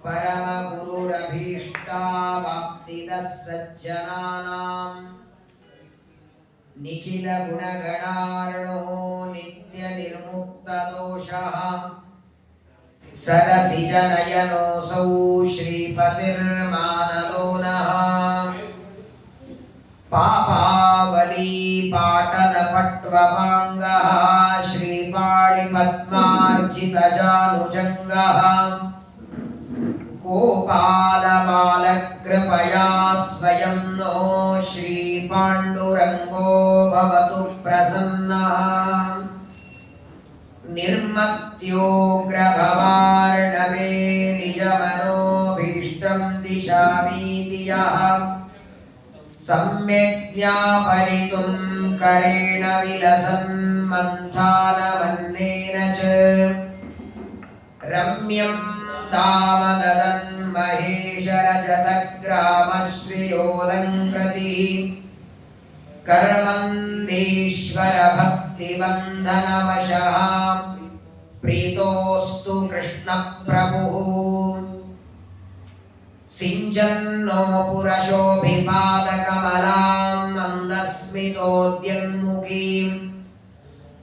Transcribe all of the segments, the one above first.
परमगुरुरभीष्टावाप्तिदः सज्जनानां निखिलगुणगणार्णो नित्यनिर्मुक्तदोषः सरसिजनयनोऽसौ श्रीपतिर्मानलो नः पापावली पाटलपट्वपाङ्गः श्रीपाणिपद्मार्जितजानुजङ्गः गोपालबालकृपया स्वयं नो श्रीपाण्डुरङ्गो भवतु प्रसन्नः निर्मत्योग्रभवार्णवे निजमनोभीष्टं दिशामीति यः सम्यक् ज्ञापयितुं करेण विलसन् मन्थानवन्नेन च रम्यं दामददन् महेशरजतग्रामश्रियोऽलङ्कृतिः कर्मन्नीश्वरभक्तिबन्धनवशः प्रीतोऽस्तु कृष्णप्रभुः सिञ्चन्नो पुरशोभिपादकमलां मन्दस्मितोद्यन्मुखीं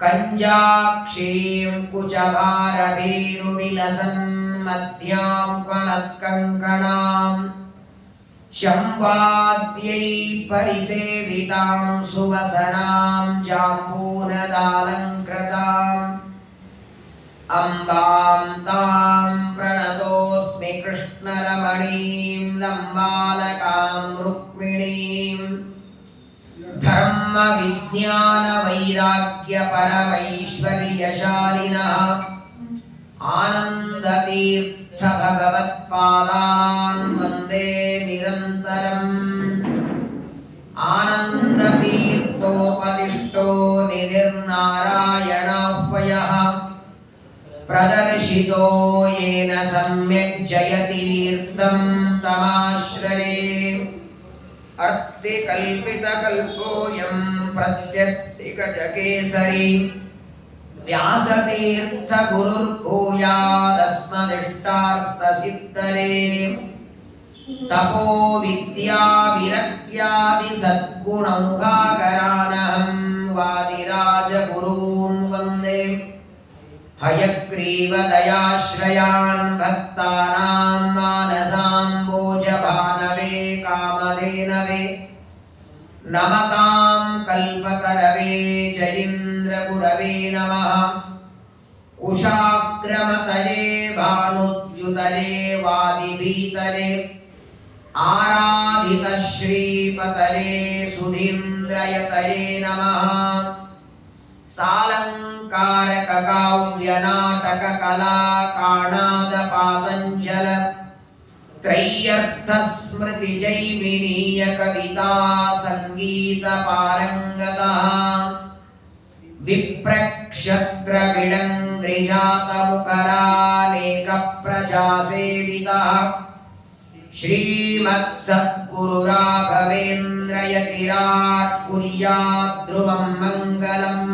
कञ्जाक्षीं कुचभारभीरुविलसन् मध्यां कणत्कङ्कणां शंवाद्यै परिसेवितां सुवसनां जाम्बूनदालङ्कृताम् अम्बां तां प्रणतोऽस्मि कृष्णरमणीं लम्बालकां रुक्मिणीं धर्मविज्ञानवैराग्यपरमैश्वर्यशालिनः आनन्दतीर्थभगवत्पादान् वन्दे निरन्तरम् आनन्दतीर्थोपदिष्टो निधिर्नारायणाह्वयः प्रदर्शितो येन सम्यक् जयतीर्थं तमाश्रये अर्तिकल्पितकल्पोऽयं प्रत्यर्थिगजकेसरी व्यासतीर्थगुरुर्भूयादस्मदिष्टार्थसिद्धये तपो विद्याविरक्त्यादिसद्गुणौघाकरानहं वादिराजगुरून् वन्दे हयग्रीवदयाश्रयान् भक्तानां मानसाम्बोजभानवे कामधेनवे नमतां कल्पतरवे जयीन्द्रगुरवे नमः कुशाग्रमतले भानुद्युतले वादिभीतले आराधितश्रीपतले सुधीन्द्रयतले नमः सालङ्कारककाव्यनाटककलाकाणादपातञ्जल त्रय्यर्थस्मृतिजैमिनीय कविता सङ्गीतपारङ्गतः विप्रक्षत्रविडङ्घ्रिजातमुखरानेकप्रजासेवितः श्रीमत्सद्गुरुराघवेन्द्रयतिराट् कुर्याद्ध्रुवं मङ्गलम्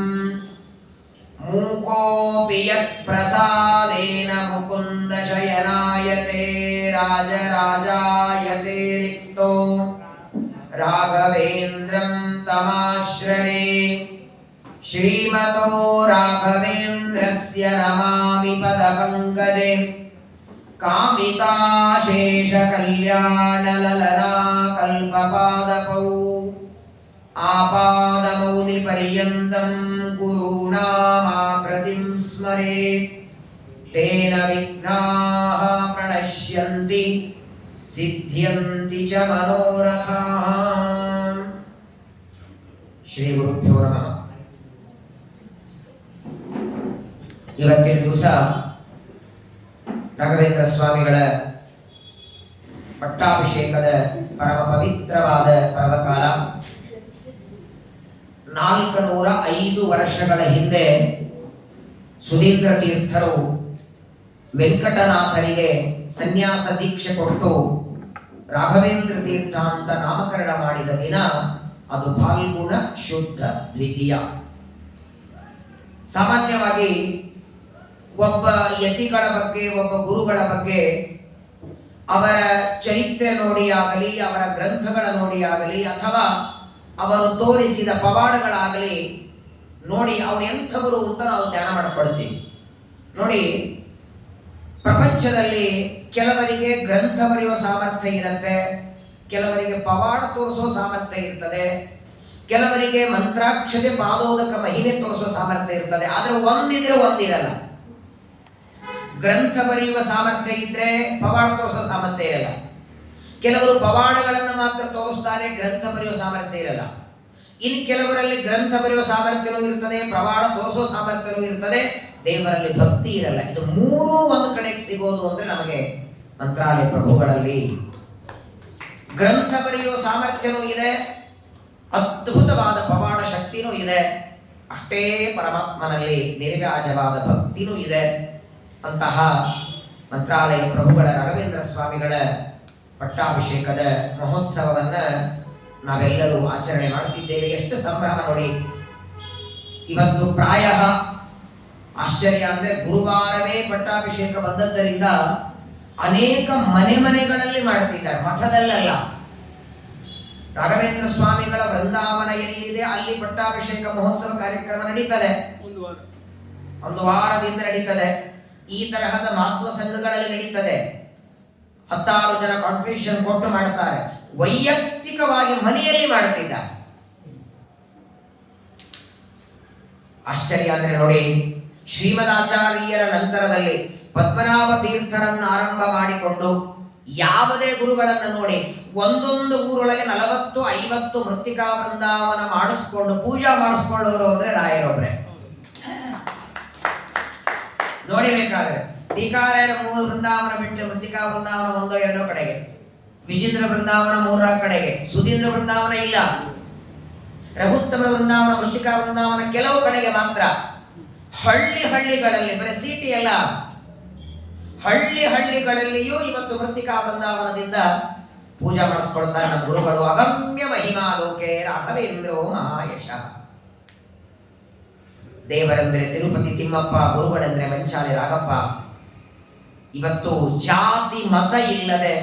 मूकोऽपि यत्प्रसादेन मुकुन्दशयनायते राजराजायते रिक्तो राघवेन्द्रं तमाश्रये श्रीमतो राघवेन्द्रस्य नमामि पदपङ्कजे कामिताशेषकल्याणललना कल्पपादपौ आपादमौलिपर्यन्तं गुरूणामाकृतिं स्मरेत् तेन विघ्नाः प्रणश्यन्ति सिद्ध्यन्ति च मनोरथाः। ಶ್ರೀ ಗುರುಭ್ಯೋ ನಮಃ. ಇವತ್ತಿನ ದಿವಸ ರಾಘವೇಂದ್ರ ಸ್ವಾಮಿಗಳ ಪಟ್ಟಾಭಿಷೇಕದ ಪರಮ ಪವಿತ್ರವಾದ ಪರ್ವಕಾಲ. 405 ವರ್ಷಗಳ ಹಿಂದೆ ಸುಧೀಂದ್ರ ತೀರ್ಥರು ವೆಂಕಟನಾಥನಿಗೆ ಸನ್ಯಾಸ ದೀಕ್ಷೆ ಕೊಟ್ಟು ರಾಘವೇಂದ್ರ ತೀರ್ಥ ಅಂತ ನಾಮಕರಣ ಮಾಡಿದ ದಿನ ಅದು ಫಾಲ್ಗುಣ ಶುದ್ಧ ದ್ವಿತೀಯ. ಸಾಮಾನ್ಯವಾಗಿ ಒಬ್ಬ ಯತಿಗಳ ಬಗ್ಗೆ, ಒಬ್ಬ ಗುರುಗಳ ಬಗ್ಗೆ ಅವರ ಚರಿತ್ರೆ ನೋಡಿ ಆಗಲಿ, ಅವರ ಗ್ರಂಥಗಳ ನೋಡಿ ಆಗಲಿ, ಅಥವಾ ಅವರು ತೋರಿಸಿದ ಪವಾಡಗಳಾಗಲಿ ನೋಡಿ ಅವರು ಎಂಥವರು ಅಂತ ನಾವು ಧ್ಯಾನ ಮಾಡಿಕೊಳ್ತೀವಿ. ನೋಡಿ, ಪ್ರಪಂಚದಲ್ಲಿ ಕೆಲವರಿಗೆ ಗ್ರಂಥ ಬರೆಯುವ ಸಾಮರ್ಥ್ಯ ಇರುತ್ತೆ, ಕೆಲವರಿಗೆ ಪವಾಡ ತೋರಿಸೋ ಸಾಮರ್ಥ್ಯ ಇರ್ತದೆ, ಕೆಲವರಿಗೆ ಮಂತ್ರಾಕ್ಷತೆ ಪಾದೋದಕ ಮಹಿಮೆ ತೋರಿಸೋ ಸಾಮರ್ಥ್ಯ ಇರ್ತದೆ. ಆದರೆ ಒಂದಿದ್ರೆ ಒಂದಿರಲ್ಲ. ಗ್ರಂಥ ಬರೆಯುವ ಸಾಮರ್ಥ್ಯ ಇದ್ರೆ ಪವಾಡ ತೋರಿಸೋ ಸಾಮರ್ಥ್ಯ ಇರಲ್ಲ. ಕೆಲವರು ಪವಾಡಗಳನ್ನು ಮಾತ್ರ ತೋರಿಸ್ತಾರೆ, ಗ್ರಂಥ ಬರೆಯುವ ಸಾಮರ್ಥ್ಯ ಇರಲ್ಲ. ಇನ್ನು ಕೆಲವರಲ್ಲಿ ಗ್ರಂಥ ಬರೆಯುವ ಸಾಮರ್ಥ್ಯವೂ ಇರ್ತದೆ, ಪವಾಡ ತೋರಿಸೋ ಸಾಮರ್ಥ್ಯವೂ ಇರ್ತದೆ, ದೇವರಲ್ಲಿ ಭಕ್ತಿ ಇರಲ್ಲ. ಇದು ಮೂರೂ ಒಂದು ಕಡೆಗೆ ಸಿಗೋದು ಅಂದ್ರೆ ನಮಗೆ ಮಂತ್ರಾಲಯ ಪ್ರಭುಗಳಲ್ಲಿ ಗ್ರಂಥ ಬರೆಯುವ ಸಾಮರ್ಥ್ಯವೂ ಇದೆ, ಅದ್ಭುತವಾದ ಪವಾಡ ಶಕ್ತಿನೂ ಇದೆ, ಅಷ್ಟೇ ಪರಮಾತ್ಮನಲ್ಲಿ ನಿರ್ವ್ಯಾಜವಾದ ಭಕ್ತಿನೂ ಇದೆ. ಅಂತಹ ಮಂತ್ರಾಲಯ ಪ್ರಭುಗಳ ರಾಘವೇಂದ್ರ ಸ್ವಾಮಿಗಳ ಪಟ್ಟಾಭಿಷೇಕದ ಮಹೋತ್ಸವವನ್ನ ನಾವೆಲ್ಲರೂ ಆಚರಣೆ ಮಾಡುತ್ತಿದ್ದೇವೆ. ಎಷ್ಟು ಸಂಭ್ರಮ ನೋಡಿ. ಇವತ್ತು ಪ್ರಾಯ ಆಶ್ಚರ್ಯ ಅಂದ್ರೆ ಗುರುವಾರವೇ ಪಟ್ಟಾಭಿಷೇಕ ಬಂದದ್ದರಿಂದ ಅನೇಕ ಮನೆಗಳಲ್ಲಿ ಮಾಡುತ್ತಿದ್ದಾರೆ, ಮಠದಲ್ಲ. ರಾಘವೇಂದ್ರ ಸ್ವಾಮಿಗಳ ವೃಂದಾವನ ಎಲ್ಲಿದೆ ಅಲ್ಲಿ ಪಟ್ಟಾಭಿಷೇಕ ಮಹೋತ್ಸವ ಕಾರ್ಯಕ್ರಮ ನಡೀತದೆ, ಒಂದು ವಾರದಿಂದ ನಡೀತದೆ. ಈ ತರಹದ ಮಾಧ್ವ ಸಂಘಗಳಲ್ಲಿ ನಡೀತದೆ. 10 ಜನ ಕಾನ್ಫಿಗರೇಷನ್ ಕೊಟ್ಟು ಮಾಡುತ್ತಾರೆ, ವೈಯಕ್ತಿಕವಾಗಿ ಮನೆಯಲ್ಲಿ ಮಾಡುತ್ತಿದ್ದಾರೆ. ಆಶ್ಚರ್ಯ ಅಂದ್ರೆ ನೋಡಿ, ಶ್ರೀಮದಾಚಾರ್ಯರ ನಂತರದಲ್ಲಿ ಪದ್ಮನಾಭ ತೀರ್ಥರನ್ನು ಆರಂಭ ಮಾಡಿಕೊಂಡು ಯಾವುದೇ ಗುರುಗಳನ್ನು ನೋಡಿ ಒಂದೊಂದು ಊರೊಳಗೆ 40-50 ಮೃತ್ತಿಕಾ ವೃಂದಾವನ ಮಾಡಿಸ್ಕೊಂಡು ಪೂಜಾ ಮಾಡಿಸ್ಕೊಳ್ಳೋರು ಅಂದ್ರೆ ರಾಯರೊಬ್ರೆ. ನೋಡಿಬೇಕಾದ್ರೆ ಟೀಕಾರಾಯರ 3 ವೃಂದಾವನ ಬಿಟ್ಟರೆ ಮೃತ್ತಿಕಾ ವೃಂದಾವನ 1-2 ಕಡೆಗೆ, ವಿಜೇಂದ್ರ ವೃಂದಾವನ 3 ಕಡೆಗೆ, ಸುಧೀಂದ್ರ ವೃಂದಾವನ ಇಲ್ಲ, ರಘುತ್ತಮ ವೃಂದಾವನ ಮೃತ್ತಿಕಾ ವೃಂದಾವನ ಕೆಲವು ಕಡೆಗೆ ಮಾತ್ರ. ಹಳ್ಳಿಗಳಲ್ಲಿ ಬರೀ ಸಿಟಿ ಅಲ್ಲ, ಹಳ್ಳಿಗಳಲ್ಲಿಯೂ ಇವತ್ತು ಮೃತ್ತಿಕಾ ವೃಂದಾವನದಿಂದ ಪೂಜಾ ಮಾಡಿಸ್ಕೊಳ್ತಾರೆ ನಮ್ಮ ಗುರುಗಳು. ಅಗಮ್ಯ ಮಹಿಮಾ ಲೋಕೆ ರಾಘವೇಂದ್ರೋ ಮಹಾಯಶ. ದೇವರಂದ್ರೆ ತಿರುಪತಿ ತಿಮ್ಮಪ್ಪ, ಗುರುಗಳೆಂದ್ರೆ ಮಂಚಾಲೆ ರಾಗಪ್ಪ. ಇವತ್ತು ಜಾತಿ ಮತ ಇಲ್ಲದೆ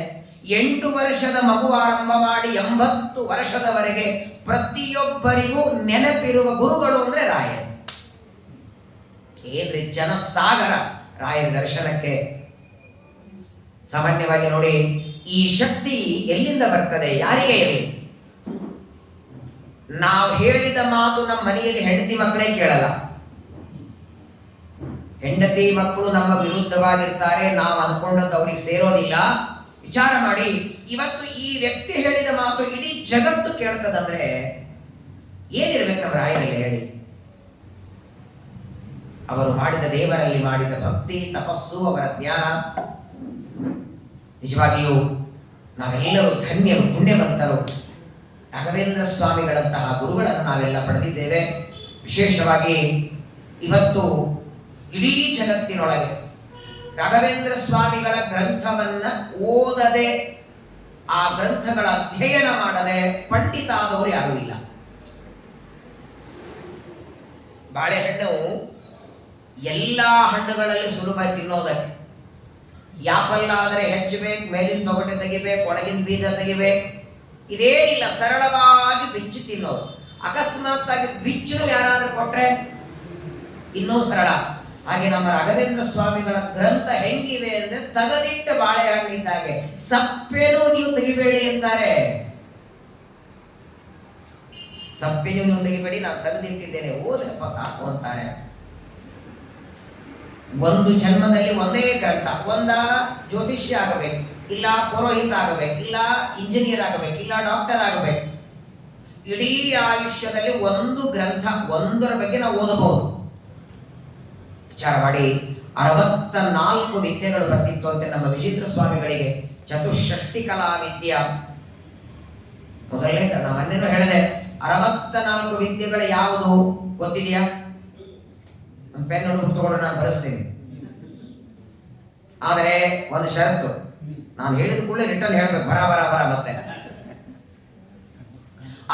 8 ವರ್ಷದ ಮಗು ಆರಂಭ ಮಾಡಿ 80 ವರ್ಷದವರೆಗೆ ಪ್ರತಿಯೊಬ್ಬರಿಗೂ ನೆನಪಿರುವ ಗುರುಗಳು ಅಂದ್ರೆ ರಾಯರು. ಏನ್ರಿ ಜನಸಾಗರ ರಾಯರ ದರ್ಶನಕ್ಕೆ. ಸಾಮಾನ್ಯವಾಗಿ ನೋಡಿ, ಈ ಶಕ್ತಿ ಎಲ್ಲಿಂದ ಬರ್ತದೆ? ಯಾರಿಗೆ ಇರಲಿ, ನಾವು ಹೇಳಿದ ಮಾತು ನಮ್ಮ ಮನೆಯಲ್ಲಿ ಹೆಂಡತಿ ಮಕ್ಕಳೇ ಕೇಳಲ್ಲ. ಹೆಂಡತಿ ಮಕ್ಕಳು ನಮ್ಮ ವಿರುದ್ಧವಾಗಿರ್ತಾರೆ, ನಾವು ಅನ್ಕೊಂಡದ್ದು ಅವ್ರಿಗೆ ಸೇರೋದಿಲ್ಲ. ವಿಚಾರ ಮಾಡಿ, ಇವತ್ತು ಈ ವ್ಯಕ್ತಿ ಹೇಳಿದ ಮಾತು ಇಡೀ ಜಗತ್ತು ಕೇಳ್ತದಂದ್ರೆ ಏನಿರ್ಬೇಕು ನಮ್ಮ ರಾಯರಲ್ಲಿ ಹೇಳಿ? ಅವರು ಮಾಡಿದ ದೇವರಲ್ಲಿ ಮಾಡಿದ ಭಕ್ತಿ, ತಪಸ್ಸು, ಅವರ ಜ್ಞಾನ. ನಿಜವಾಗಿಯೂ ನಾವೆಲ್ಲರೂ ಧನ್ಯರು, ಪುಣ್ಯವಂತರು. ರಾಘವೇಂದ್ರ ಸ್ವಾಮಿಗಳಂತಹ ಗುರುಗಳನ್ನು ನಾವೆಲ್ಲ ಪಡೆದಿದ್ದೇವೆ. ವಿಶೇಷವಾಗಿ ಇವತ್ತು ಇಡೀ ಜಗತ್ತಿನೊಳಗೆ ರಾಘವೇಂದ್ರ ಸ್ವಾಮಿಗಳ ಗ್ರಂಥವನ್ನ ಓದದೆ, ಆ ಗ್ರಂಥಗಳ ಅಧ್ಯಯನ ಮಾಡದೆ ಪಂಡಿತ ಆದವರು ಯಾರೂ ಇಲ್ಲ. ಬಾಳೆಹಣ್ಣು ಎಲ್ಲಾ ಹಣ್ಣುಗಳಲ್ಲಿ ಸುಲಭ ತಿನ್ನೋದಕ್ಕೆ. ಯಾಪಲ್ ಆದರೆ ಹೆಚ್ಚಬೇಕು, ಮೇಲಿನ ತೊಗಟೆ ತೆಗಿಬೇಕು, ಒಳಗಿನ ಬೀಜ ತೆಗಿಬೇಕು, ಇದೇನಿಲ್ಲ, ಸರಳವಾಗಿ ಬಿಚ್ಚಿ ತಿನ್ನೋದು. ಅಕಸ್ಮಾತ್ ಆಗಿ ಬಿಚ್ಚಲು ಯಾರಾದ್ರೂ ಕೊಟ್ರೆ ಇನ್ನೂ ಸರಳ. ಹಾಗೆ ನಮ್ಮ ರಾಘವೇಂದ್ರ ಸ್ವಾಮಿಗಳ ಗ್ರಂಥ ಹೆಂಗಿವೆ ಅಂದ್ರೆ ತಗದಿಟ್ಟ ಬಾಳೆಹಣ್ಣಿದ್ದಾಗೆ, ಸಪ್ಪೆನೂ ನೀವು ತೆಗಿಬೇಡಿ ಅಂತಾರೆ. ಸಪ್ಪೆನೂ ನೀವು ತೆಗಿಬೇಡಿ, ನಾನು ತೆಗೆದಿಟ್ಟಿದ್ದೇನೆ, ಓದಪ್ಪ ಸಾಕು ಅಂತಾರೆ. ಒಂದು ಜನ್ಮದಲ್ಲಿ ಒಂದೇ ಗ್ರಂಥ, ಒಂದ ಜ್ಯೋತಿಷ್ಯ ಆಗಬೇಕು, ಇಲ್ಲ ಪುರೋಹಿತ ಆಗಬೇಕು, ಇಲ್ಲ ಇಂಜಿನಿಯರ್ ಆಗಬೇಕು, ಇಲ್ಲ ಡಾಕ್ಟರ್ ಆಗಬೇಕು. ಇಡೀ ಆಯುಷ್ಯದಲ್ಲಿ ಒಂದು ಗ್ರಂಥ, ಒಂದರ ಬಗ್ಗೆ ನಾವು ಓದಬಹುದು. ವಿಚಾರ ಮಾಡಿ, 64 ವಿದ್ಯೆಗಳು ಬರ್ತಿತ್ತು ಅಂತ ನಮ್ಮ ವಿಜೇಂದ್ರ ಸ್ವಾಮಿಗಳಿಗೆ. ಚತುಷ್ಷಷ್ಟಿ ಕಲಾ ವಿದ್ಯಾ ಮೊದಲನೇ, ನಾನು ಮೊನ್ನೆನೂ ಹೇಳಿದೆ, 64 ವಿದ್ಯೆಗಳು ಯಾವುದು ಗೊತ್ತಿದೆಯಾ? ಪೆನ್ ಹುಡುಗ ತಗೊಂಡು ನಾನು ಬರೆಸ್ತೀನಿ. ಆದರೆ ಒಂದು ಷರತ್ತು, ನಾನು ಹೇಳಿದ ಕೂಡಲೇ ರಿಟರ್ನ್ ಹೇಳ್ಬೇಕು, ಬರ ಮತ್ತೆ.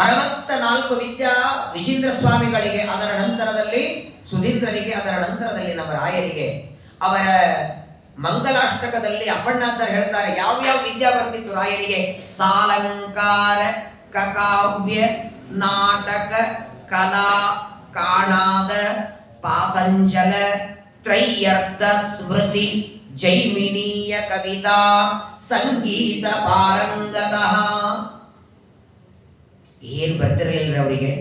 64 ವಿದ್ಯಾ ವಿಜೇಂದ್ರ ಸ್ವಾಮಿಗಳಿಗೆ, ಅದರ ನಂತರದಲ್ಲಿ ಸುಧೀಂದ್ರನಿಗೆ, ಅದರ ನಂತರದಲ್ಲಿ ನಮ್ಮ ರಾಯರಿಗೆ. ಅವರ ಮಂಗಲಾಷ್ಟಕದಲ್ಲಿ ಅಪ್ಪಣ್ಣಾಚಾರ್ಯ ಹೇಳ್ತಾರೆ ಯಾವ್ಯಾವ ವಿದ್ಯಾ ಬರ್ತಿತ್ತು ರಾಯರಿಗೆ. ಸಾಲಂಕಾರ, ಕಕಾವ್ಯ, ನಾಟಕ, ಕಲಾ, ಕಾಣಾದ, ಪಾತಂಜಲ, ತ್ರಯ್ಯರ್ಥ, ಸ್ಮೃತಿ, ಜೈಮಿನೀಯ ಕವಿತಾ, ಸಂಗೀತ ಪಾರಂಗತಃ. ಏನ್ ಬರ್ತಿರ್ಲಿಲ್ಲ ಅವರಿಗೆ?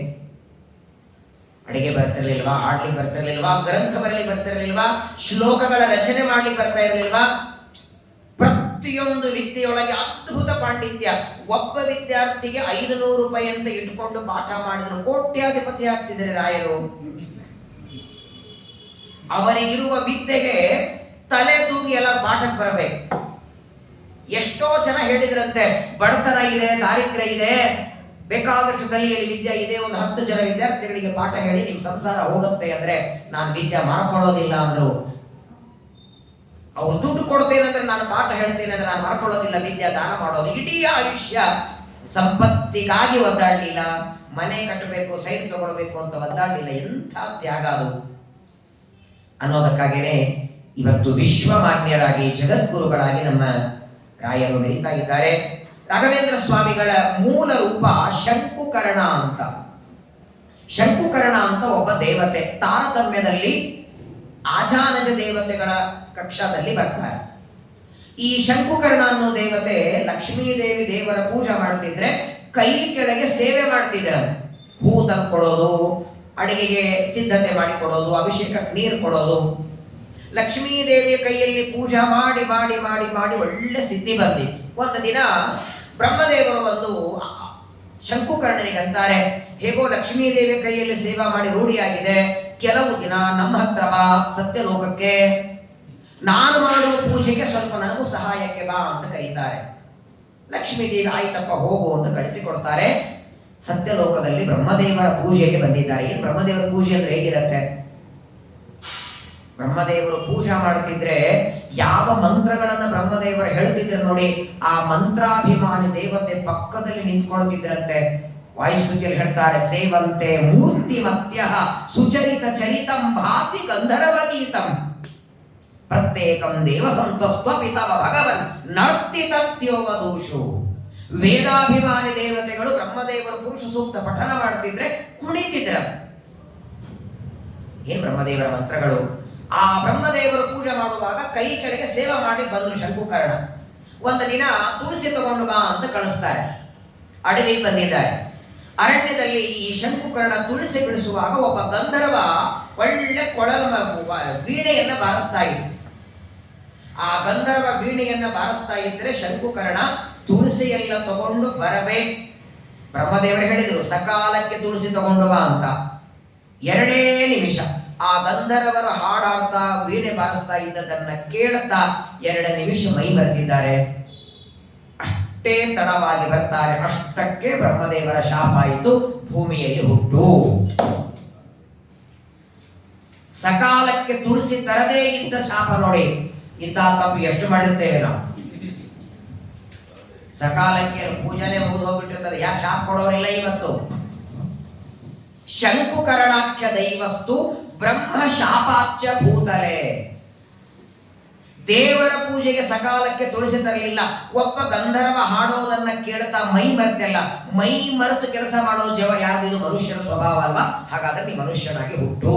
ಅಡಿಗೆ ಬರ್ತಿರ್ಲಿಲ್ವಾ, ಹಾಡ್ಲಿಕ್ಕೆ ಬರ್ತಿರ್ಲಿಲ್ವಾ, ಗ್ರಂಥ ಬರಲಿಕ್ಕೆ ಬರ್ತಿರ್ಲಿಲ್ವಾ, ಶ್ಲೋಕಗಳ ರಚನೆ ಮಾಡ್ಲಿಕ್ಕೆ ಬರ್ತಾ ಇರಲಿಲ್ವಾ? ಪ್ರತಿಯೊಂದು ವಿದ್ಯೆಯೊಳಗೆ ಅದ್ಭುತ ಪಾಂಡಿತ್ಯ. ಒಬ್ಬ ವಿದ್ಯಾರ್ಥಿಗೆ 500 ರೂಪಾಯಿ ಅಂತ ಇಟ್ಕೊಂಡು ಪಾಠ ಮಾಡಿದ್ರು ಕೋಟ್ಯಾಧಿಪತಿ ಆಗ್ತಿದ್ದಾರೆ ರಾಯರು. ಅವರಿಗಿರುವ ವಿದ್ಯೆಗೆ ತಲೆ ತೂಗಿ ಎಲ್ಲ ಪಾಠಕ್ಕೆ ಬರಬೇಕು. ಎಷ್ಟೋ ಜನ ಹೇಳಿದ್ರಂತೆ ಬಡತನ ಇದೆ, ದಾರಿದ್ರ್ಯ ಇದೆ, ಬೇಕಾದಷ್ಟು ತಲೆಯಲ್ಲಿ ವಿದ್ಯೆ ಇದೆ, ಒಂದು 10 ಜನ ವಿದ್ಯಾರ್ಥಿಗಳಿಗೆ ಪಾಠ ಹೇಳಿ ನಿಮ್ ಸಂಸಾರ ಹೋಗುತ್ತೆ ಅಂದ್ರೆ ನಾನು ವಿದ್ಯೆ ಮಾಡ್ಕೊಳ್ಳೋದಿಲ್ಲ ಅಂದ್ರು. ಅವ್ರು ದುಡ್ಡು ಕೊಡ್ತೇನೆ ಅಂದ್ರೆ ನಾನು ಪಾಠ ಹೇಳ್ತೇನೆ ಅಂದ್ರೆ ನಾನು ಮಾಡ್ಕೊಳ್ಳೋದಿಲ್ಲ, ವಿದ್ಯಾ ದಾನ ಮಾಡೋದು. ಇಡೀ ಆಯುಷ್ಯ ಸಂಪತ್ತಿಗಾಗಿ ಒದ್ದಾಡಲಿಲ್ಲ, ಮನೆ ಕಟ್ಟಬೇಕು, ಸೈಟ್ ತಗೊಳ್ಬೇಕು ಅಂತ ಒದ್ದಾಡಲಿಲ್ಲ. ಎಂಥ ತ್ಯಾಗ ಅದು ಅನ್ನೋದಕ್ಕಾಗೇನೆ ಇವತ್ತು ವಿಶ್ವಮಾನ್ಯರಾಗಿ ಜಗದ್ಗುರುಗಳಾಗಿ ನಮ್ಮ ರಾಯರು ಮೆರೀತಾ ಇದ್ದಾರೆ. ರಾಘವೇಂದ್ರ ಸ್ವಾಮಿಗಳ ಮೂಲ ರೂಪ ಶಂಕುಕರ್ಣ ಅಂತ. ಶಂಕುಕರ್ಣ ಅಂತ ಒಬ್ಬ ದೇವತೆ, ತಾರತಮ್ಯದಲ್ಲಿ ಆಜಾನಜ ದೇವತೆಗಳ ಕಕ್ಷಾದಲ್ಲಿ ಬರ್ತಾರೆ. ಈ ಶಂಕುಕರ್ಣ ಅನ್ನೋ ದೇವತೆ ಲಕ್ಷ್ಮೀದೇವಿ ದೇವರ ಪೂಜೆ ಮಾಡ್ತಿದ್ರೆ ಕೈ ಕೆಳಗೆ ಸೇವೆ ಮಾಡ್ತಿದ್ರು. ಹೂ ತಂದು ಕೊಡೋದು, ಅಡಿಗೆಗೆ ಸಿದ್ಧತೆ ಮಾಡಿ ಕೊಡೋದು, ಅಭಿಷೇಕಕ್ಕೆ ನೀರು ಕೊಡೋದು. ಲಕ್ಷ್ಮೀದೇವಿಯ ಕೈಯಲ್ಲಿ ಪೂಜಾ ಮಾಡಿ ಮಾಡಿ ಮಾಡಿ ಮಾಡಿ ಒಳ್ಳೆ ಸಿದ್ಧಿ ಬಂದಿತ್ತು. ಒಂದು ದಿನ ಬ್ರಹ್ಮದೇವರು ಬಂದು ಶಂಕುಕರ್ಣನಿಗೆ ಅಂತಾರೆ, ಹೇಗೋ ಲಕ್ಷ್ಮೀದೇವಿಯ ಕೈಯಲ್ಲಿ ಸೇವಾ ಮಾಡಿ ರೂಢಿಯಾಗಿದೆ, ಕೆಲವು ದಿನ ನಮ್ಮ ಹತ್ರ ಬಾ ಸತ್ಯಲೋಕಕ್ಕೆ, ನಾನು ಮಾಡುವ ಪೂಜೆಗೆ ಸ್ವಲ್ಪ ನನಗೂ ಸಹಾಯಕ್ಕೆ ಬಾ ಅಂತ ಕರೀತಾರೆ. ಲಕ್ಷ್ಮೀದೇವಿ ಆಯ್ತಪ್ಪ ಹೋಗು ಅಂತ ಕಳಿಸಿಕೊಡ್ತಾರೆ. ಸತ್ಯಲೋಕದಲ್ಲಿ ಬ್ರಹ್ಮದೇವರ ಪೂಜೆಗೆ ಬಂದಿದ್ದಾರೆ. ಏನು ಬ್ರಹ್ಮದೇವರ ಪೂಜೆ ಅಂದ್ರೆ ಹೇಗಿರುತ್ತೆ? ಬ್ರಹ್ಮದೇವರು ಪೂಜಾ ಮಾಡ್ತಿದ್ರೆ ಯಾವ ಮಂತ್ರಗಳನ್ನ ಬ್ರಹ್ಮದೇವರು ಹೇಳ್ತಿದ್ರು ನೋಡಿ, ಆ ಮಂತ್ರಾಭಿಮಾನಿ ದೇವತೆ ಪಕ್ಕದಲ್ಲಿ ನಿಂತ್ಕೊಳ್ತಿದ್ರಂತೆ. ವಾಯುಸ್ತುತಿಯಲ್ಲಿ ಹೇಳ್ತಾರೆ, ಸೇವಂತೆ ಮೂರ್ತಿ ಮತ್ಯ ಸುಚರಿತ ಚರಿತಂ ಭಾತಿ ಗಂಧರ್ವ ಗೀತಂ ಪ್ರತ್ಯೇಕಂ ದೇವ ಸಂತಸ್ತ್ವಪಿತವ ಭಗವನ್ ನರ್ತಿತತ್ಯೋವದೂಷು. ವೇದಾಭಿಮಾನಿ ದೇವತೆಗಳು ಬ್ರಹ್ಮದೇವರು ಪುರುಷ ಸೂಕ್ತ ಪಠನ ಮಾಡ್ತಿದ್ರೆ ಕುಣಿತಿದ್ರ. ಏನ್ ಬ್ರಹ್ಮದೇವರ ಮಂತ್ರಗಳು. ಆ ಬ್ರಹ್ಮದೇವರು ಪೂಜೆ ಮಾಡುವಾಗ ಕೈ ಕೆಳಗೆ ಸೇವೆ ಮಾಡಿ ಬಂದ್ರು ಶಂಕುಕರ್ಣ. ಒಂದು ದಿನ ತುಳಸಿ ತಗೊಂಡು ಬಾ ಅಂತ ಕಳಿಸ್ತಾರೆ. ಅಡವಿಗೆ ಬಂದಿದ್ದಾರೆ. ಅರಣ್ಯದಲ್ಲಿ ಈ ಶಂಕುಕರ್ಣ ತುಳಸಿ ಬಿಡಿಸುವಾಗ ಒಬ್ಬ ಗಂಧರ್ವ ಒಳ್ಳೆ ವೀಣೆಯನ್ನ ಬಾರಿಸ್ತಾ ಇದ್ರು. ಆ ಗಂಧರ್ವ ವೀಣೆಯನ್ನ ಬಾರಿಸ್ತಾ ಇದ್ರೆ ಶಂಕುಕರ್ಣ ತುಳಸಿಯೆಲ್ಲ ತಗೊಂಡು ಬರಬೇಕು. ಬ್ರಹ್ಮದೇವರು ಹೇಳಿದ್ರು ಸಕಾಲಕ್ಕೆ ತುಳಸಿ ತಗೊಂಡು ಬಾ ಅಂತ. 2 ನಿಮಿಷ ಆ ಗಂಧರ್ವರು ಹಾಡಾಡ್ತಾ ವೀಣೆ ಬಾರಿಸ್ತಾ ಇದ್ದದನ್ನ ಕೇಳ್ತಾ 2 ನಿಮಿಷ ಮೈ ಬರ್ತಿದ್ದಾರೆ. ಅಷ್ಟೇ ತಡವಾಗಿ ಬರ್ತಾರೆ. ಅಷ್ಟಕ್ಕೆ ಬ್ರಹ್ಮದೇವರ ಶಾಪ ಆಯಿತು, ಭೂಮಿಯಲ್ಲಿ ಹುಟ್ಟು. ಸಕಾಲಕ್ಕೆ ತುಳಸಿ ತರದೇ ಇದ್ದ ಶಾಪ ನೋಡಿ. ಇಂಥ ತಪ್ಪು ಎಷ್ಟು ಮಾಡಿರ್ತೇವೆ ನಾವು. ಸಕಾಲಕ್ಕೆ ಪೂಜನೆ ಮುಗಿದು ಹೋಗ್ಬಿಟ್ಟಿರ್ತದೆ, ಯಾಕೆ ಶಾಪ ಕೊಡೋರಿಲ್ಲ ಇವತ್ತು. ಶಂಕುಕರ್ಣಾಖ್ಯ ದೈವಸ್ತು ಬ್ರಹ್ಮ ಶಾಪಾಚ್ಯ ಭೂತಲೆ. ದೇವರ ಪೂಜೆಗೆ ಸಕಾಲಕ್ಕೆ ತುಳಸಿ ತರಲಿಲ್ಲ. ಒಬ್ಬ ಗಂಧರ್ವ ಹಾಡೋದನ್ನ ಕೇಳ್ತಾ ಮೈ ಮರೆತಲ್ಲ. ಮೈ ಮರೆತು ಕೆಲಸ ಮಾಡೋ ಜವ ಯಾರ್ದಿದು? ಮನುಷ್ಯನ ಸ್ವಭಾವ ಅಲ್ವಾ? ಹಾಗಾದ್ರೆ ನೀ ಮನುಷ್ಯನಾಗಿ ಹುಟ್ಟು.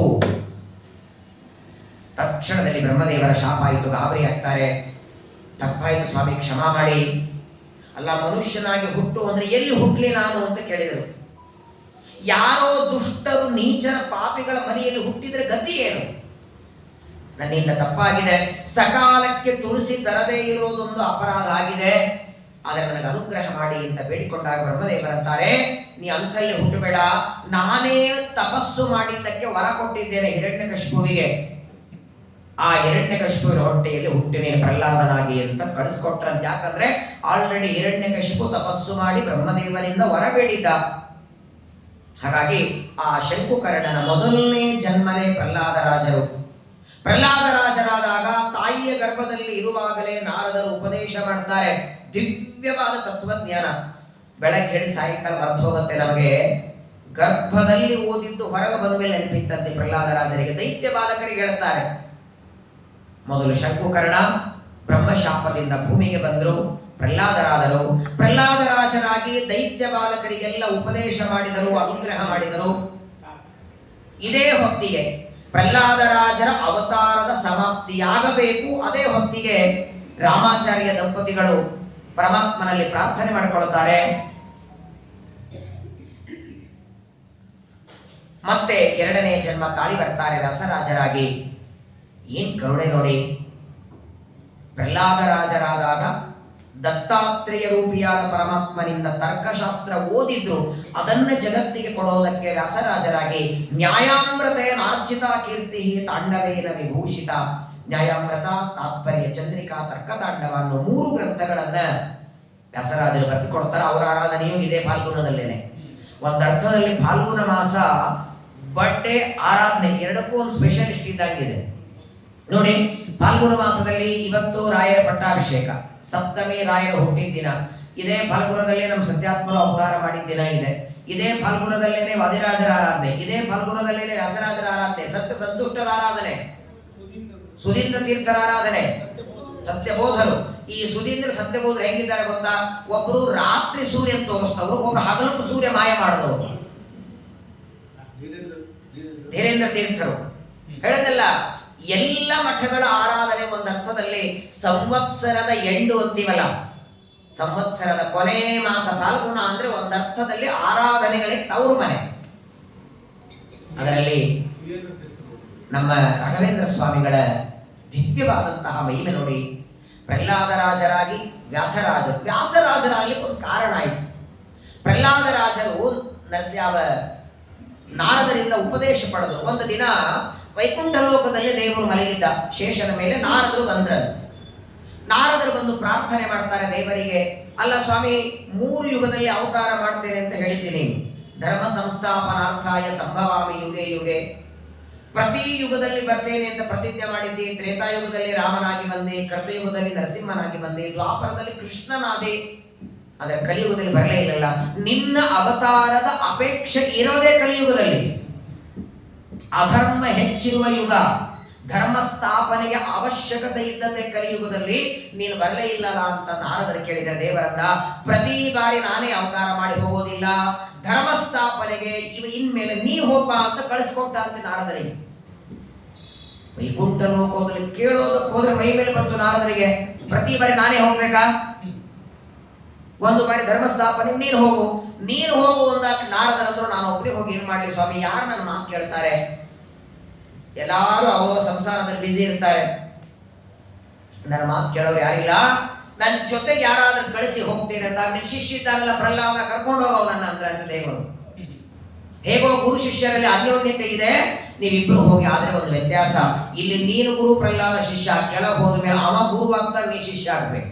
ತಕ್ಷಣದಲ್ಲಿ ಬ್ರಹ್ಮದೇವರ ಶಾಪ ಆಯಿತು. ಗಾಬರಿ ಆಗ್ತಾರೆ. ತಪ್ಪಾಯಿತು ಸ್ವಾಮಿ, ಕ್ಷಮಾ ಮಾಡಿ. ಅಲ್ಲ, ಮನುಷ್ಯನಾಗಿ ಹುಟ್ಟು ಅಂದ್ರೆ ಎಲ್ಲಿ ಹುಟ್ಲಿ ನಾನು ಅಂತ ಕೇಳಿದರು. ಯಾರೋ ದುಷ್ಟರು ನೀಚರ ಪಾಪಿಗಳ ಮನೆಯಲ್ಲಿ ಹುಟ್ಟಿದ್ರೆ ಗತಿ ಏನು? ನನ್ನಿಂದ ತಪ್ಪಾಗಿದೆ. ಸಕಾಲಕ್ಕೆ ತುಳಸಿ ತರದೇ ಇರೋದೊಂದು ಅಪರಾಧ ಆಗಿದೆ. ಆದರೆ ನನಗೆ ಅನುಗ್ರಹ ಮಾಡಿ ಅಂತ ಬೇಡಿಕೊಂಡಾಗ ಬ್ರಹ್ಮದೇವರಂತಾರೆ, ನೀ ಅಂಥಲ್ಲಿ ಹುಟ್ಟಬೇಡ. ನಾನೇ ತಪಸ್ಸು ಮಾಡಿದ್ದಕ್ಕೆ ವರ ಕೊಟ್ಟಿದ್ದೇನೆ ಹಿರಣ್ಯಕಶಿಪುವಿಗೆ. ಆ ಹಿರಣ್ಯಕಶಿಪುವಿನ ಹೊಟ್ಟೆಯಲ್ಲಿ ಹುಟ್ಟಿ ನೀನು ಪ್ರಹ್ಲಾದನಾಗಿ ಅಂತ ಕಳಿಸ್ಕೊಟ್ರಂತೆ. ಯಾಕಂದ್ರೆ ಆಲ್ರೆಡಿ ಹಿರಣ್ಯಕಶಿಪು ತಪಸ್ಸು ಮಾಡಿ ಬ್ರಹ್ಮದೇವರಿಂದ ವರ ಬೇಡಿದ್ದ. ಹಾಗಾಗಿ ಆ ಶಂಕುಕರ್ಣನ ಮೊದಲನೇ ಜನ್ಮನೇ ಪ್ರಹ್ಲಾದರಾಜರು. ಪ್ರಹ್ಲಾದರಾಜರಾದಾಗ ತಾಯಿಯ ಗರ್ಭದಲ್ಲಿ ಇರುವಾಗಲೇ ನಾರದರು ಉಪದೇಶ ಮಾಡ್ತಾರೆ. ದಿವ್ಯವಾದ ತತ್ವಜ್ಞಾನ. ಬೆಳಗ್ಗೆ ಸಾಯಂಕಾಲ ಮರ್ತು ಹೋಗುತ್ತೆ ನಮಗೆ. ಗರ್ಭದಲ್ಲಿ ಓದಿದ್ದು ಹೊರಗೆ ಬಂದ ಮೇಲೆ ನೆನಪಿತ್ತಂತೆ ಪ್ರಹ್ಲಾದರಾಜರಿಗೆ. ದೈತ್ಯ ಬಾಲಕರಿಗೆ ಹೇಳ್ತಾರೆ, ಮೊದಲು ಶಂಕುಕರ್ಣ ಬ್ರಹ್ಮಶಾಪದಿಂದ ಭೂಮಿಗೆ ಬಂದರು, ಪ್ರಹ್ಲಾದರಾದರು. ಪ್ರಹ್ಲಾದರಾಜರಾಗಿ ದೈತ್ಯ ಬಾಲಕರಿಗೆಲ್ಲ ಉಪದೇಶ ಮಾಡಿದರು, ಅನುಗ್ರಹ ಮಾಡಿದರು. ಇದೇ ಹೊತ್ತಿಗೆ ಪ್ರಹ್ಲಾದರಾಜರ ಅವತಾರದ ಸಮಾಪ್ತಿಯಾಗಬೇಕು. ಅದೇ ಹೊತ್ತಿಗೆ ರಾಮಾಚಾರ್ಯ ದಂಪತಿಗಳು ಪರಮಾತ್ಮನಲ್ಲಿ ಪ್ರಾರ್ಥನೆ ಮಾಡಿಕೊಳ್ಳುತ್ತಾರೆ. ಮತ್ತೆ ಎರಡನೇ ಜನ್ಮ ತಾಳಿ ಬರ್ತಾರೆ ವ್ಯಾಸರಾಜರಾಗಿ. ಏನ್ ಕರುಣೆ ನೋಡಿ, ಪ್ರಹ್ಲಾದರಾಜರಾದಾಗ ದತ್ತಾತ್ರೇಯ ರೂಪಿಯಾದ ಪರಮಾತ್ಮನಿಂದ ತರ್ಕಶಾಸ್ತ್ರ ಓದಿದ್ರು, ಅದನ್ನ ಜಗತ್ತಿಗೆ ಕೊಡೋದಕ್ಕೆ ವ್ಯಾಸರಾಜರಾಗಿ ನ್ಯಾಯಾಮೃತೇನಾರ್ಚಿತ ಕೀರ್ತಿ ತಾಂಡವೇನ ವಿಭೂಷಿತ, ನ್ಯಾಯಾಮೃತ, ತಾತ್ಪರ್ಯ ಚಂದ್ರಿಕಾ, ತರ್ಕತಾಂಡವ ಅನ್ನೋ 3 ಗ್ರಂಥಗಳನ್ನ ವ್ಯಾಸರಾಜರು ಬರೆದು ಕೊಡ್ತಾರೆ. ಅವರ ಆರಾಧನೆಯು ಇದೇ ಫಾಲ್ಗುಣದಲ್ಲೇನೆ. ಒಂದರ್ಥದಲ್ಲಿ ಫಾಲ್ಗುಣ ಮಾಸ ಬಟ್ಟೆ ಆರಾಧನೆ ಎರಡಕ್ಕೂ ಒಂದು ಸ್ಪೆಷಲಿಸ್ಟ್ ಇದ್ದಂಗಿದೆ ನೋಡಿ. ಫಾಲ್ಗುಣ ಮಾಸದಲ್ಲಿ ಇವತ್ತು ರಾಯರ ಪಟ್ಟಾಭಿಷೇಕ, ಸಪ್ತಮಿ ರಾಯರ ಹುಟ್ಟಿದ ದಿನ, ಇದೇ ಫಾಲ್ಗುಣದಲ್ಲೇ ನಮ್ಮ ಸತ್ಯಾತ್ಮರು ಅವತಾರ ಮಾಡಿದ ದಿನ ಇದೆ. ಇದೇ ಫಾಲ್ಗುಣದಲ್ಲೇನೆ ವಾದಿರಾಜರ ಆರಾಧನೆ, ಇದೇ ಫಾಲ್ಗುಣದಲ್ಲೇನೆ ವ್ಯಾಸರಾಜರ ಆರಾಧನೆ, ಸತ್ಯ ಸಂತುಷ್ಟರ ಆರಾಧನೆ, ಸುಧೀಂದ್ರ ತೀರ್ಥರ ಆರಾಧನೆ, ಸತ್ಯಬೋಧರು. ಈ ಸುಧೀಂದ್ರ ಸತ್ಯಬೋಧರು ಹೆಂಗಿದ್ದಾರೆ ಗೊತ್ತಾ? ಒಬ್ಬರು ರಾತ್ರಿ ಸೂರ್ಯ ತೋರಿಸ್ತವರು, ಒಬ್ಬರು ಹಗಲಕ್ಕೂ ಸೂರ್ಯ ಮಾಯ ಮಾಡಿದವರು. ಧೀರೇಂದ್ರ ತೀರ್ಥರು ಹೇಳದಲ್ಲ, ಎಲ್ಲ ಮಠಗಳ ಆರಾಧನೆ ಒಂದರ್ಥದಲ್ಲಿ ಸಂವತ್ಸರದ ಎಂಡು ಅಂತೀವಲ್ಲ, ಸಂವತ್ಸರದ ಕೊನೆ ಮಾಸ ಫಾಲ್ಗುಣ ಅಂದ್ರೆ ಒಂದರ್ಥದಲ್ಲಿ ಆರಾಧನೆಗಳಿಗೆ ತವರು ಮನೆ. ಅದರಲ್ಲಿ ನಮ್ಮ ರಾಘವೇಂದ್ರ ಸ್ವಾಮಿಗಳ ದಿವ್ಯವಾದಂತಹ ಮಹಿಮೆ ನೋಡಿ. ಪ್ರಹ್ಲಾದರಾಜರಾಗಿ ವ್ಯಾಸರಾಜರಾಗಿ ಒಂದು ಕಾರಣ ಆಯಿತು. ಪ್ರಹ್ಲಾದರಾಜರು ನಾರದರಿಂದ ಉಪದೇಶ ಪಡೆದರು. ಒಂದು ದಿನ ವೈಕುಂಠ ಲೋಕದಲ್ಲಿ ದೇವರು ಮಲಗಿದ್ದ, ಶೇಷನ ಮೇಲೆ ನಾರದರು ಬಂದ್ರಂತೆ. ನಾರದರು ಬಂದು ಪ್ರಾರ್ಥನೆ ಮಾಡ್ತಾರೆ ದೇವರಿಗೆ, ಅಲ್ಲ ಸ್ವಾಮಿ, 3 ಯುಗದಲ್ಲಿ ಅವತಾರ ಮಾಡ್ತೇನೆ ಅಂತ ಹೇಳಿದ್ದೀನಿ, ಧರ್ಮ ಸಂಸ್ಥಾಪನಾರ್ಥಾಯ ಸಂಭವಾಮಿ ಯುಗೆ ಯುಗೆ, ಪ್ರತಿ ಯುಗದಲ್ಲಿ ಬರ್ತೇನೆ ಅಂತ ಪ್ರತಿಜ್ಞೆ ಮಾಡಿದ್ದೆ. ತ್ರೇತಾಯುಗದಲ್ಲಿ ರಾಮನಾಗಿ ಬಂದೆ, ಕೃತಯುಗದಲ್ಲಿ ನರಸಿಂಹನಾಗಿ ಬಂದೆ, ದ್ವಾಪರದಲ್ಲಿ ಕೃಷ್ಣನಾದೆ, ಆದರೆ ಕಲಿಯುಗದಲ್ಲಿ ಬರಲೇ ಇಲ್ಲಲ್ಲ. ನಿನ್ನ ಅವತಾರದ ಅಪೇಕ್ಷೆ ಇರೋದೇ ಕಲಿಯುಗದಲ್ಲಿ. ಅಧರ್ಮ ಹೆಚ್ಚಿರುವ ಯುಗ, ಧರ್ಮ ಸ್ಥಾಪನೆಗೆ ಅವಶ್ಯಕತೆ ಇದ್ದದ್ದೇ ಕಲಿಯುಗದಲ್ಲಿ, ನೀನು ಬರಲೇ ಇಲ್ಲಲ್ಲ ಅಂತ ನಾರದರು ಕೇಳಿದರೆ ದೇವರನ್ನ, ಪ್ರತಿ ಬಾರಿ ನಾನೇ ಅವತಾರ ಮಾಡಿ ಹೋಗೋದಿಲ್ಲ, ಧರ್ಮ ಸ್ಥಾಪನೆಗೆ ಇನ್ಮೇಲೆ ನೀ ಹೋಗ ಅಂತ ಕಳಿಸ್ಕೊಟ್ಟ ಅಂತ ನಾರದರಿಗೆ. ವೈಕುಂಠ ಲೋಕದಲ್ಲಿ ಕೇಳೋದಕ್ಕೆ ಹೋದ್ರೆ ಮೈ ಮೇಲೆ ಬಂತು ನಾರದರಿಗೆ, ಪ್ರತಿ ಬಾರಿ ನಾನೇ ಹೋಗ್ಬೇಕಾ? ಒಂದು ಬಾರಿ ಧರ್ಮ ಸ್ಥಾಪನೆಗೆ ನೀನು ಹೋಗು ಅಂದಾಗ ನಾರದರಂದ್ರು, ನಾನು ಒಬ್ಬನೇ ಹೋಗಿ ಏನ್ ಮಾಡ್ಲಿ ಸ್ವಾಮಿ, ಯಾರು ನನ್ನ ಮಾತು ಕೇಳ್ತಾರೆ? ಎಲ್ಲಾರು ಅವರ ಸಂಸಾರದಲ್ಲಿ ಬಿಸಿ ಇರ್ತಾರೆ, ನನ್ನ ಮಾತು ಕೇಳೋರು ಯಾರಿಲ್ಲ, ನನ್ನ ಜೊತೆಗೆ ಯಾರಾದ್ರೂ ಕಳಿಸಿ ಹೋಗ್ತೇನೆ ಅಂದಾಗ, ನಿನ್ನ ಶಿಷ್ಯ ಇದ್ದಾನಲ್ಲ ಪ್ರಹ್ಲಾದ, ಕರ್ಕೊಂಡು ಹೋಗವ ನನ್ನ ಅಂದ್ರೆ ಅಂತ ದೇವರು. ಹೇಗೋ ಗುರು ಶಿಷ್ಯರಲ್ಲಿ ಅನ್ಯೋನ್ಯತೆ ಇದೆ, ನೀವಿಬ್ರು ಹೋಗಿ. ಆದ್ರೆ ಒಂದು ವ್ಯತ್ಯಾಸ, ಇಲ್ಲಿ ನೀನು ಗುರು, ಪ್ರಹ್ಲಾದ ಶಿಷ್ಯ. ಕೆಳಗೆ ಹೋದ ಮೇಲೆ ಅವ ಗುರು ಆಗ್ತಾನೆ, ನೀ ಶಿಷ್ಯ ಆಗ್ಬೇಕು.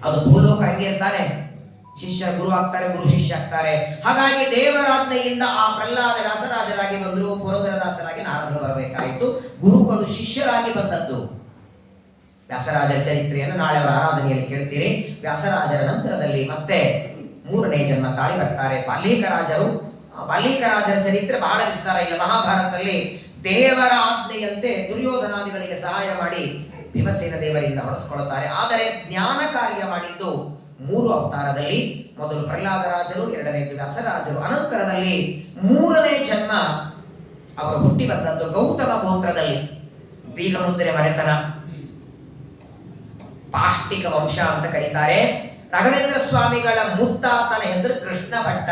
ಅದು ಭೂಲೋಕ ಹಂಗೆ ಇರ್ತಾನೆ, ಶಿಷ್ಯ ಗುರು ಆಗ್ತಾರೆ, ಗುರು ಶಿಷ್ಯ ಆಗ್ತಾರೆ. ಹಾಗಾಗಿ ದೇವರಾಜ್ಞೆಯಿಂದ ಆ ಪ್ರಹ್ಲಾದ ವ್ಯಾಸರಾಜರಾಗಿ ಬಂದರು, ಪುರಂದರದಾಸರಾಗಿ ನಾರದರು ಬರಬೇಕಾಯಿತು. ಗುರುಗಳು ಶಿಷ್ಯರಾಗಿ ಬಂದದ್ದು. ವ್ಯಾಸರಾಜರ ಚರಿತ್ರೆಯನ್ನು ನಾಳೆ ಅವರ ಆರಾಧನೆಯಲ್ಲಿ ಕೇಳ್ತೀರಿ. ವ್ಯಾಸರಾಜರ ನಂತರದಲ್ಲಿ ಮತ್ತೆ 3ನೇ ಜನ್ಮ ತಾಳಿ ಬರ್ತಾರೆ ಬಾಲ್ಮೀಕರಾಜರು. ಬಾಲ್ಮೀಕರಾಜರ ಚರಿತ್ರೆ ಬಹಳ ವಿಸ್ತಾರ ಇಲ್ಲ. ಮಹಾಭಾರತದಲ್ಲಿ ದೇವರ ಆಜ್ಞೆಯಂತೆ ದುರ್ಯೋಧನಾದಿಗಳಿಗೆ ಸಹಾಯ ಮಾಡಿ ಭೀಮಸೇನ ದೇವರಿಂದ ಹೊಡೆಸ್ಕೊಳ್ಳುತ್ತಾರೆ. ಆದರೆ ಜ್ಞಾನ ಕಾರ್ಯ ಮಾಡಿದ್ದು 3 ಅವತಾರದಲ್ಲಿ. ಮೊದಲು ಪ್ರಹ್ಲಾದರಾಜರು, ಎರಡನೇದು ವ್ಯಾಸರಾಜರು, ಅನಂತರದಲ್ಲಿ 3ನೇ ಜನ್ಮ ಅವರು ಹುಟ್ಟಿ ಬಂದದ್ದು ಗೌತಮ ಗೋತ್ರದಲ್ಲಿ. ಬೀಗಮುದ್ರೆ ಮನೆತನ, ಪಾಷ್ಟಿಕ ವಂಶ ಅಂತ ಕರೀತಾರೆ. ರಾಘವೇಂದ್ರ ಸ್ವಾಮಿಗಳ ಮುತ್ತಾತನ ಹೆಸರು ಕೃಷ್ಣ ಭಟ್ಟ,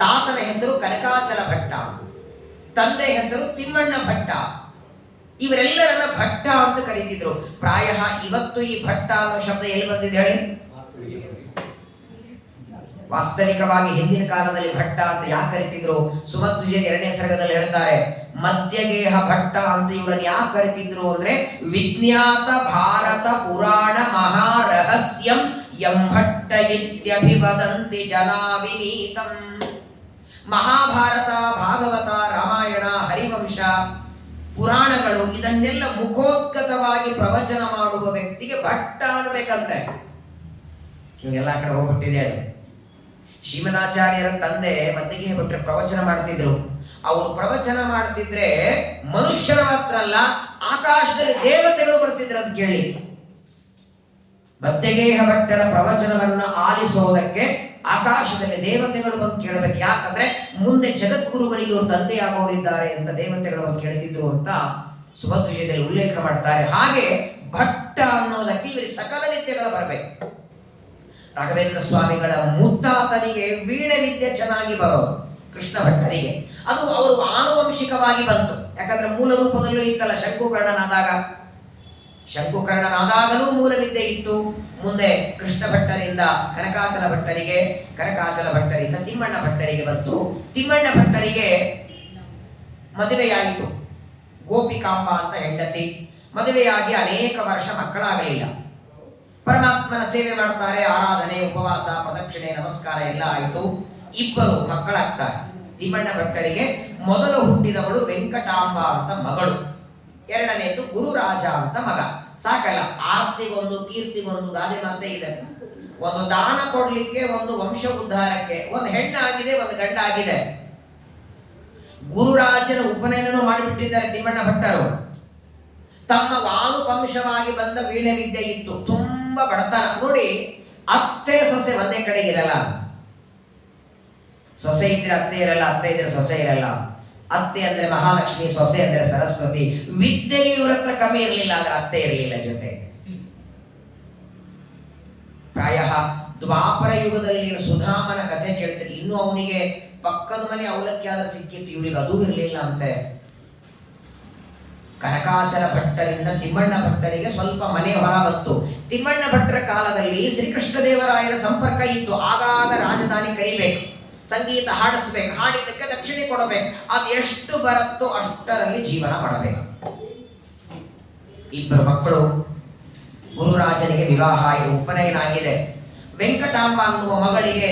ತಾತನ ಹೆಸರು ಕನಕಾಚಲ ಭಟ್ಟ, ತಂದೆ ಹೆಸರು ತಿಮ್ಮಣ್ಣ ಭಟ್ಟ. ಇವರೆಲ್ಲರನ್ನ ಭಟ್ಟ ಅಂತ ಕರೀತಿದ್ರು. ಪ್ರಾಯ ಇವತ್ತು ಈ ಭಟ್ಟ ಅನ್ನೋ ಶಬ್ದ ಎಲ್ಲಿ ಬಂದಿದೆ ಹೇಳಿ? ವಾಸ್ತವಿಕವಾಗಿ ಹಿಂದಿನ ಕಾಲದಲ್ಲಿ ಭಟ್ಟ ಅಂತ ಯಾಕೆ ಕರಿತಿದ್ರು? ಸುಮಧ್ವಿಜಯ 2ನೇ ಸರ್ಗದಲ್ಲಿ ಹೇಳ್ತಾರೆ, ಮಧ್ಯಗೇಹ ಭಟ್ಟ ಅಂತ ಇವರನ್ನು ಯಾಕೆ ಕರಿತಿದ್ರು ಅಂದ್ರೆ, ವಿಜ್ಞಾತ ಭಾರತ ಪುರಾಣ ಮಹಾರಹಸ್ಯಂ ಯಂ ಭಟ್ಟ ಇತ್ಯಭಿವದಂತಿ ಜನಾ ವಿನೀತಂ. ಮಹಾಭಾರತ, ಭಾಗವತ, ರಾಮಾಯಣ, ಹರಿವಂಶ, ಪುರಾಣಗಳು ಇದನ್ನೆಲ್ಲ ಮುಖೋದ್ಗತವಾಗಿ ಪ್ರವಚನ ಮಾಡುವ ವ್ಯಕ್ತಿಗೆ ಭಟ್ಟ ಅನ್ಬೇಕಂತೆ. ಎಲ್ಲ ಕಡೆ ಹೋಗ್ಬಿಟ್ಟಿದೆ ಅದು. ಶ್ರೀಮದಾಚಾರ್ಯರ ತಂದೆ ಮದ್ದಿಗೆ ಭಟ್ರು ಪ್ರವಚನ ಮಾಡ್ತಿದ್ರು. ಅವರು ಪ್ರವಚನ ಮಾಡ್ತಿದ್ರೆ ಮನುಷ್ಯರ ಮಾತ್ರ ಅಲ್ಲ, ಆಕಾಶದಲ್ಲಿ ದೇವತೆಗಳು ಬರ್ತಿದ್ರು ಅಂತ ಕೇಳಿ. ಮದ್ದಗೇಹ ಭಟ್ಟರ ಪ್ರವಚನವನ್ನು ಆಲಿಸೋದಕ್ಕೆ ಆಕಾಶದಲ್ಲಿ ದೇವತೆಗಳು ಬಂದು ಕೇಳಬೇಕು. ಯಾಕಂದ್ರೆ ಮುಂದೆ ಜಗದ್ಗುರುಗಳಿಗೆ ಇವರು ತಂದೆಯಾಗೋರಿದ್ದಾರೆ ಅಂತ ದೇವತೆಗಳು ಬಂದು ಕೇಳ್ತಿದ್ರು ಅಂತ ಸುಮಧ್ವಿಷಯದಲ್ಲಿ ಉಲ್ಲೇಖ ಮಾಡ್ತಾರೆ. ಹಾಗೆ ಭಟ್ಟ ಅನ್ನೋದಕ್ಕೆ ಇವರಿಗೆ ಸಕಲ ವಿದ್ಯೆಗಳು ಬರಬೇಕು. ರಾಘವೇಂದ್ರ ಸ್ವಾಮಿಗಳ ಮುತ್ತಾತನಿಗೆ ವೀಣೆ ವಿದ್ಯೆ ಚೆನ್ನಾಗಿ ಬರೋದು, ಕೃಷ್ಣ ಭಟ್ಟರಿಗೆ. ಅದು ಅವರು ಆನುವಂಶಿಕವಾಗಿ ಬಂತು. ಯಾಕಂದ್ರೆ ಮೂಲ ರೂಪದಲ್ಲೂ ಇತ್ತಲ್ಲ ಶಂಕುಕರ್ಣನಾದಾಗಲೂ ಮೂಲ ವಿದ್ಯೆ ಇತ್ತು. ಮುಂದೆ ಕೃಷ್ಣ ಭಟ್ಟರಿಂದ ಕನಕಾಚಲ ಭಟ್ಟರಿಗೆ, ಕನಕಾಚಲ ಭಟ್ಟರಿಂದ ತಿಮ್ಮಣ್ಣ ಭಟ್ಟರಿಗೆ ಬಂತು. ತಿಮ್ಮಣ್ಣ ಭಟ್ಟರಿಗೆ ಮದುವೆಯಾಯಿತು. ಗೋಪಿಕಾಂಬ ಅಂತ ಹೆಂಡತಿ. ಮದುವೆಯಾಗಿ ಅನೇಕ ವರ್ಷ ಮಕ್ಕಳಾಗಲಿಲ್ಲ. ಪರಮಾತ್ಮನ ಸೇವೆ ಮಾಡ್ತಾರೆ, ಆರಾಧನೆ, ಉಪವಾಸ, ಪ್ರದಕ್ಷಿಣೆ, ನಮಸ್ಕಾರ ಎಲ್ಲ ಆಯಿತು. ಇಬ್ಬರು ಮಕ್ಕಳಾಗ್ತಾರೆ. ತಿಮ್ಮಣ್ಣ ಭಟ್ಟರಿಗೆ ಮೊದಲು ಹುಟ್ಟಿದವಳು ವೆಂಕಟಾಂಬ ಅಂತ ಮಗಳು, ಎರಡನೇದು ಗುರುರಾಜ ಅಂತ ಮಗ. ಸಾಕಲ್ಲ, ಆರ್ತಿಗೊಂದು ಕೀರ್ತಿಗೊಂದು ಗಾದೆ ಮಾತೆ ಇದೆ. ಒಂದು ದಾನ ಕೊಡ್ಲಿಕ್ಕೆ, ಒಂದು ವಂಶ ಉದ್ಧಾರಕ್ಕೆ. ಒಂದು ಹೆಣ್ಣಾಗಿದೆ, ಒಂದು ಗಂಡ ಆಗಿದೆ. ಗುರುರಾಜನ ಉಪನಯನನೂ ಮಾಡಿಬಿಟ್ಟಿದ್ದಾರೆ ತಿಮ್ಮಣ್ಣ ಭಟ್ಟರು. ತಮ್ಮ ವಾನುವಂಶವಾಗಿ ಬಂದ ವೀಣೆ ವಿದ್ಯೆ ಇತ್ತು. ತುಂಬಾ ಬಡತನ. ನೋಡಿ, ಅತ್ತೆ ಸೊಸೆ ಒಂದೇ ಕಡೆ ಇರಲ್ಲ. ಸೊಸೆ ಇದ್ರೆ ಅತ್ತೆ ಇರಲ್ಲ, ಅತ್ತೆ ಇದ್ರೆ ಸೊಸೆ ಇರಲ್ಲ. ಅತ್ತೆ ಅಂದ್ರೆ ಮಹಾಲಕ್ಷ್ಮಿ, ಸೊಸೆ ಅಂದ್ರೆ ಸರಸ್ವತಿ. ವಿದ್ಯೆಗೆ ಇವ್ರ ಹತ್ರ ಕಮ್ಮಿ ಇರಲಿಲ್ಲ, ಆದ್ರೆ ಅತ್ತೆ ಇರಲಿಲ್ಲ ಜೊತೆ. ಪ್ರಾಯ ದ್ವಾಪರ ಯುಗದಲ್ಲಿ ಸುಧಾಮನ ಕಥೆ ಕೇಳ್ತಾರೆ. ಇನ್ನು ಅವನಿಗೆ ಪಕ್ಕದ ಮನೆ ಅವಲಕ್ಕಿ ಆದ್ರೆ ಸಿಕ್ಕಿತ್ತು, ಇವ್ರಿಗೆ ಅದೂ ಇರಲಿಲ್ಲ ಅಂತೆ. ಕನಕಾಚಲ ಭಟ್ಟರಿಂದ ತಿಮ್ಮಣ್ಣ ಭಟ್ಟರಿಗೆ ಸ್ವಲ್ಪ ಮನೆ ಹೊರ ಬಂತು. ತಿಮ್ಮಣ್ಣ ಭಟ್ಟರ ಕಾಲದಲ್ಲಿ ಶ್ರೀಕೃಷ್ಣದೇವರಾಯನ ಸಂಪರ್ಕ ಇತ್ತು. ಆಗಾಗ ರಾಜಧಾನಿ ಕರಿಬೇಕು, ಸಂಗೀತ ಹಾಡಿಸ್ಬೇಕು, ಹಾಡಿದ್ದಕ್ಕೆ ದಕ್ಷಿಣೆ ಕೊಡಬೇಕು. ಅದು ಎಷ್ಟು ಬರುತ್ತೋ ಅಷ್ಟರಲ್ಲಿ ಜೀವನ ಮಾಡಬೇಕು. ಇಬ್ಬರು ಮಕ್ಕಳು. ಗುರುರಾಜನಿಗೆ ವಿವಾಹ ಉಪನಯನ ಆಗಿದೆ. ವೆಂಕಟಾಂಬ ಅನ್ನುವ ಮಗಳಿಗೆ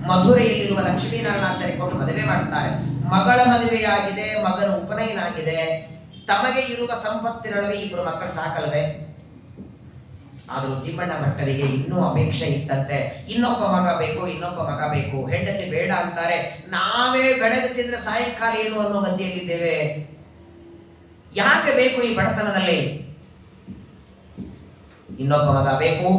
ಮಧುರೆಯಲ್ಲಿರುವ ಲಕ್ಷ್ಮೀನಾರಾಯಣಾಚಾರ್ಯ ಕೊಟ್ಟು ಮದುವೆ ಮಾಡ್ತಾರೆ. ಮಗಳ ಮದುವೆಯಾಗಿದೆ, ಮಗನ ಉಪನಯನ ಆಗಿದೆ. ತಮಗೆ ಇರುವ ಸಂಪತ್ತಿನೊಳಗೆ ಇಬ್ಬರು ಮಕ್ಕಳು ಸಾಕಲ್ವೇ. ಆದರೂ ತಿಮ್ಮಣ್ಣ ಭಟ್ಟರಿಗೆ ಇನ್ನೂ ಅಪೇಕ್ಷೆ ಇತ್ತಂತೆ. ಇನ್ನೊಬ್ಬ ಮಗ ಬೇಕು. ಹೆಂಡತಿ ಬೇಡ ಅಂತಾರೆ. ನಾವೇ ಬೆಳಗ್ಗೆ ತಿಂದ್ರೆ ಸಾಯಂಕಾಲ ಏನು ಅನ್ನೋ ಗತಿಯಲ್ಲಿದ್ದೇವೆ. ಯಾಕೆ ಬೇಕು ಈ ಬಡತನದಲ್ಲಿ? ಇನ್ನೊಬ್ಬ ಮಗ ಬೇಕು,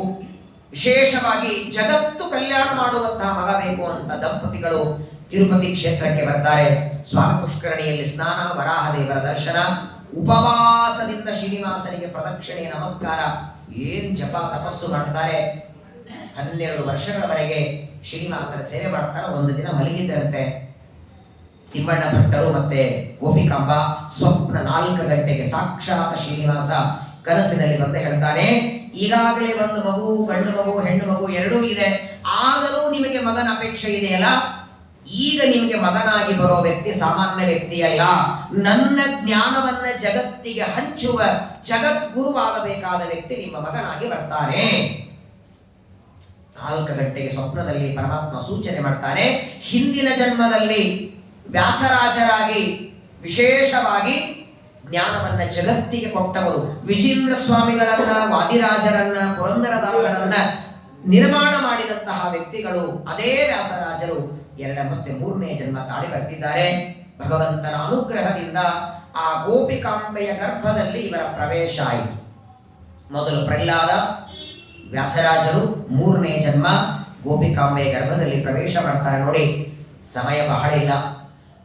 ವಿಶೇಷವಾಗಿ ಜಗತ್ತು ಕಲ್ಯಾಣ ಮಾಡುವಂತಹ ಮಗ ಬೇಕು ಅಂತ ದಂಪತಿಗಳು ತಿರುಪತಿ ಕ್ಷೇತ್ರಕ್ಕೆ ಬರ್ತಾರೆ. ಸ್ವಾಮಿ ಪುಷ್ಕರಣಿಯಲ್ಲಿ ಸ್ನಾನ, ವರಾಹದೇವರ ದರ್ಶನ, ಉಪವಾಸದಿಂದ ಶ್ರೀನಿವಾಸನಿಗೆ ಪ್ರದಕ್ಷಿಣೆ, ನಮಸ್ಕಾರ, ಏನ್ ಜಪ ತಪಸ್ಸು ಮಾಡ್ತಾರೆ. 12 ವರ್ಷಗಳವರೆಗೆ ಶ್ರೀನಿವಾಸನ ಸೇವೆ ಮಾಡ್ತಾರೆ. ಒಂದು ದಿನ ಮಲಗಿದ್ದರಂತೆ ತಿಮ್ಮಣ್ಣ ಭಟ್ಟರು ಮತ್ತೆ ಗೋಪಿಕಾಂಬ. ಸ್ವಪ್ನ 4 ಗಂಟೆಗೆ ಸಾಕ್ಷಾತ್ ಶ್ರೀನಿವಾಸ ಕನಸಿನಲ್ಲಿ ಬಂದು ಹೇಳ್ತಾನೆ, ಈಗಾಗಲೇ ಒಂದು ಮಗು, ಗಂಡು ಮಗು, ಹೆಣ್ಣು ಮಗು ಎರಡೂ ಇದೆ. ಆದರೂ ನಿಮಗೆ ಮಗನ ಅಪೇಕ್ಷೆ ಇದೆಯಲ್ಲ, ಈಗ ನಿಮಗೆ ಮಗನಾಗಿ ಬರೋ ವ್ಯಕ್ತಿ ಸಾಮಾನ್ಯ ವ್ಯಕ್ತಿಯಲ್ಲ. ನನ್ನ ಜ್ಞಾನವನ್ನ ಜಗತ್ತಿಗೆ ಹಂಚುವ ಜಗದ್ಗುರುವಾಗಬೇಕಾದ ವ್ಯಕ್ತಿ ನಿಮ್ಮ ಮಗನಾಗಿ ಬರ್ತಾನೆ. 4 ಗಂಟೆಗೆ ಸ್ವಪ್ನದಲ್ಲಿ ಪರಮಾತ್ಮ ಸೂಚನೆ ಮಾಡ್ತಾನೆ. ಹಿಂದಿನ ಜನ್ಮದಲ್ಲಿ ವ್ಯಾಸರಾಜರಾಗಿ ವಿಶೇಷವಾಗಿ ಜ್ಞಾನವನ್ನ ಜಗತ್ತಿಗೆ ಕೊಟ್ಟವರು, ವಿಜೇಂದ್ರ ಸ್ವಾಮಿಗಳನ್ನ, ವಾದಿರಾಜರನ್ನ, ಪುರಂದರದಾಸರನ್ನ ನಿರ್ಮಾಣ ಮಾಡಿದಂತಹ ವ್ಯಕ್ತಿಗಳು ಅದೇ ವ್ಯಾಸರಾಜರು 2 ಮತ್ತೆ 3ನೇ ಜನ್ಮ ತಾಳಿ ಬರ್ತಿದ್ದಾರೆ. ಭಗವಂತನ ಅನುಗ್ರಹದಿಂದ ಆ ಗೋಪಿಕಾಂಬೆಯ ಗರ್ಭದಲ್ಲಿ ಇವರ ಪ್ರವೇಶ ಆಯಿತು. ಮೊದಲು ಪ್ರಹ್ಲಾದ, ವ್ಯಾಸರಾಜರು, 3ನೇ ಜನ್ಮ ಗೋಪಿಕಾಂಬೆಯ ಗರ್ಭದಲ್ಲಿ ಪ್ರವೇಶ ಮಾಡ್ತಾರೆ. ನೋಡಿ, ಸಮಯ ಬಹಳ ಇಲ್ಲ.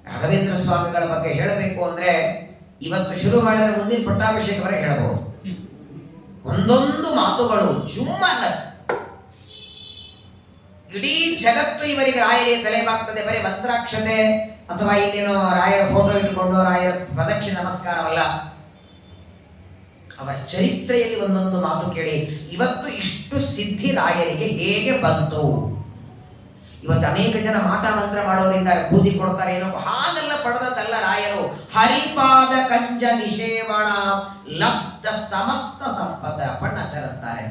ರಾಘವೇಂದ್ರ ಸ್ವಾಮಿಗಳ ಬಗ್ಗೆ ಹೇಳಬೇಕು ಅಂದ್ರೆ ಇವತ್ತು ಶುರು ಮಾಡಿದ್ರೆ ಮುಂದಿನ ಪಟ್ಟಾಭಿಷೇಕವರೆಗೆ ಹೇಳಬಹುದು. ಒಂದೊಂದು ಮಾತುಗಳು ಜುಮ್ಮಲ್ಲ. ಇಡೀ ಜಗತ್ತು ಇವರಿಗೆ ರಾಯರಿಗೆ ತಲೆಬಾಗ್ತದೆ. ಬರೀ ಮಂತ್ರಾಕ್ಷತೆ ಅಥವಾ ಇನ್ನೇನೋ ರಾಯರ ಫೋಟೋ ಇಟ್ಟುಕೊಂಡು ರಾಯರ ಪ್ರದಕ್ಷಿಣೆ ನಮಸ್ಕಾರವಲ್ಲ, ಅವರ ಚರಿತ್ರೆಯಲ್ಲಿ ಒಂದೊಂದು ಮಾತು ಕೇಳಿ. ಇವತ್ತು ಇಷ್ಟು ಸಿದ್ಧಿ ರಾಯರಿಗೆ ಹೇಗೆ ಬಂತು? ಇವತ್ತು ಅನೇಕ ಜನ ಮಾಟ ಮಂತ್ರ ಮಾಡೋರಿದ್ದಾರೆ, ಬೂದಿ ಕೊಡ್ತಾರೆ, ಏನೋ ಹಾಗೆಲ್ಲ ಪಡೆದದ್ದಲ್ಲ. ರಾಯರು ಹರಿಪಾದ ಕಂಜ ನಿಷೇವಣ ಲಬ್ಧ ಸಮಸ್ತ ಸಂಪದ ಪಣ್ಣಚರಂತಾರೆ.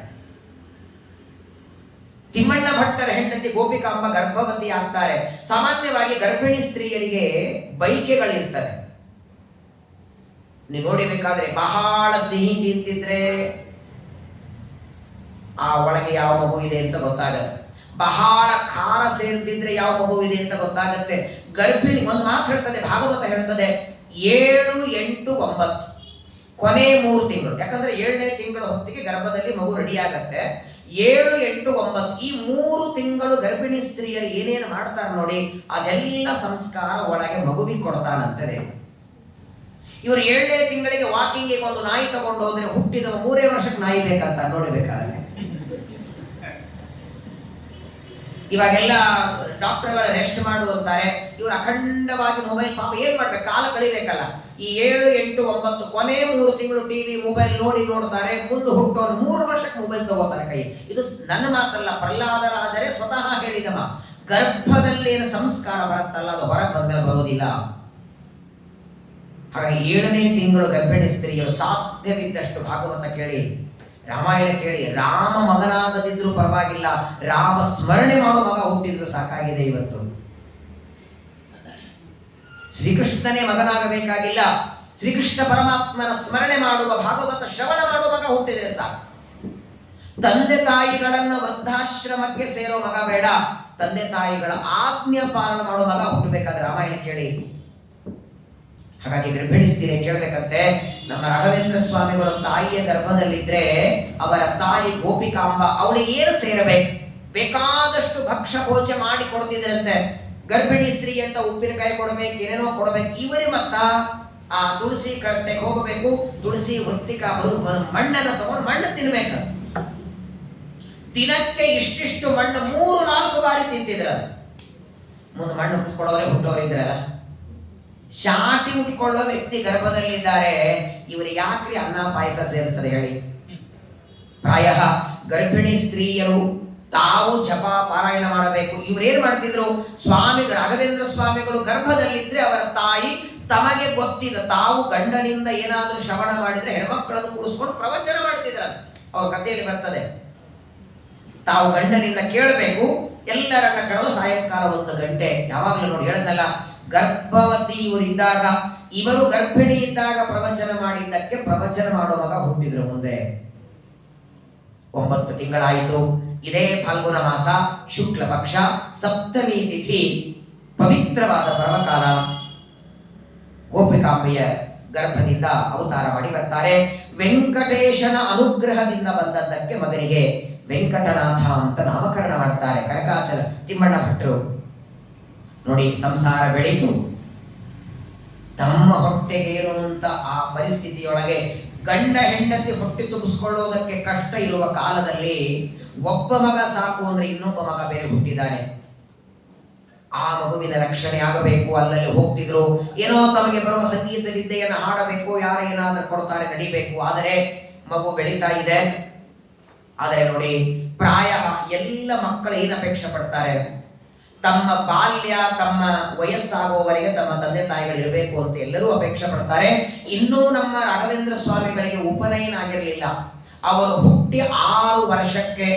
ತಿಮ್ಮಣ್ಣ ಭಟ್ಟರ ಹೆಂಡತಿ ಗೋಪಿಕಾಂಬ ಗರ್ಭವತಿ ಆಗ್ತಾರೆ. ಸಾಮಾನ್ಯವಾಗಿ ಗರ್ಭಿಣಿ ಸ್ತ್ರೀಯರಿಗೆ ಬೈಕೆಗಳಿರ್ತವೆ. ನೀವು ನೋಡಿಬೇಕಾದ್ರೆ ಬಹಳ ಸಿಹಿ ತಿಂತಿದ್ರೆ ಆ ಒಳಗೆ ಯಾವ ಮಗು ಇದೆ ಅಂತ ಗೊತ್ತಾಗತ್ತೆ. ಬಹಳ ಖಾರ ಸೇರ್ತಿದ್ರೆ ಯಾವ ಮಗುವಿದೆ ಅಂತ ಗೊತ್ತಾಗತ್ತೆ. ಗರ್ಭಿಣಿ ಒಂದು ಮಾತು ಹೇಳ್ತದೆ, ಭಾಗವತ ಹೇಳ್ತದೆ, 7, 8, 9 ಕೊನೆ 3 ತಿಂಗಳು. ಯಾಕಂದ್ರೆ 7ನೇ ತಿಂಗಳ ಹೊತ್ತಿಗೆ ಗರ್ಭದಲ್ಲಿ ಮಗು ರೆಡಿ ಆಗತ್ತೆ. 7, 8, 9 ಈ 3 ತಿಂಗಳು ಗರ್ಭಿಣಿ ಸ್ತ್ರೀಯರು ಏನೇನು ಮಾಡ್ತಾರೆ ನೋಡಿ, ಅದೆಲ್ಲ ಸಂಸ್ಕಾರ ಒಳಗೆ ಮಗುವಿಗೆ ಕೊಡ್ತಾನಂತದೆ. ಇವರು 7ನೇ ತಿಂಗಳಿಗೆ ವಾಕಿಂಗಿಗೆ ಒಂದು ನಾಯಿ ತಗೊಂಡು ಹೋದ್ರೆ ಹುಟ್ಟಿದ 3 ವರ್ಷಕ್ಕೆ ನಾಯಿ ಬೇಕಂತ ನೋಡಬೇಕಾದ್ರೆ. ಇವಾಗೆಲ್ಲ ಡಾಕ್ಟರ್ಗಳು ರೆಸ್ಟ್ ಮಾಡು ಅಂತಾರೆ, ಇವರು ಅಖಂಡವಾಗಿ ಮೊಬೈಲ್, ಪಾಪ ಏನ್ ಮಾಡ್ಬೇಕು, ಕಾಲ ಕಳಿಬೇಕಲ್ಲ. ಈ 7, 8, 9 ಕೊನೆ 3 ತಿಂಗಳು ಟಿವಿ ಮೊಬೈಲ್ ನೋಡ್ತಾರೆ. ಮುಂದೆ ಹುಟ್ಟೋನು 3 ವರ್ಷಕ್ಕೆ ಮೊಬೈಲ್ ತಗೋತಾರೆ ಕೈ. ಇದು ನನ್ನ ಮಾತಲ್ಲ, ಪ್ರಹ್ಲಾದ ರಾಜರೇ ಸ್ವತಃ ಹೇಳಿದ ಮಾತು. ಗರ್ಭದಲ್ಲೇನು ಸಂಸ್ಕಾರ ಬರುತ್ತಲ್ಲ, ಅದು ಹೊರಗೆ ಬಂದರೆ ಬರೋದಿಲ್ಲ. ಹಾಗಾಗಿ 7ನೇ ತಿಂಗಳು ಗರ್ಭಿಣಿ ಸ್ತ್ರೀಯರು ಸಾಧ್ಯವಿದ್ದಷ್ಟು ಭಾಗವತ ಕೇಳಿ, ರಾಮಾಯಣ ಕೇಳಿ. ರಾಮ ಮಗನಾಗದಿದ್ರು ಪರವಾಗಿಲ್ಲ, ರಾಮ ಸ್ಮರಣೆ ಮಾಡೋ ಮಗ ಹುಟ್ಟಿದ್ರು ಸಾಕಾಗಿದೆ. ಇವತ್ತು ಶ್ರೀಕೃಷ್ಣನೇ ಮಗನಾಗಬೇಕಾಗಿಲ್ಲ, ಶ್ರೀಕೃಷ್ಣ ಪರಮಾತ್ಮನ ಸ್ಮರಣೆ ಮಾಡುವ, ಭಾಗವತ ಶ್ರವಣ ಮಾಡುವ ಮಗ ಹುಟ್ಟಿದ್ರೆ ಸಾಕು. ತಂದೆ ತಾಯಿಗಳನ್ನ ವೃದ್ಧಾಶ್ರಮಕ್ಕೆ ಸೇರೋ ಮಗ ಬೇಡ, ತಂದೆ ತಾಯಿಗಳ ಆಜ್ಞೆ ಪಾಲನೆ ಮಾಡೋ ಮಗ ಹುಟ್ಟಬೇಕಾದ್ರೆ ರಾಮಾಯಣ ಕೇಳಿ. ಹಾಗಾಗಿ ಗರ್ಭಿಣಿ ಸ್ತ್ರೀಯರೇ ಕೇಳಬೇಕಂತೆ, ನಮ್ಮ ರಾಘವೇಂದ್ರ ಸ್ವಾಮಿಗಳು ತಾಯಿಯ ಗರ್ಭದಲ್ಲಿದ್ರೆ ಅವರ ತಾಯಿ ಗೋಪಿಕಾಂಬ ಅವಳಿಗೆ ಏನು ಸೇರಬೇಕು, ಬೇಕಾದಷ್ಟು ಭಕ್ಷ್ಯ ಭೋಜ ಮಾಡಿ ಕೊಡ್ತಿದ್ರಂತೆ. ಗರ್ಭಿಣಿ ಸ್ತ್ರೀ ಅಂತ ಉಪ್ಪಿನಕಾಯಿ ಕೊಡಬೇಕು, ಏನೇನೋ ಕೊಡಬೇಕು. ಇವರೇ ಮತ್ತ ಆ ತುಳಸಿ ಕಟ್ಟೆಗೆ ಹೋಗಬೇಕು, ತುಳಸಿ ಹೊತ್ತಿಕ ಮಣ್ಣನ್ನು ತಗೊಂಡು ಮಣ್ಣು ತಿನ್ಬೇಕು. ದಿನಕ್ಕೆ ಇಷ್ಟಿಷ್ಟು ಮಣ್ಣು 3-4 ಬಾರಿ ತಿಂತಿದ್ರ. ಮುಂದೆ ಮಣ್ಣು ಕೊಡೋರೆ ಹುಟ್ಟೋರು ಇದ್ರಲ್ಲ, ಶಾಟಿ ಉಟ್ಕೊಳ್ಳೋ ವ್ಯಕ್ತಿ ಗರ್ಭದಲ್ಲಿದ್ದಾರೆ, ಇವರಿಗೆ ಯಾಕ್ರಿ ಅನ್ನ ಪಾಯಸ ಸೇರ್ತದೆ ಹೇಳಿ? ಪ್ರಾಯ ಗರ್ಭಿಣಿ ಸ್ತ್ರೀಯರು ತಾವು ಜಪ ಪಾರಾಯಣ ಮಾಡಬೇಕು. ಇವರೇನ್ ಮಾಡ್ತಿದ್ರು, ರಾಘವೇಂದ್ರ ಸ್ವಾಮಿಗಳು ಗರ್ಭದಲ್ಲಿದ್ರೆ ಅವರ ತಾಯಿ ತಮಗೆ ಗೊತ್ತಿದೆ, ತಾವು ಗಂಡನಿಂದ ಏನಾದ್ರೂ ಶ್ರವಣ ಮಾಡಿದ್ರೆ ಹೆಣ್ಮಕ್ಕಳನ್ನು ಕೂಡಿಸ್ಕೊಂಡು ಪ್ರವಚನ ಮಾಡ್ತಿದ್ರ. ಅವ್ರ ಕಥೆಯಲ್ಲಿ ಬರ್ತದೆ, ತಾವು ಗಂಡನಿಂದ ಕೇಳಬೇಕು, ಎಲ್ಲರನ್ನ ಕರೆದು ಸಾಯಂಕಾಲ 1 ಗಂಟೆ, ಯಾವಾಗ್ಲೂ ನೋಡಿ ಹೇಳದ್ನಲ್ಲ, ಗರ್ಭವತಿ ಇವರಿದ್ದಾಗ, ಇವರು ಗರ್ಭಿಣಿ ಇದ್ದಾಗ ಪ್ರವಚನ ಮಾಡಿದ್ದಕ್ಕೆ ಪ್ರವಚನ ಮಾಡೋ ಮಗ ಹುಟ್ಟಿದ್ರು. ಮುಂದೆ 9 ತಿಂಗಳಾಯಿತು. ಇದೇ ಫಲ್ಗುಣ ಮಾಸ ಶುಕ್ಲ ಪಕ್ಷ ಸಪ್ತಮಿ ತಿಥಿ, ಪವಿತ್ರವಾದ ಪರ್ವಕಾಲ. ಗೋಪಿಕಾಂಬೆಯ ಗರ್ಭದಿಂದ ಅವತಾರ ಮಾಡಿ ಬರ್ತಾರೆ. ವೆಂಕಟೇಶನ ಅನುಗ್ರಹದಿಂದ ಬಂದದ್ದಕ್ಕೆ ಮಗನಿಗೆ ವೆಂಕಟನಾಥ ಅಂತ ನಾಮಕರಣ ಮಾಡ್ತಾರೆ ಕನಕಾಚಲ ತಿಮ್ಮಣ್ಣ ಭಟ್ರು. ನೋಡಿ, ಸಂಸಾರ ಬೆಳೀತು, ತಮ್ಮ ಹೊಟ್ಟೆಗೇನು ಅಂತ ಆ ಪರಿಸ್ಥಿತಿಯೊಳಗೆ ಗಂಡ ಹೆಂಡತಿ ಹೊಟ್ಟೆ ತುಂಬಿಸ್ಕೊಳ್ಳೋದಕ್ಕೆ ಕಷ್ಟ ಇರುವ ಕಾಲದಲ್ಲಿ ಒಬ್ಬ ಮಗ ಸಾಕು ಅಂದ್ರೆ ಇನ್ನೊಬ್ಬ ಮಗ ಬೇರೆ ಹುಟ್ಟಿದ್ದಾನೆ. ಆ ಮಗುವಿನ ರಕ್ಷಣೆ ಆಗಬೇಕು. ಅಲ್ಲಲ್ಲಿ ಹೋಗ್ತಿದ್ರು, ಏನೋ ತಮಗೆ ಬರುವ ಸಂಗೀತ ವಿದ್ಯೆಯನ್ನು ಹಾಡಬೇಕು, ಯಾರೇನಾದ್ರೂ ಕೊಡ್ತಾರೆ ನಡಿಬೇಕು. ಆದರೆ ಮಗು ಬೆಳೀತಾ ಇದೆ. ಆದರೆ ನೋಡಿ, ಪ್ರಾಯ ಎಲ್ಲ ಮಕ್ಕಳು ಏನು ಅಪೇಕ್ಷೆ ಪಡ್ತಾರೆ, ತಮ್ಮ ಬಾಲ್ಯ, ತಮ್ಮ ವಯಸ್ಸಾಗುವವರೆಗೆ ತಮ್ಮ ತಂದೆ ತಾಯಿಗಳು ಇರಬೇಕು ಅಂತ ಎಲ್ಲರೂ ಅಪೇಕ್ಷೆ ಪಡ್ತಾರೆ. ಇನ್ನೂ ನಮ್ಮ ರಾಘವೇಂದ್ರ ಸ್ವಾಮಿಗಳಿಗೆ ಉಪನಯನ ಆಗಿರಲಿಲ್ಲ. ಅವರು ಹುಟ್ಟಿ 6 ವರ್ಷಕ್ಕೆ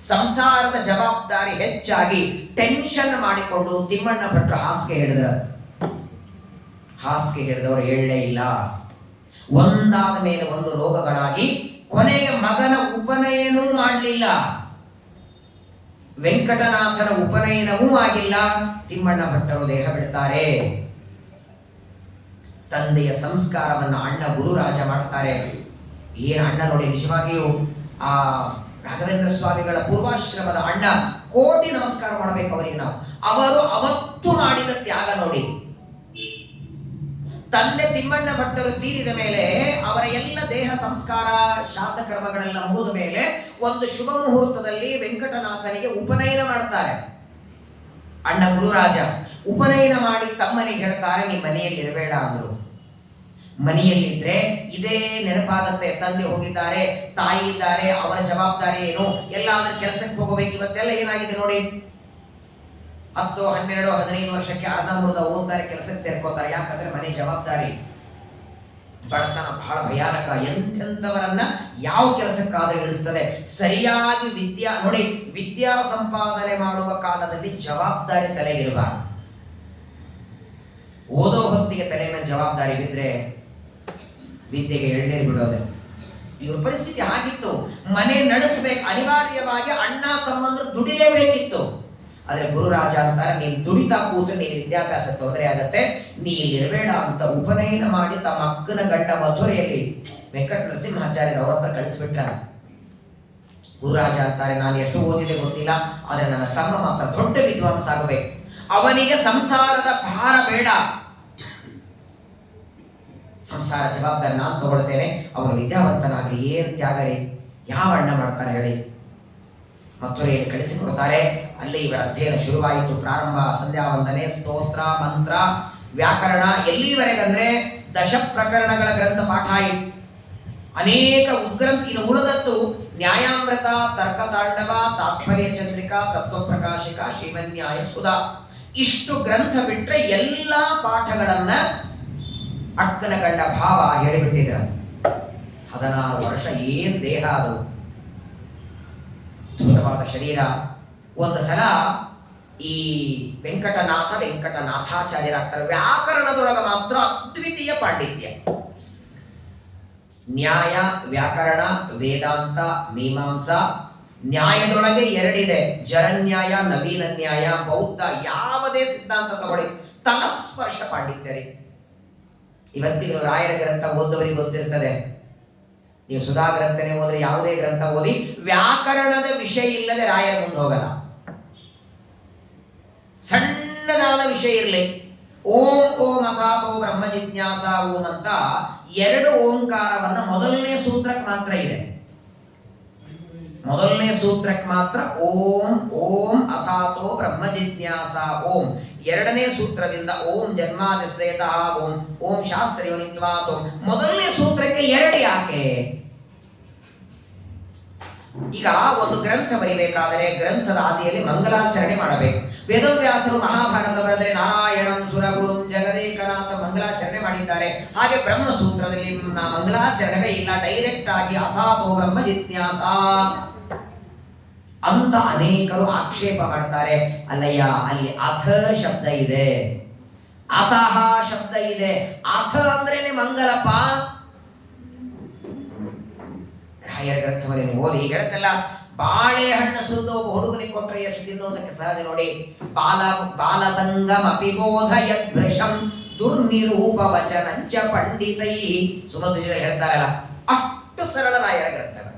ಸಂಸಾರದ ಜವಾಬ್ದಾರಿ ಹೆಚ್ಚಾಗಿ ಟೆನ್ಷನ್ ಮಾಡಿಕೊಂಡು ತಿಮ್ಮಣ್ಣ ಭಟ್ರು ಹಾಸಿಗೆ ಹಿಡಿದ್ರ. ಹಾಸಿಗೆ ಹಿಡಿದವರು ಹೇಳಲೇ ಇಲ್ಲ. ಒಂದಾದ ಮೇಲೆ ಒಂದು ರೋಗಗಳಾಗಿ ಕೊನೆಗೆ ಮಗನ ಉಪನಯನೂ ಮಾಡಲಿಲ್ಲ. ವೆಂಕಟನಾಥನ ಉಪನಯನವೂ ಆಗಿಲ್ಲ. ತಿಮ್ಮಣ್ಣ ಭಟ್ಟರು ದೇಹ ಬಿಡ್ತಾರೆ. ತಂದೆಯ ಸಂಸ್ಕಾರವನ್ನು ಅಣ್ಣ ಗುರುರಾಜ ಮಾಡ್ತಾರೆ. ಏನು ಅಣ್ಣ ನೋಡಿ, ನಿಜವಾಗಿಯೂ ಆ ರಾಘವೇಂದ್ರ ಸ್ವಾಮಿಗಳ ಪೂರ್ವಾಶ್ರಮದ ಅಣ್ಣ, ಕೋಟಿ ನಮಸ್ಕಾರ ಮಾಡಬೇಕು ಅವರಿಗೆ ನಾವು. ಅವರು ಅವತ್ತು ಮಾಡಿದ ತ್ಯಾಗ ನೋಡಿ. ತಂದೆ ತಿಮ್ಮಣ್ಣ ಭಟ್ಟರು ತೀರಿದ ಮೇಲೆ ಅವರ ಎಲ್ಲ ದೇಹ ಸಂಸ್ಕಾರ ಶ್ರಾದ್ದ ಕರ್ಮಗಳೆಲ್ಲ ಮುಗಿದ ಮೇಲೆ ಒಂದು ಶುಭ ಮುಹೂರ್ತದಲ್ಲಿ ವೆಂಕಟನಾಥನಿಗೆ ಉಪನಯನ ಮಾಡ್ತಾರೆ. ಅಣ್ಣ ಗುರುರಾಜ ಉಪನಯನ ಮಾಡಿ ತಮ್ಮನಿಗೆ ಹೇಳ್ತಾರೆ, ನಿಮ್ಮ ಮನೆಯಲ್ಲಿ ಇರಬೇಡ ಅಂದ್ರು. ಮನೆಯಲ್ಲಿದ್ರೆ ಇದೇ ನೆನಪಾಗತ್ತೆ. ತಂದೆ ಹೋಗಿದ್ದಾರೆ, ತಾಯಿ ಇದ್ದಾರೆ, ಅವರ ಜವಾಬ್ದಾರಿ ಏನು, ಎಲ್ಲಾದ್ರೂ ಕೆಲಸಕ್ಕೆ ಹೋಗಬೇಕು. ಇವತ್ತೆಲ್ಲ ಏನಾಗಿದೆ ನೋಡಿ, 10, 12, 15 ವರ್ಷಕ್ಕೆ ಅರ್ಧಂಬರ್ಧ ಓದ್ತಾರೆ, ಕೆಲಸಕ್ಕೆ ಸೇರ್ಕೋತಾರೆ. ಯಾಕಂದ್ರೆ ಮನೆ ಜವಾಬ್ದಾರಿ. ಬಡತನ ಬಹಳ ಭಯಾನಕ, ಎಂತೆಂಥವರನ್ನ ಯಾವ ಕೆಲಸಕ್ಕಾದ್ರೂ ಇಳಿಸ್ತದೆ. ಸರಿಯಾಗಿ ವಿದ್ಯಾ ಸಂಪಾದನೆ ಮಾಡುವ ಕಾಲದಲ್ಲಿ ಜವಾಬ್ದಾರಿ ತಲೆಗಿರಬಾರದು. ಓದೋ ಹೊತ್ತಿಗೆ ತಲೆ ಮೇಲೆ ಜವಾಬ್ದಾರಿ ಬಿದ್ದರೆ ವಿದ್ಯೆಗೆ ಎಳ್ನೀರು ಬಿಡೋದೆ. ಇವ್ರ ಪರಿಸ್ಥಿತಿ ಆಗಿತ್ತು. ಮನೆ ನಡೆಸಬೇಕು, ಅನಿವಾರ್ಯವಾಗಿ ಅಣ್ಣ ತಮ್ಮಂದ್ರು ದುಡಿಲೇಬೇಕಿತ್ತು. ಆದ್ರೆ ಗುರುರಾಜ ಅಂತಾರೆ, ನೀನು ದುಡಿತಾ ಕೂತ್ರೆ ನೀನು ವಿದ್ಯಾಭ್ಯಾಸ ತೊಂದರೆ ಆಗತ್ತೆ, ನೀ ಇಲ್ಲಿರಬೇಡ ಅಂತ ಉಪನಯನ ಮಾಡಿ ತಮ್ಮ ಅಕ್ಕನ ಗಂಡ ಮಥುರೆಯಲ್ಲಿ ವೆಂಕಟ ನರಸಿಂಹಾಚಾರ್ಯರ ಅವ್ರ ಹತ್ರ ಕಳಿಸ್ಬಿಟ್ರ. ಗುರುರಾಜ ಅಂತಾರೆ, ನಾನು ಎಷ್ಟು ಓದಿದೆ ಗೊತ್ತಿಲ್ಲ, ಆದ್ರೆ ನನ್ನ ತಮ್ಮ ಮಾತ್ರ ದೊಡ್ಡ ವಿದ್ವಾಂಸ ಆಗಬೇಕು, ಅವನಿಗೆ ಸಂಸಾರದ ಭಾರ ಬೇಡ, ಸಂಸಾರ ಜವಾಬ್ದಾರಿ ನಾನು ತಗೊಳ್ತೇನೆ, ಅವನು ವಿದ್ಯಾವಂತನಾಗಲಿ, ಏನು ತ್ಯಾಗರಿ, ಯಾವ ಅಣ್ಣ ಮಾಡ್ತಾನೆ ಹೇಳಿ. ಮಥುರೆಯಲ್ಲಿ ಕಳಿಸಿಕೊಡ್ತಾರೆ. ಅಲ್ಲಿ ಇವರ ಅಧ್ಯಯನ ಶುರುವಾಯಿತು. ಪ್ರಾರಂಭ ಸಂಧ್ಯಾ ವಂದನೆ, ಸ್ತೋತ್ರ, ಮಂತ್ರ, ವ್ಯಾಕರಣ, ಎಲ್ಲಿವರೆಗಂದ್ರೆ ದಶ ಪ್ರಕರಣಗಳ ಗ್ರಂಥ ಪಾಠ ಆಯಿತು. ಅನೇಕ ಉದ್ಗ್ರಂಥ. ಇನ್ನು ಉಳಿದದ್ದು ನ್ಯಾಯಾಮೃತ, ತರ್ಕತಾಂಡವ, ತಾತ್ಪರ್ಯ ಚಂದ್ರಿಕಾ, ತತ್ವಪ್ರಕಾಶಿಕ, ಶ್ರೀಮನ್ಯಾಯ ಸುಧಾ, ಇಷ್ಟು ಗ್ರಂಥ ಬಿಟ್ರೆ ಎಲ್ಲ ಪಾಠಗಳನ್ನ ಅಕ್ಕನ ಗಂಡ ಭಾವ ಹೇಳಿಬಿಟ್ಟಿದ್ರ. 16 ವರ್ಷ ಏನ್ ದೇಹ, ಅದು ಅದ್ಭುತವಾದ ಶರೀರ. ಒಂದು ಸಲ ಈ ವೆಂಕಟನಾಥಾಚಾರ್ಯರಾಗ್ತಾರೆ. ವ್ಯಾಕರಣದೊಳಗ ಮಾತ್ರ ಅದ್ವಿತೀಯ ಪಾಂಡಿತ್ಯ. ನ್ಯಾಯ, ವ್ಯಾಕರಣ, ವೇದಾಂತ, ಮೀಮಾಂಸಾ. ನ್ಯಾಯದೊಳಗೆ ಎರಡಿದೆ, ಜರನ್ಯಾಯ, ನವೀನ ನ್ಯಾಯ, ಬೌದ್ಧ. ಯಾವುದೇ ಸಿದ್ಧಾಂತ ತಗೊಳ್ಳಿ, ತಲಸ್ಪರ್ಶ ಪಾಂಡಿತ್ಯರಿ. ಇವತ್ತಿಗೂ ರಾಯರ ಗ್ರಂಥ ಓದೋರಿಗೆ ಗೊತ್ತಿರ್ತದೆ. ನೀವು ಸುಧಾ ಗ್ರಂಥನೇ ಓದ್ರಿ, ಯಾವುದೇ ಗ್ರಂಥ ಓದಿ, ವ್ಯಾಕರಣದ ವಿಷಯ ಇಲ್ಲದೆ ರಾಯರ ಮುಂದೆ ಹೋಗಲ್ಲ. ಸಣ್ಣದಾದ ವಿಷಯ ಇರಲಿ. ಓಂ ಓಂ ಅಥಾತೋ ಬ್ರಹ್ಮ ಜಿಜ್ಞಾಸ ಓಂ ಅಂತ 2 ಓಂಕಾರವನ್ನ ಮೊದಲನೇ ಸೂತ್ರಕ್ಕೆ ಮಾತ್ರ ಇದೆ. ಮೊದಲನೇ ಸೂತ್ರಕ್ಕೆ ಮಾತ್ರ ಓಂ ಓಂ ಅಥಾತೋ ಬ್ರಹ್ಮ ಜಿಜ್ಞಾಸ ಓಂ. ಎರಡನೇ ಸೂತ್ರದಿಂದ ಓಂ ಜನ್ಮಾದಿಸ್ಯತಃ ಓಂ, ಓಂ ಶಾಸ್ತ್ರಯೋನಿತ್ವಾತ್ ಓಂ. ಮೊದಲನೇ ಸೂತ್ರಕ್ಕೆ 2 ಯಾಕೆ? ಈಗ ಒಂದು ಗ್ರಂಥ ಬರಿಬೇಕಾದರೆ ಗ್ರಂಥದ ಆದಿಯಲ್ಲಿ ಮಂಗಲಾಚರಣೆ ಮಾಡಬೇಕು. ವೇದವ್ಯಾಸರು ಮಹಾಭಾರತ ಬರೆದರೆ ನಾರಾಯಣಂ ಸುರಗುರುಂ ಜಗದೇಕನಾಥ ಮಂಗಲಾಚರಣೆ ಮಾಡಿದ್ದಾರೆ. ಹಾಗೆ ಬ್ರಹ್ಮಸೂತ್ರದಲ್ಲಿ ಮಂಗಲಾಚರಣೆ ಇಲ್ಲ, ಡೈರೆಕ್ಟ್ ಆಗಿ ಅಥಾತೋ ಬ್ರಹ್ಮ ಜಿಜ್ಞಾಸ ಅಂತ ಅನೇಕರು ಆಕ್ಷೇಪ ಮಾಡ್ತಾರೆ. ಅಲ್ಲಯ್ಯ, ಅಲ್ಲಿ ಅಥ ಶಬ್ದ ಇದೆ, ಅತಃ ಶಬ್ದ ಇದೆ. ಅಥ ಅಂದ್ರೇನೆ ಮಂಗಲಪ್ಪ. ರಾಯರ ಗ್ರಂಥದಲ್ಲಿ ನೀವು ಓದಿ, ಈಗ ಹೇಳತ್ತಲ್ಲ, ಬಾಳೆಹಣ್ಣು ಸುರಿದು ಒಬ್ಬ ಹುಡುಗನಿಗೆ ಕೊಟ್ಟರೆ ಎಷ್ಟು ತಿನ್ನೋದಕ್ಕೆ ಸಹಜ ನೋಡಿ. ಬಾಲಸಂಗಮ ಪಿಬೋಧಯದ್ ಭೃಶಂ ದುರ್ನಿರೂಪ ವಚನಂಚ ಪಂಡಿತೈ. ಸುಮಧ್ವಜರು ಹೇಳ್ತಾರಲ್ಲ, ಅಷ್ಟು ಸರಳ ರಾಯರ ಗ್ರಂಥಗಳು.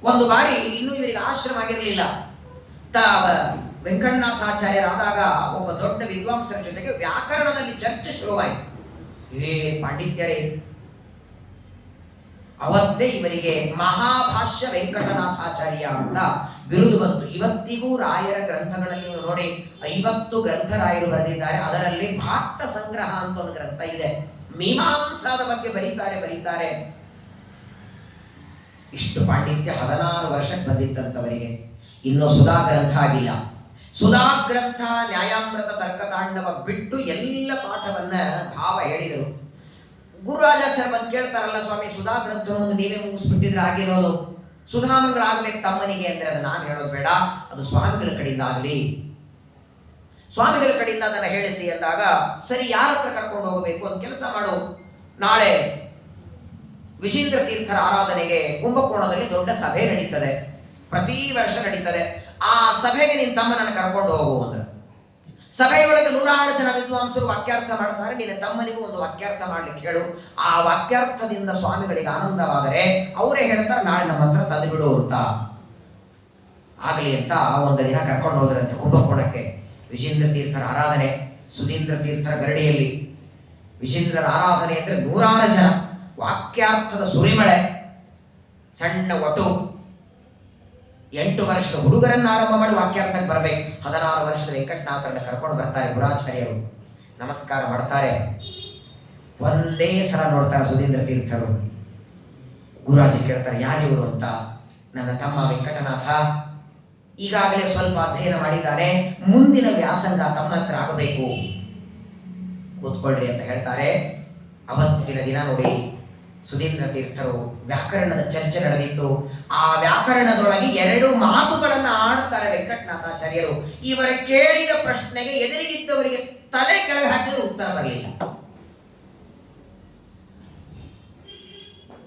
ಒಂದು ಬಾರಿ ಇನ್ನೂ ಇವರಿಗೆ ಆಶ್ರಮ ಆಗಿರಲಿಲ್ಲ. ವೆಂಕಟನಾಥಾಚಾರ್ಯರಾದಾಗ ಒಬ್ಬ ದೊಡ್ಡ ವಿದ್ವಾಂಸರ ಜೊತೆಗೆ ವ್ಯಾಕರಣದಲ್ಲಿ ಚರ್ಚೆ ಶುರುವಾಯಿತು. ಪಾಂಡಿತ್ಯರೇ, ಅವತ್ತೇ ಇವರಿಗೆ ಮಹಾಭಾಷ್ಯ ವೆಂಕಟನಾಥಾಚಾರ್ಯ ಅಂತ ಬಿರುದು ಬಂತು. ಇವತ್ತಿಗೂ ರಾಯರ ಗ್ರಂಥಗಳಲ್ಲಿ ನೀವು ನೋಡಿ 50 ಗ್ರಂಥ ರಾಯರು ಬರೆದಿದ್ದಾರೆ. ಅದರಲ್ಲಿ ಭಾಟ್ಟ ಸಂಗ್ರಹ ಅಂತ ಒಂದು ಗ್ರಂಥ ಇದೆ. ಮೀಮಾಂಸಾದ ಬಗ್ಗೆ ಬರೀತಾರೆ. ಇಷ್ಟು ಪಾಂಡಿತ್ಯ 16 ವರ್ಷಕ್ಕೆ ಬಂದಿತ್ತಂತವರಿಗೆ. ಇನ್ನು ಸುಧಾ ಗ್ರಂಥ ಆಗಿಲ್ಲ. ಸುಧಾ ಗ್ರಂಥ, ನ್ಯಾಯಾಮೃತ, ತರ್ಕತಾಂಡವ ಬಿಟ್ಟು ಎಲ್ಲ ಪಾಠವನ್ನ ಭಾವ ಹೇಳಿದರು. ಗುರುರಾಜಾಚಾರ್ಯ ಬಂದು ಕೇಳ್ತಾರಲ್ಲ, ಸ್ವಾಮಿ ಸುಧಾ ಗ್ರಂಥವನ್ನು ನೀವೇ ಮುಗಿಸ್ಬಿಟ್ಟಿದ್ರೆ ಆಗಿರೋದು, ಸುಧಾಮಂಗಳ ಆಗ್ಬೇಕು ತಮ್ಮನಿಗೆ ಅಂದ್ರೆ, ಅದು ನಾನು ಹೇಳೋದು ಬೇಡ, ಅದು ಸ್ವಾಮಿಗಳ ಕಡೆಯಿಂದ ಆಗಲಿ, ಸ್ವಾಮಿಗಳ ಕಡೆಯಿಂದ ಅದನ್ನು ಹೇಳಿಸಿ ಅಂದಾಗ, ಸರಿ ಯಾರ ಹತ್ರ ಕರ್ಕೊಂಡು ಹೋಗಬೇಕು? ಒಂದು ಕೆಲಸ ಮಾಡು, ನಾಳೆ ವಿಜೇಂದ್ರ ತೀರ್ಥರ ಆರಾಧನೆಗೆ ಕುಂಭಕೋಣದಲ್ಲಿ ದೊಡ್ಡ ಸಭೆ ನಡೀತದೆ, ಪ್ರತಿ ವರ್ಷ ನಡೀತದೆ. ಆ ಸಭೆಗೆ ನಿನ್ನ ತಮ್ಮನನ್ನು ಕರ್ಕೊಂಡು ಹೋಗು ಅಂದ್ರೆ, ಸಭೆಯೊಳಗೆ 106 ಜನ ವಿದ್ವಾಂಸರು ವಾಕ್ಯಾರ್ಥ ಮಾಡ್ತಾರೆ. ನಿನ್ನ ತಮ್ಮನಿಗೂ ಒಂದು ವಾಕ್ಯಾರ್ಥ ಮಾಡ್ಲಿಕ್ಕೆ ಹೇಳು. ಆ ವಾಕ್ಯಾರ್ಥದಿಂದ ಸ್ವಾಮಿಗಳಿಗೆ ಆನಂದವಾದರೆ ಅವರೇ ಹೇಳ್ತಾರೆ, ನಾಳೆ ನಮ್ಮ ಹತ್ರ ತಂದುಬಿಡು ಅಂತ. ಆಗಲಿ ಅಂತ ಒಂದು ದಿನ ಕರ್ಕೊಂಡು ಹೋದ್ರಂತೆ ಕುಂಭಕೋಣಕ್ಕೆ. ವಿಜೇಂದ್ರ ತೀರ್ಥರ ಆರಾಧನೆ, ಸುಧೀಂದ್ರ ತೀರ್ಥರ ಗರಡಿಯಲ್ಲಿ. ವಿಜೇಂದ್ರರ ಆರಾಧನೆ ಅಂದ್ರೆ 106 ಜನ, ವಾಕ್ಯಾರ್ಥದ ಸುರಿಮಳೆ, ಸಣ್ಣ ಒಟು. 8 ವರ್ಷದ ಹುಡುಗರನ್ನ ಆರಂಭ ಮಾಡಿ ವಾಕ್ಯಾರ್ಥಕ್ಕೆ ಬರಬೇಕು. 16 ವರ್ಷದ ವೆಂಕಟನಾಥರನ್ನ ಕರ್ಕೊಂಡು ಬರ್ತಾರೆ ಗುರಾಚಾರ್ಯರು. ನಮಸ್ಕಾರ ಮಾಡ್ತಾರೆ. ಒಂದೇ ಸಲ ನೋಡ್ತಾರೆ ಸುಧೀಂದ್ರ ತೀರ್ಥರು. ಗುರುರಾಜ ಕೇಳ್ತಾರೆ, ಯಾರಿವರು ಅಂತ. ನನ್ನ ತಮ್ಮ ವೆಂಕಟನಾಥ ಈಗಾಗಲೇ ಸ್ವಲ್ಪ ಅಧ್ಯಯನ ಮಾಡಿದ್ದಾರೆ, ಮುಂದಿನ ವ್ಯಾಸಂಗ ತಮ್ಮ ಹತ್ರ ಆಗಬೇಕು, ಕೂತ್ಕೊಳ್ರಿ ಅಂತ ಹೇಳ್ತಾರೆ. ಅವತ್ತಿನ ದಿನ ನೋಡಿ, ಸುಧೀಂದ್ರ ತೀರ್ಥರು ವ್ಯಾಕರಣದ ಚರ್ಚೆ ನಡೆದಿತ್ತು. ಆ ವ್ಯಾಕರಣದೊಳಗೆ 2 ಮಾತುಗಳನ್ನು ಆಡುತ್ತಾರೆ ವೆಂಕಟನಾಥಾಚಾರ್ಯರು. ಇವರ ಕೇಳಿದ ಪ್ರಶ್ನೆಗೆ ಎದುರಿಗಿದ್ದವರಿಗೆ ತಲೆ ಕೆಳಗೆ ಹಾಕಿದ್ರು ಉತ್ತರ ಬರಲಿಲ್ಲ.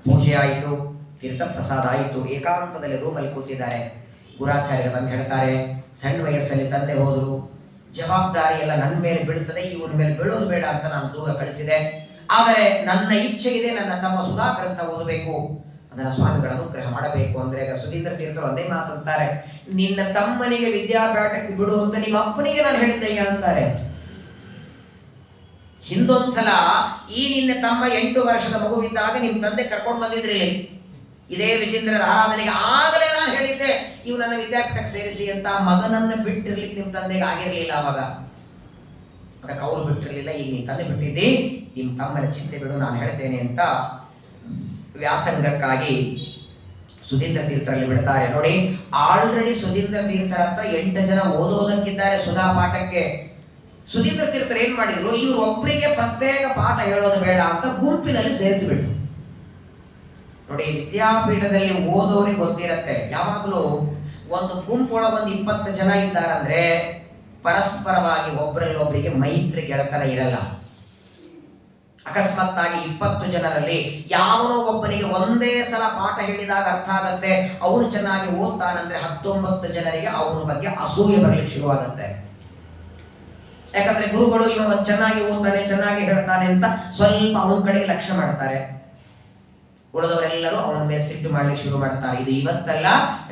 ಪೂಜೆ ಆಯಿತು. ತೀರ್ಥಪ್ರಸಾದ ಆಯಿತು. ಏಕಾಂತದಲ್ಲಿ ರೂಮಲ್ಲಿ ಕೂತಿದ್ದಾರೆ. ಗುರಾಚಾರ್ಯರು ಬಂದು ಹೇಳ್ತಾರೆ, ಸಣ್ಣ ವಯಸ್ಸಲ್ಲಿ ತಂದೆ ಹೋದರು, ಜವಾಬ್ದಾರಿ ಎಲ್ಲ ನನ್ನ ಮೇಲೆ ಬೀಳುತ್ತದೆ, ಇವನ ಮೇಲೆ ಬೀಳೋದು ಬೇಡ ಅಂತ ನಾನು ದೂರ ಕಳಿಸಿದೆ. ಆದರೆ ನನ್ನ ಇಚ್ಛೆ ಇದೆ, ನನ್ನ ತಮ್ಮ ಸುಧಾ ಗ್ರಂಥ ಓದಬೇಕು, ಅದನ್ನು ಸ್ವಾಮಿಗಳ ಅನುಗ್ರಹ ಮಾಡಬೇಕು ಅಂದ್ರೆ ಈಗ ಸುಧೀಂದ್ರ ತೀರ್ಥರು ಒಂದೇ ಮಾತಂತಾರೆ, ನಿನ್ನ ತಮ್ಮನಿಗೆ ವಿದ್ಯಾಪೀಠಕ್ಕೆ ಬಿಡು ಅಂತ ನಿಮ್ಮ ಅಪ್ಪನಿಗೆ ನಾನು ಹೇಳಿದ್ದಯ್ಯ ಅಂತಾರೆ. ಹಿಂದೊಂದ್ಸಲ ಈ ನಿನ್ನ ತಮ್ಮ 8 ವರ್ಷದ ಮಗುವಿದ್ದಾಗ ನಿಮ್ಮ ತಂದೆ ಕರ್ಕೊಂಡು ಬಂದಿದ್ರಿ ಇದೇ ವಿಜೇಂದ್ರರ ಆರಾಧನೆಗೆ. ಆಗಲೇ ನಾನು ಹೇಳಿದ್ದೆ ಇವು ನನ್ನ ವಿದ್ಯಾಪೀಠಕ್ಕೆ ಸೇರಿಸಿ ಅಂತ. ಮಗನನ್ನು ಬಿಟ್ಟಿರ್ಲಿಕ್ಕೆ ನಿಮ್ಮ ತಂದೆಗೆ ಆಗಿರಲಿಲ್ಲ ಅವಾಗ, ಅದಕ್ಕೆ ಅವರು ಬಿಟ್ಟಿರಲಿಲ್ಲ. ಈಗ ನಿಮ್ಮ ತಂದೆ ಬಿಟ್ಟಿದ್ದಿ, ನಿಮ್ಮ ತಮ್ಮನ ಚಿಂತೆ ಬಿಡು, ನಾನು ಹೇಳ್ತೇನೆ ಅಂತ ವ್ಯಾಸಂಗಕ್ಕಾಗಿ ಸುಧೀಂದ್ರ ತೀರ್ಥರಲ್ಲಿ ಬಿಡ್ತಾರೆ. ನೋಡಿ, ಆಲ್ರೆಡಿ ಸುಧೀಂದ್ರ ತೀರ್ಥರ ಹತ್ರ 8 ಜನ ಓದೋದಕ್ಕಿದ್ದಾರೆ ಸುಧಾ ಪಾಠಕ್ಕೆ. ಸುಧೀಂದ್ರ ತೀರ್ಥರು ಏನ್ ಮಾಡಿದ್ರು, ಇವ್ರು ಒಬ್ಬರಿಗೆ ಪ್ರತ್ಯೇಕ ಪಾಠ ಹೇಳೋದು ಬೇಡ ಅಂತ ಗುಂಪಿನಲ್ಲಿ ಸೇರಿಸಿಬಿಟ್ರು. ನೋಡಿ, ವಿದ್ಯಾಪೀಠದಲ್ಲಿ ಓದೋರಿಗೆ ಗೊತ್ತಿರತ್ತೆ, ಯಾವಾಗಲೂ ಒಂದು ಗುಂಪೊಳಗೆ ಒಂದು 20 ಜನ ಇದ್ದಾರಂದ್ರೆ ಪರಸ್ಪರವಾಗಿ ಒಬ್ಬರಲ್ಲೊಬ್ಬರಿಗೆ ಮೈತ್ರಿ ಗೆಳತನ ಇರಲ್ಲ. ಅಕಸ್ಮಾತ್ತಾಗಿ 20 ಜನರಲ್ಲಿ ಯಾವನೋ ಒಬ್ಬನಿಗೆ ಒಂದೇ ಸಲ ಪಾಠ ಹೇಳಿದಾಗ ಅರ್ಥ ಆಗತ್ತೆ, ಅವನು ಚೆನ್ನಾಗಿ ಓದ್ತಾನಂದ್ರೆ 19 ಜನರಿಗೆ ಅವನ ಬಗ್ಗೆ ಅಸೂಯೆ ಬರಲಿಕ್ಕೆ ಶುರುವಾಗತ್ತೆ. ಯಾಕಂದ್ರೆ ಗುರುಗಳು ಇವ ಚೆನ್ನಾಗಿ ಓದ್ತಾನೆ, ಚೆನ್ನಾಗಿ ಹೇಳ್ತಾನೆ ಅಂತ ಸ್ವಲ್ಪ ಅವನ ಕಡೆಗೆ ಲಕ್ಷ್ಯ ಮಾಡ್ತಾರೆ. ಉಳಿದವರೆಲ್ಲರೂ ಅವನ ಮೇಲೆ ಸಿಟ್ಟು ಮಾಡ್ಲಿಕ್ಕೆ ಶುರು ಮಾಡ್ತಾರೆ. ಇದು ಇವತ್ತಲ್ಲ,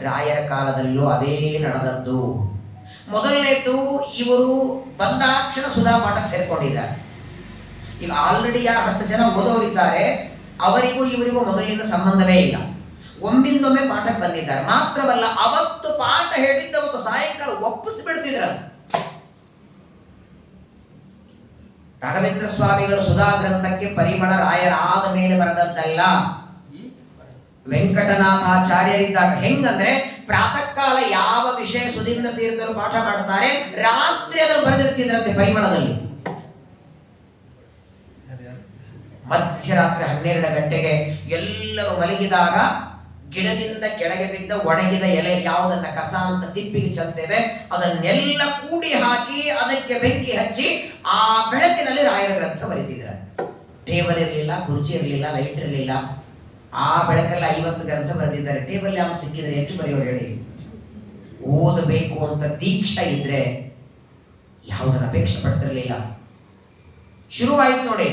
ರಾಯರ ಕಾಲದಲ್ಲೂ ಅದೇ ನಡೆದದ್ದು. ಮೊದಲನೇದ್ದು, ಇವರು ಬಂದಾಕ್ಷಣ ಸುಧಾ ಪಾಠಕ್ಕೆ ಸೇರ್ಕೊಂಡಿದ್ದಾರೆ. ಈಗ ಆಲ್ರೆಡಿ 10 ಜನ ಓದೋರಿದ್ದಾರೆ, ಅವರಿಗೂ ಇವರಿಗೂ ಮೊದಲಿನ ಸಂಬಂಧವೇ ಇಲ್ಲ. ಒಮ್ಮಿಂದೊಮ್ಮೆ ಪಾಠಕ್ಕೆ ಬಂದಿದ್ದಾರೆ. ಮಾತ್ರವಲ್ಲ, ಅವತ್ತು ಪಾಠ ಹೇಳಿದ್ದ ಅವತ್ತು ಸಾಯಂಕಾಲ ಒಪ್ಪಿಸಿ ಬಿಡ್ತಿದ್ರ. ರಾಘವೇಂದ್ರ ಸ್ವಾಮಿಗಳು ಸುಧಾ ಗ್ರಂಥಕ್ಕೆ ಪರಿಮಳ ರಾಯರಾದ ಮೇಲೆ ಬರೆದದ್ದಲ್ಲ, ವೆಂಕಟನಾಥಾಚಾರ್ಯರಿದ್ದಾಗ. ಹೆಂಗಂದ್ರೆ ಪ್ರಾತಃ ಕಾಲ ಯಾವ ವಿಷಯ ಸುಧೀಂದ್ರ ತೀರ್ಥರು ಪಾಠ ಮಾಡ್ತಾರೆ, ರಾತ್ರಿ ಅದನ್ನು ಬರೆದಿರ್ತಿದ್ರಂತೆ ಪರಿಮಳದಲ್ಲಿ. ಮಧ್ಯರಾತ್ರಿ 12 ಗಂಟೆಗೆ ಎಲ್ಲರೂ ಮಲಗಿದಾಗ ಗಿಡದಿಂದ ಕೆಳಗೆ ಬಿದ್ದ ಒಣಗಿದ ಎಲೆ ಯಾವುದನ್ನ ಕಸ ಅಂತ ತಿಪ್ಪಿಗೆ ಚೆಲ್ತೇವೆ, ಅದನ್ನೆಲ್ಲ ಕೂಡಿ ಹಾಕಿ ಅದಕ್ಕೆ ಬೆಂಕಿ ಹಚ್ಚಿ ಆ ಬೆಳಕಿನಲ್ಲಿ ರಾಯರ ಗ್ರಂಥ ಬರೀತಿದ್ರ. ಟೇಬಲ್ ಇರಲಿಲ್ಲ, ಕುರ್ಚಿ ಇರಲಿಲ್ಲ, ಲೈಟ್ ಇರಲಿಲ್ಲ. ಆ ಬೆಳಕಲ್ಲಿ 50 ಗ್ರಂಥ ಬರೆದಿದ್ದಾರೆ. ಟೇಬಲ್ ಯಾವ ಸಿಕ್ಕಿದ್ರೆ ಎಷ್ಟು ಬರೆಯೋರು ಹೇಳಿ? ಓದಬೇಕು ಅಂತ ದೀಕ್ಷಾ ಇದ್ರೆ ಯಾವುದನ್ನ ಅಪೇಕ್ಷೆ ಪಡ್ತಿರ್ಲಿಲ್ಲ. ಶುರುವಾಯ್ತು ನೋಡಿ,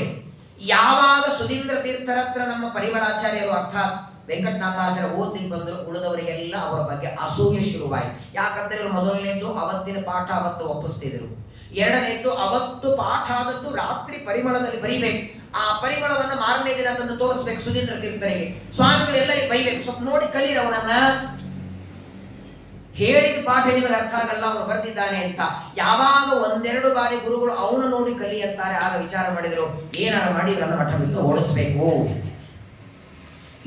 ಯಾವಾಗ ಸುಧೀಂದ್ರ ತೀರ್ಥರ ಹತ್ರ ನಮ್ಮ ಪರಿಮಳಾಚಾರ್ಯರು ಅರ್ಥಾತ್ ವೆಂಕಟನಾಥಾಚಾರ್ಯ ಓದ್ಲಿಕ್ಕೆ ಬಂದರು, ಉಳಿದವರಿಗೆಲ್ಲ ಅವರ ಬಗ್ಗೆ ಅಸೂಯೆ ಶುರುವಾಯಿತು. ಯಾಕಂದ್ರೆ ಇವರು ಮೊದಲನೇದ್ದು ಅವತ್ತಿನ ಪಾಠ ಅವತ್ತು ಒಪ್ಪಿಸ್ತಿದ್ರು. ಎರಡನೇದ್ದು, ಅವತ್ತು ಪಾಠ ಆದದ್ದು ರಾತ್ರಿ ಪರಿಮಳದಲ್ಲಿ ಬರಿಬೇಕು. ಆ ಪರಿಮಳವನ್ನ ಮಾರನೇ ದಿನ ತಂದು ತೋರಿಸ್ಬೇಕು ಸುಧೀಂದ್ರ ತೀರ್ಥರಿಗೆ. ಸ್ವಾಮಿಗಳು ಎಲ್ಲರಿಗೆ ಬೈಬೇಕು, ಸ್ವಲ್ಪ ನೋಡಿ ಕಲೀರವನನ್ನ, ಹೇಳಿದ ಪಾಠ ನಿಮಗೆ ಅರ್ಥ ಆಗಲ್ಲ, ಅವನು ಬರೆದಿದ್ದಾನೆ ಅಂತ. ಯಾವಾಗ 1-2 ಬಾರಿ ಗುರುಗಳು ಅವನು ನೋಡಿ ಕಲಿ ಅಂತಾರೆ, ಆಗ ವಿಚಾರ ಮಾಡಿದ್ರು, ಏನಾರು ಮಾಡಿ ಇವರನ್ನ ಮಠ ಬಿಟ್ಟು ಓಡಿಸ್ಬೇಕು.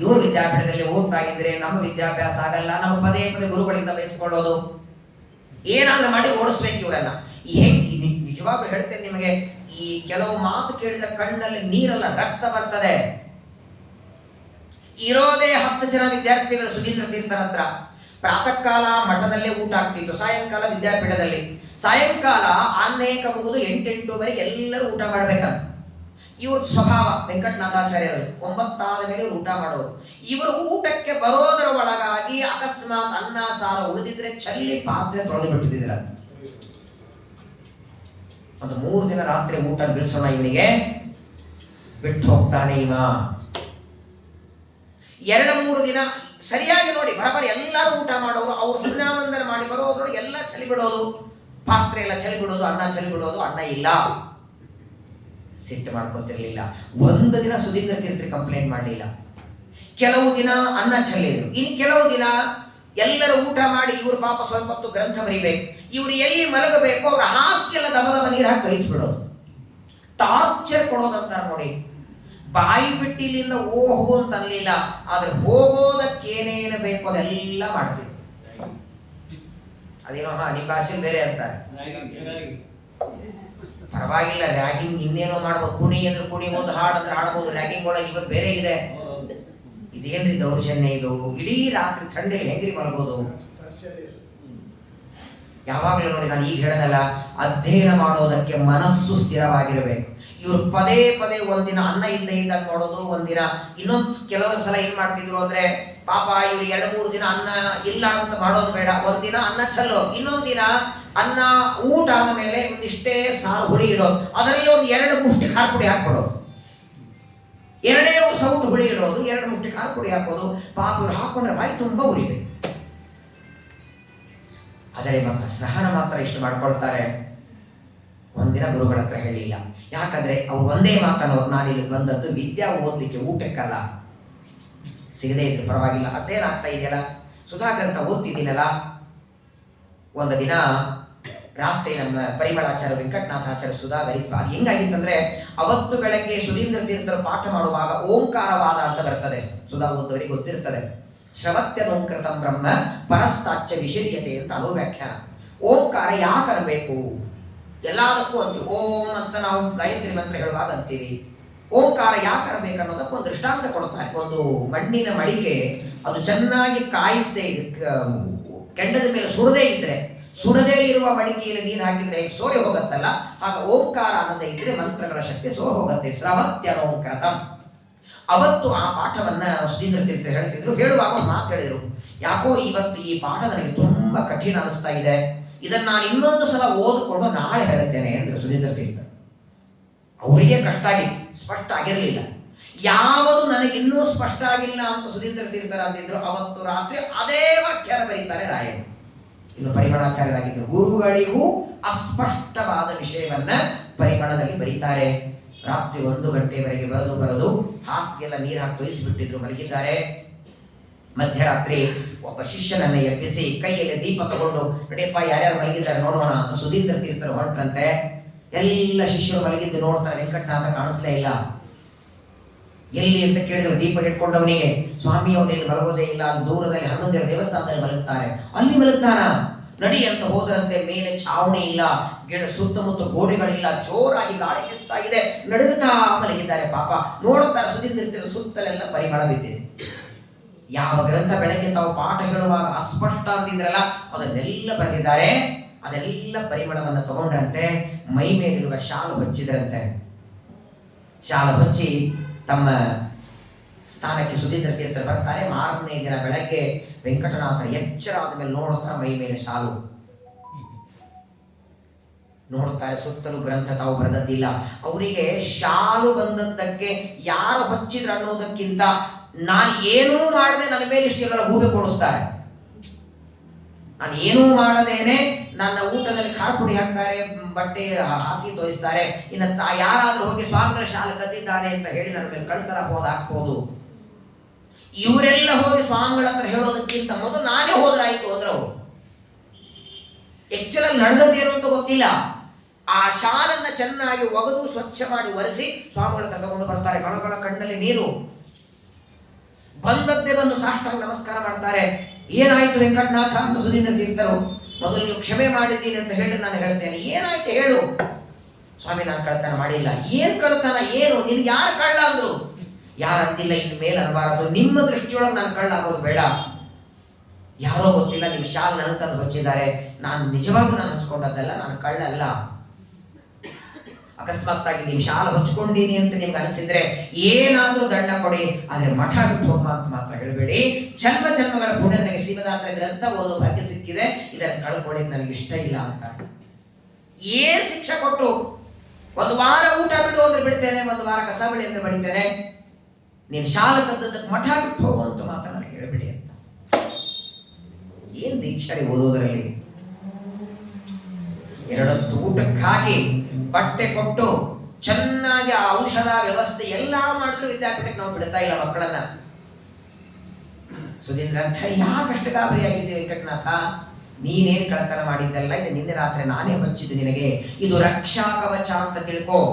ಇವರು ವಿದ್ಯಾಪೀಠದಲ್ಲಿ ಓದ್ತಾ ಇದ್ರೆ ನಮ್ಮ ವಿದ್ಯಾಭ್ಯಾಸ ಆಗಲ್ಲ, ನಮ್ಮ ಪದೇ ಪದೇ ಗುರುಗಳಿಂದ ಬಯಸ್ಕೊಳ್ಳೋದು, ಏನಾದ್ರೂ ಮಾಡಿ ಓಡಿಸ್ಬೇಕು ಇವರನ್ನ. ನಿಜವಾಗ್ಲೂ ಹೇಳ್ತೇನೆ ನಿಮಗೆ, ಈ ಕೆಲವು ಮಾತು ಕೇಳಿದ್ರೆ ಕಣ್ಣಲ್ಲಿ ನೀರಲ್ಲ ರಕ್ತ ಬರ್ತದೆ. ಇರೋದೇ 10 ಜನ ವಿದ್ಯಾರ್ಥಿಗಳು ಸುಧೀಂದ್ರ ತೀರ್ಥರ ಹತ್ರ. ಪ್ರಾತಃ ಕಾಲ ಮಠದಲ್ಲೇ ಊಟ ಆಗ್ತಿತ್ತು, ಸಾಯಂಕಾಲ ವಿದ್ಯಾಪೀಠದಲ್ಲಿ. ಸಾಯಂಕಾಲ ಅನೇಕ ಮುಗಿದು 8-8ವರೆಗೆ ಎಲ್ಲರೂ ಊಟ ಮಾಡ್ಬೇಕಂತ ಇವ್ರ ಸ್ವಭಾವ. ವೆಂಕಟನಾಥಾಚಾರ್ಯರು 9 ಆದ ಮೇಲೆ ಊಟ ಮಾಡೋರು. ಇವರು ಊಟಕ್ಕೆ ಬರೋದರ ಒಳಗಾಗಿ ಅಕಸ್ಮಾತ್ ಅನ್ನ ಸಾರು ಉಳಿದಿದ್ರೆ ಚಲ್ಲಿ ಪಾತ್ರೆ ತೊಳೆದು ಬಿಟ್ಟಿದ್ರ. ಒಂದು 3 ದಿನ ರಾತ್ರಿ ಊಟ ಬಿಡಿಸೋಣ ಇವನಿಗೆ, ಬಿಟ್ಟು ಹೋಗ್ತಾನೆ ಇವ. 2-3 ದಿನ ಸರಿಯಾಗಿ ನೋಡಿ, ಬರಬರಿ ಎಲ್ಲರೂ ಊಟ ಮಾಡೋರು. ಅವ್ರು ಸಂಧ್ಯಾವಂದನ ಮಾಡಿ ಬರೋದ್ರೊಳಗೆ ಎಲ್ಲ ಚಲಿ ಬಿಡೋದು, ಪಾತ್ರೆ ಎಲ್ಲ ಚಲಿ ಬಿಡೋದು, ಅನ್ನ ಚಲಿ ಬಿಡೋದು. ಅನ್ನ ಇಲ್ಲ, ಸಿಟ್ಟು ಮಾಡ್ಕೊತಿರ್ಲಿಲ್ಲ. 1 ದಿನ ಸುಧೀಂದ್ರ ತೀರ್ಥರು ಕಂಪ್ಲೇಂಟ್ ಮಾಡಲಿಲ್ಲ. ಕೆಲವು ದಿನ ಅನ್ನ ಚೆಲ್ಲಿದ್ರು, ಇನ್ನು ಕೆಲವು ದಿನ ಎಲ್ಲರೂ ಊಟ ಮಾಡಿ ಇವ್ರು ಪಾಪ ಸ್ವಲ್ಪ ಹೊತ್ತು ಗ್ರಂಥ ಬರೀಬೇಕು. ಇವ್ರು ಎಲ್ಲಿ ಮಲಗಬೇಕು ಅವ್ರ ಹಾಸಿಗೆಲ್ಲ ದಮದಮ ನೀರು ಹಾಕಿ ಕಳಿಸ್ಬಿಡೋದು, ಟಾರ್ಚರ್ ಕೊಡೋದಂತಾರೆ ನೋಡಿ. ಬಾಯಿ ಬಿಟ್ಟಿಲ್ಲಿಂದ ಹೋಗು ಅಂತ ಅನ್ಲಿಲ್ಲ, ಆದ್ರೆ ಹೋಗೋದಕ್ಕೇನೇನು ಬೇಕು ಅದೆಲ್ಲ ಮಾಡ್ತಿದ್ರು. ಅದೇನೋ ನಿಮ್ಮ ಭಾಷೆಯಲ್ಲಿ ಬೇರೆ ಅಂತಾರೆ, ಪರವಾಗಿಲ್ಲ ರ್ಯಾಗಿಂಗ್ ಇನ್ನೇನೋ ಮಾಡ್ಬೋದು. ಕುಣಿ ಅಂದ್ರೆ ಕುಣಿಬೋದು, ಹಾಡು ಅಂದ್ರೆ ಹಾಡ್ಬೋದು. ರ್ಯಾಗಿಂಗ್ ಒಳಗೆ ಇವತ್ತು ಬೇರೆ ಇದೆ. ಇದೇನ್ರಿ ದೌರ್ಜನ್ಯ ಇದು? ಇಡೀ ರಾತ್ರಿ ಥಂಡಿಲಿ ಹೆಂಗ್ರಿ ಮಲಗೋದು? ಯಾವಾಗಲೂ ನೋಡಿ, ನಾನು ಈಗ ಹೇಳೋದಲ್ಲ, ಅಧ್ಯಯನ ಮಾಡೋದಕ್ಕೆ ಮನಸ್ಸು ಸ್ಥಿರವಾಗಿರಬೇಕು. ಇವರು ಪದೇ ಪದೇ ಒಂದಿನ ಅನ್ನ ಇಲ್ಲದೆ ಇದ್ದಾಗ ನೋಡೋದು, ಒಂದಿನ ಇನ್ನೊಂದು ಕೆಲವು ಸಲ ಏನ್ ಮಾಡ್ತಿದ್ರು ಅಂದ್ರೆ, ಪಾಪ ಇವ್ರು 2-3 ದಿನ ಅನ್ನ ಇಲ್ಲ ಅಂತ ಮಾಡೋದು ಬೇಡ, ಒಂದಿನ ಅನ್ನ ಚೆಲ್ಲೋ, ಇನ್ನೊಂದು ದಿನ ಅನ್ನ ಊಟ ಆದ ಮೇಲೆ ಒಂದಿಷ್ಟೇ ಸಾರು ಹುಳಿ ಇಡೋದು, ಅದರಲ್ಲಿ ಒಂದು 2 ಮುಷ್ಟಿ ಖಾರ ಪುಡಿ ಹಾಕ್ಬಿಡೋದು, 2 ಸೌಟು ಹುಳಿ ಇಡೋದು, 2 ಮುಷ್ಟಿ ಖಾರ ಪುಡಿ ಹಾಕೋದು. ಪಾಪ ಇವ್ರು ಹಾಕೊಂಡ್ರೆ ಬಾಯಿ ತುಂಬಾ ಉರಿಬೇಕು. ಆದರೆ ಮತ್ತೆ ಸಹನ ಮಾತ್ರ ಇಷ್ಟು ಮಾಡ್ಕೊಳ್ತಾರೆ. ಒಂದಿನ ಗುರುಗಳ ಹತ್ರ ಹೇಳಿಲ್ಲ, ಯಾಕಂದ್ರೆ ಅವ್ರು ಒಂದೇ ಮಾತನ್ನೋರು, ನಾನಿಲ್ಲಿ ಬಂದದ್ದು ವಿದ್ಯಾ ಓದ್ಲಿಕ್ಕೆ, ಊಟಕ್ಕಲ್ಲ. ಸಿಗದೇ ಇದ್ರು ಪರವಾಗಿಲ್ಲ, ಅದೇನಾಗ್ತಾ ಇದೆಯಲ್ಲ, ಸುಧಾಗ್ರಂಥ ಓದ್ತಿದ್ದೀನಲ್ಲ. ಒಂದು ದಿನ ರಾತ್ರಿ ನಮ್ಮ ಪರಿಮಳಾಚಾರ್ಯ ವೆಂಕಟನಾಥಾಚಾರ್ಯ ಸುಧಾಗರಿತ, ಅದು ಹೆಂಗಾಗಿತ್ತಂದ್ರೆ, ಅವತ್ತು ಬೆಳಗ್ಗೆ ಸುಧೀಂದ್ರ ತೀರ್ಥರು ಪಾಠ ಮಾಡುವಾಗ ಓಂಕಾರವಾದ ಅಂತ ಬರ್ತದೆ, ಸುಧಾ ಓದವರಿಗೆ ಗೊತ್ತಿರ್ತದೆ. ಶ್ರವತ್ಯನೋಂಕೃತಂ ಬ್ರಹ್ಮ ಪರಸ್ತಾಚ್ಯ ವಿಶಿರ್ಯತೆ ಅಂತ ಅನುವ್ಯಾಖ್ಯಾನ. ಓಂಕಾರ ಯಾಕರಬೇಕು? ಎಲ್ಲದಕ್ಕೂ ಅಂತೀವಿ, ಓಂ ಅಂತ ನಾವು ಗಾಯತ್ರಿ ಮಂತ್ರ ಹೇಳುವಾಗ ಅಂತೀವಿ. ಓಂಕಾರ ಯಾಕರಬೇಕು ಅನ್ನೋದಕ್ಕೆ ಒಂದು ದೃಷ್ಟಾಂತ ಕೊಡ್ತಾರೆ. ಒಂದು ಮಣ್ಣಿನ ಮಡಿಕೆ, ಅದು ಚೆನ್ನಾಗಿ ಕಾಯಿಸದೆ, ಕೆಂಡದ ಮೇಲೆ ಸುಡದೇ ಇದ್ರೆ, ಸುಡದೇ ಇರುವ ಮಡಿಕೆಯಲ್ಲಿ ನೀರು ಹಾಕಿದ್ರೆ ಹೇಗೆ ಸೋರಿ ಹೋಗತ್ತಲ್ಲ, ಆಗ ಓಂಕಾರ ಅನ್ನೋದೇ ಇದ್ರೆ ಮಂತ್ರಗಳ ಶಕ್ತಿ ಸೋರಿ ಹೋಗುತ್ತೆ. ಶ್ರವತ್ಯನೋಂಕೃತಂ. ಅವತ್ತು ಆ ಪಾಠವನ್ನ ಸುಧೀಂದ್ರ ತೀರ್ಥ ಹೇಳ್ತಿದ್ರು. ಹೇಳುವಾಗ ಒಂದು ಮಾತು ಹೇಳಿದ್ರು, ಯಾಕೋ ಇವತ್ತು ಈ ಪಾಠ ನನಗೆ ತುಂಬಾ ಕಠಿಣ ಅನಿಸ್ತಾ ಇದೆ, ಇದನ್ನ ನಾನು ಇನ್ನೊಂದು ಸಲ ಓದಿಕೊಂಡು ನಾಳೆ ಹೇಳುತ್ತೇನೆ ಅಂದ್ರೆ ಸುಧೀಂದ್ರ ತೀರ್ಥ. ಅವರಿಗೆ ಕಷ್ಟ ಆಗಿತ್ತು, ಸ್ಪಷ್ಟ ಆಗಿರಲಿಲ್ಲ. ಯಾವುದು ನನಗಿನ್ನೂ ಸ್ಪಷ್ಟ ಆಗಿಲ್ಲ ಅಂತ ಸುಧೀಂದ್ರ ತೀರ್ಥರ ಅಂತಿದ್ರು, ಅವತ್ತು ರಾತ್ರಿ ಅದೇ ವಾಕ್ಯನ ಬರೀತಾರೆ ರಾಯರು. ಇನ್ನು ಪರಿಮಳಾಚಾರ್ಯರಾಗಿದ್ದರು, ಗುರುಗಳಿಗೂ ಅಸ್ಪಷ್ಟವಾದ ವಿಷಯವನ್ನ ಪರಿಮಳದಲ್ಲಿ ಬರೀತಾರೆ. ರಾತ್ರಿ 1 ಗಂಟೆವರೆಗೆ ಬರೆದು ಹಾಸಿಗೆಲ್ಲ ನೀರು ಹಾಕಿ ತೊಯಿಸಿಬಿಟ್ಟಿದ್ರು, ಮಲಗಿದ್ದಾರೆ. ಮಧ್ಯರಾತ್ರಿ ಒಬ್ಬ ಶಿಷ್ಯನನ್ನ ಎಬ್ಬಿಸಿ ಕೈಯಲ್ಲಿ ದೀಪ ತಗೊಂಡು, ನಡೆಯಪ್ಪ ಯಾರ್ಯಾರು ಮಲಗಿದ್ದಾರೆ ನೋಡೋಣ ಅಂತ ಸುಧೀಂದ್ರ ತೀರ್ಥರು ಹೊರಟ್ರಂತೆ. ಎಲ್ಲ ಶಿಷ್ಯರು ಮಲಗಿದ್ದು ನೋಡ್ತಾರೆ, ವೆಂಕಟನಾಥ ಕಾಣಿಸ್ಲೇ ಇಲ್ಲ. ಎಲ್ಲಿ ಅಂತ ಕೇಳಿದ್ರು, ದೀಪ ಹಿಡ್ಕೊಂಡವನಿಗೆ, ಸ್ವಾಮಿ ಅವನೇನು ಮಲಗೋದೇ ಇಲ್ಲ, ಅಲ್ಲಿ ದೂರದಲ್ಲಿ 11 ದೇವಸ್ಥಾನದಲ್ಲಿ ಮಲಗ್ತಾರೆ, ಅಲ್ಲಿ ಮಲಗ್ತಾನ, ನಡಿ ಅಂತ ಹೋದ್ರಂತೆ. ಮೇಲೆ ಛಾವಣಿ ಇಲ್ಲ, ಗಿಡ ಸುತ್ತಮುತ್ತ ಗೋಡೆಗಳಿಲ್ಲ, ಜೋರಾಗಿ ಗಾಳಿ ಬೀಸ್ತಾ ಇದೆ, ನಡುಗುತ್ತಾ ಮಲಗಿದ್ದಾರೆ. ಪಾಪ ನೋಡುತ್ತಾರೆ, ಸುಧೀಂದ್ರ ಸುತ್ತಲೆಲ್ಲ ಪರಿಮಳ ಬಿದ್ದಿದೆ. ಯಾವ ಗ್ರಂಥ ಬೆಳಗ್ಗೆ ತಾವು ಪಾಠ ಹೇಳುವಾಗ ಅಸ್ಪಷ್ಟ ಅಂತಿದ್ರಲ್ಲ, ಅದನ್ನೆಲ್ಲ ಬರೆದಿದ್ದಾರೆ. ಅದೆಲ್ಲ ಪರಿಮಳವನ್ನು ತಗೊಂಡ್ರಂತೆ, ಮೈ ಮೇಲಿರುವ ಶಾಲು ಹೊಚ್ಚಿದ್ರಂತೆ. ಶಾಲು ಹೊಚ್ಚಿ ತಮ್ಮ ಸ್ಥಾನಕ್ಕೆ ಸುಧೀಂದ್ರ ತೀರ್ಥರು ಬರ್ತಾರೆ. ಮಾರನೇ ದಿನ ಬೆಳಗ್ಗೆ ವೆಂಕಟನಾಥರ ಎಚ್ಚರ ಆದ ಮೇಲೆ ನೋಡುತ್ತಾರೆ, ಮೈ ಮೇಲೆ ಶಾಲು ನೋಡುತ್ತಾರೆ. ಸುತ್ತಲೂ ಗ್ರಂಥ ತಾವು ಬರೆದದ್ದಿಲ್ಲ. ಅವರಿಗೆ ಶಾಲು ಬಂದದ್ದಕ್ಕೆ ಯಾರು ಹೊಚ್ಚಿದ್ರು ಅನ್ನೋದಕ್ಕಿಂತ, ನಾನು ಏನೂ ಮಾಡದೆ ನನ್ನ ಮೇಲೆ ಇಷ್ಟೆಲ್ಲ ಗೂಬೆ ಕೊಡಿಸ್ತಾರೆ, ನಾನು ಏನೂ ಮಾಡದೇನೆ ನನ್ನ ಊಟದಲ್ಲಿ ಖಾರ ಪುಡಿ ಹಾಕ್ತಾರೆ, ಬಟ್ಟೆ ಹಾಸಿಗೆ ತೋರಿಸ್ತಾರೆ, ಇನ್ನು ಯಾರಾದ್ರೂ ಹೋಗಿ ಸ್ವಾಮಿಗಳ ಶಾಲೆ ಕದ್ದಿದ್ದಾನೆ ಅಂತ ಹೇಳಿ ನನ್ನ ಮೇಲೆ ಕಳ್ತನ ಹಾಕ್ಬೋದು. ಇವರೆಲ್ಲ ಹೋಗಿ ಸ್ವಾಮಿಗಳ ಹತ್ರ ಹೇಳೋದಕ್ಕಿಂತ ಮೊದಲು ನಾನೇ ಹೋದ್ರಾಯ್ತು ಅಂದ್ರು. ಆಕ್ಚುಲಿ ನಡೆದದ್ದೇನು ಅಂತ ಗೊತ್ತಿಲ್ಲ. ಆ ಶಾಲನ್ನ ಚೆನ್ನಾಗಿ ಒಗೆದು ಸ್ವಚ್ಛ ಮಾಡಿ ಒರೆಸಿ ಸ್ವಾಮಿಗಳ ಹತ್ರ ತಗೊಂಡು ಬರ್ತಾರೆ. ಕಣಗಳ ಕಣ್ಣಲ್ಲಿ ನೀರು ಬಂದದ್ದೇ ಬಂದು ಸಾಷ್ಟಾಂಗ ನಮಸ್ಕಾರ ಮಾಡ್ತಾರೆ. ಏನಾಯ್ತು ವೆಂಕಟನಾಥ ಅಂತ ಸುಧೀಂದ್ರ ತೀರ್ಥರು. ಮೊದಲು ನೀವು ಕ್ಷಮೆ ಮಾಡಿದ್ದೀನಿ ಅಂತ ಹೇಳಿ ನಾನು ಹೇಳ್ತೇನೆ, ಏನಾಯ್ತು ಹೇಳು. ಸ್ವಾಮಿ, ನಾನು ಕಳ್ತನ ಮಾಡಿಲ್ಲ. ಏನ್ ಕಳ್ತನ? ಏನು ನಿನ್ಗೆ ಯಾರು ಕಳ್ಳ ಅಂದ್ರು? ಯಾರಂತಿಲ್ಲ, ಇನ್ನು ಮೇಲೆ ಅನ್ನಬಾರದು, ನಿಮ್ಮ ದೃಷ್ಟಿಯೊಳಗೆ ನಾನು ಕಳ್ಳ ಆಗೋದು ಬೇಡ. ಯಾರೋ ಗೊತ್ತಿಲ್ಲ, ನೀವು ಶಾಲ್ ನನ್ನ ತಂದು ಹೊಚ್ಚಿದ್ದಾರೆ, ನಾನು ನಿಜವಾಗೂ ನಾನು ಹಚ್ಕೊಂಡದ್ದಲ್ಲ, ನಾನು ಕಳ್ಳ ಅಲ್ಲ. ಅಕಸ್ಮಾತ್ತಾಗಿ ನೀವು ಶಾಲೆ ಹೊಚ್ಕೊಂಡೀನಿ ಅಂತ ನಿಮ್ಗೆ ಅನಿಸಿದ್ರೆ ಏನಾದ್ರೂ ದಂಡ ಕೊಡಿ, ಆದ್ರೆ ಮಠ ಬಿಟ್ಟು ಹೋಗ ಅಂತ ಮಾತ್ರ ಹೇಳಬೇಡಿ. ಜನ್ಮ ಜನ್ಮಗಳ ಪುಣ್ಯ ನನಗೆ ಶ್ರೀಮದಾಸರ ಗ್ರಂಥ ಓದೋ ಭಾಗ್ಯ ಸಿಕ್ಕಿದೆ, ಇದನ್ನು ಕಳ್ಕೊಳ್ಳಿಕ್ ನನಗೆ ಇಷ್ಟ ಇಲ್ಲ ಅಂತ. ಏನ್ ಶಿಕ್ಷೆ ಕೊಟ್ಟು, 1 ವಾರ ಊಟ ಬಿಡು ಅಂದ್ರೆ ಬಿಡ್ತೇನೆ, 1 ವಾರ ಕಸ ಬಳಿ ಅಂದ್ರೆ ಬಡಿತೇನೆ, ನೀನು ಶಾಲೆ ಕದ್ದದಕ್ಕೆ ಮಠ ಬಿಟ್ಟು ಹೋಗು ಅಂತ ಮಾತ್ರ ನನಗೆ ಹೇಳಬೇಡಿ ಅಂತ. ಏನ್ ದೀಕ್ಷಾರಿ ಓದೋದ್ರಲ್ಲಿ? 2 ಊಟಕ್ಕೆ ಹಾಕಿ ಬಟ್ಟೆ ಕೊಟ್ಟು ಚೆನ್ನಾಗಿ ಆ ಔಷಧ ವ್ಯವಸ್ಥೆ ಎಲ್ಲ ಮಾಡಿದ್ರು ವಿದ್ಯಾಪೀಠಕ್ಕೆ ನಾವು ಬಿಡ್ತಾ ಇಲ್ಲ ಮಕ್ಕಳನ್ನ. ಸುಧೀಂದ್ರ ಅಂತ ಯಾಕಷ್ಟು ಗಾಬರಿಯಾಗಿದ್ದೆ ವೆಂಕಟನಾಥ? ನೀನೇನ್ ಕಳತನ ಮಾಡಿದ್ದಲ್ಲ, ಇದು ನಿನ್ನೆ ರಾತ್ರಿ ನಾನೇ ಹೊಚ್ಚಿದ್ದು ನಿನಗೆ. ಇದು ರಕ್ಷಾ ಕವಚ ಅಂತ ತಿಳ್ಕೋ.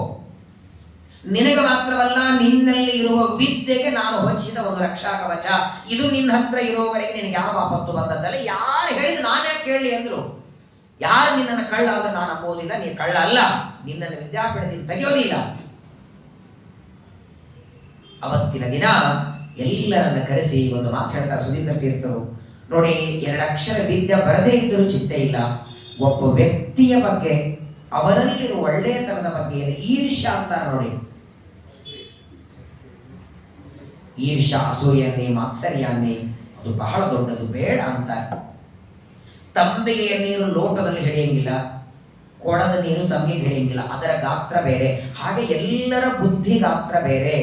ನಿನಗೆ ಮಾತ್ರವಲ್ಲ, ನಿನ್ನಲ್ಲಿ ಇರುವ ವಿದ್ಯೆಗೆ ನಾನು ಹೊಚ್ಚಿದ ಒಂದು ರಕ್ಷಾ ಕವಚ. ಇದು ನಿನ್ನ ಹತ್ರ ಇರೋವರೆಗೆ ನಿನಗೆ ಯಾವ ಆಪತ್ತು ಬಂದದ್ದಲ್ಲ. ಯಾರು ಹೇಳಿದ್ದು ನಾನೇ ಕೇಳಿ ಅಂದ್ರು. ಯಾರು ನಿನ್ನನ್ನು ಕಳ್ಳ ಅಂದ್ರೆ ನಾನು ನಂಬೋದಿಲ್ಲ, ನೀನು ಕಳ್ಳ ಅಲ್ಲ, ನಿನ್ನನ್ನು ವಿದ್ಯಾಪೀಠದಿಂದ ತೆಗೆಯೋದಿಲ್ಲ. ಅವತ್ತಿನ ದಿನ ಎಲ್ಲರನ್ನ ಕರೆಸಿ ಒಂದು ಮಾತು ಹೇಳ್ತಾರೆ ಸುಧೀಂದ್ರ ತೀರ್ಥರು. ನೋಡಿ, 2 ಅಕ್ಷರ ವಿದ್ಯೆ ಬರದೇ ಇದ್ದರೂ ಚಿಂತೆ ಇಲ್ಲ, ಒಬ್ಬ ವ್ಯಕ್ತಿಯ ಬಗ್ಗೆ, ಅವನಲ್ಲಿರುವ ಒಳ್ಳೆಯತನದ ಬಗ್ಗೆ ಈರ್ಷ್ಯ ಅಂತಾರೆ ನೋಡಿ. ಈರ್ಷ್ಯ, ಅಸೂಯನ್ನೇ, ಮಾತ್ಸರ್ಯಾನ್ನೇ, ಅದು ಬಹಳ ದೊಡ್ಡದು, ಬೇಡ ಅಂತಾರೆ. ತಂಬಿಗೆಯ ನೀರು ಲೋಟದಲ್ಲಿ ಹಿಡಿಯಂಗಿಲ್ಲ, ಕೊಡದ ನೀರು ತಂಬಿಗೆ ಹಿಡಿಯಂಗಿಲ್ಲ, ಅದರ ಗಾತ್ರ ಬೇರೆ. ಹಾಗೆ ಎಲ್ಲರ ಬುದ್ಧಿ ಗಾತ್ರ ಬೇರೆ.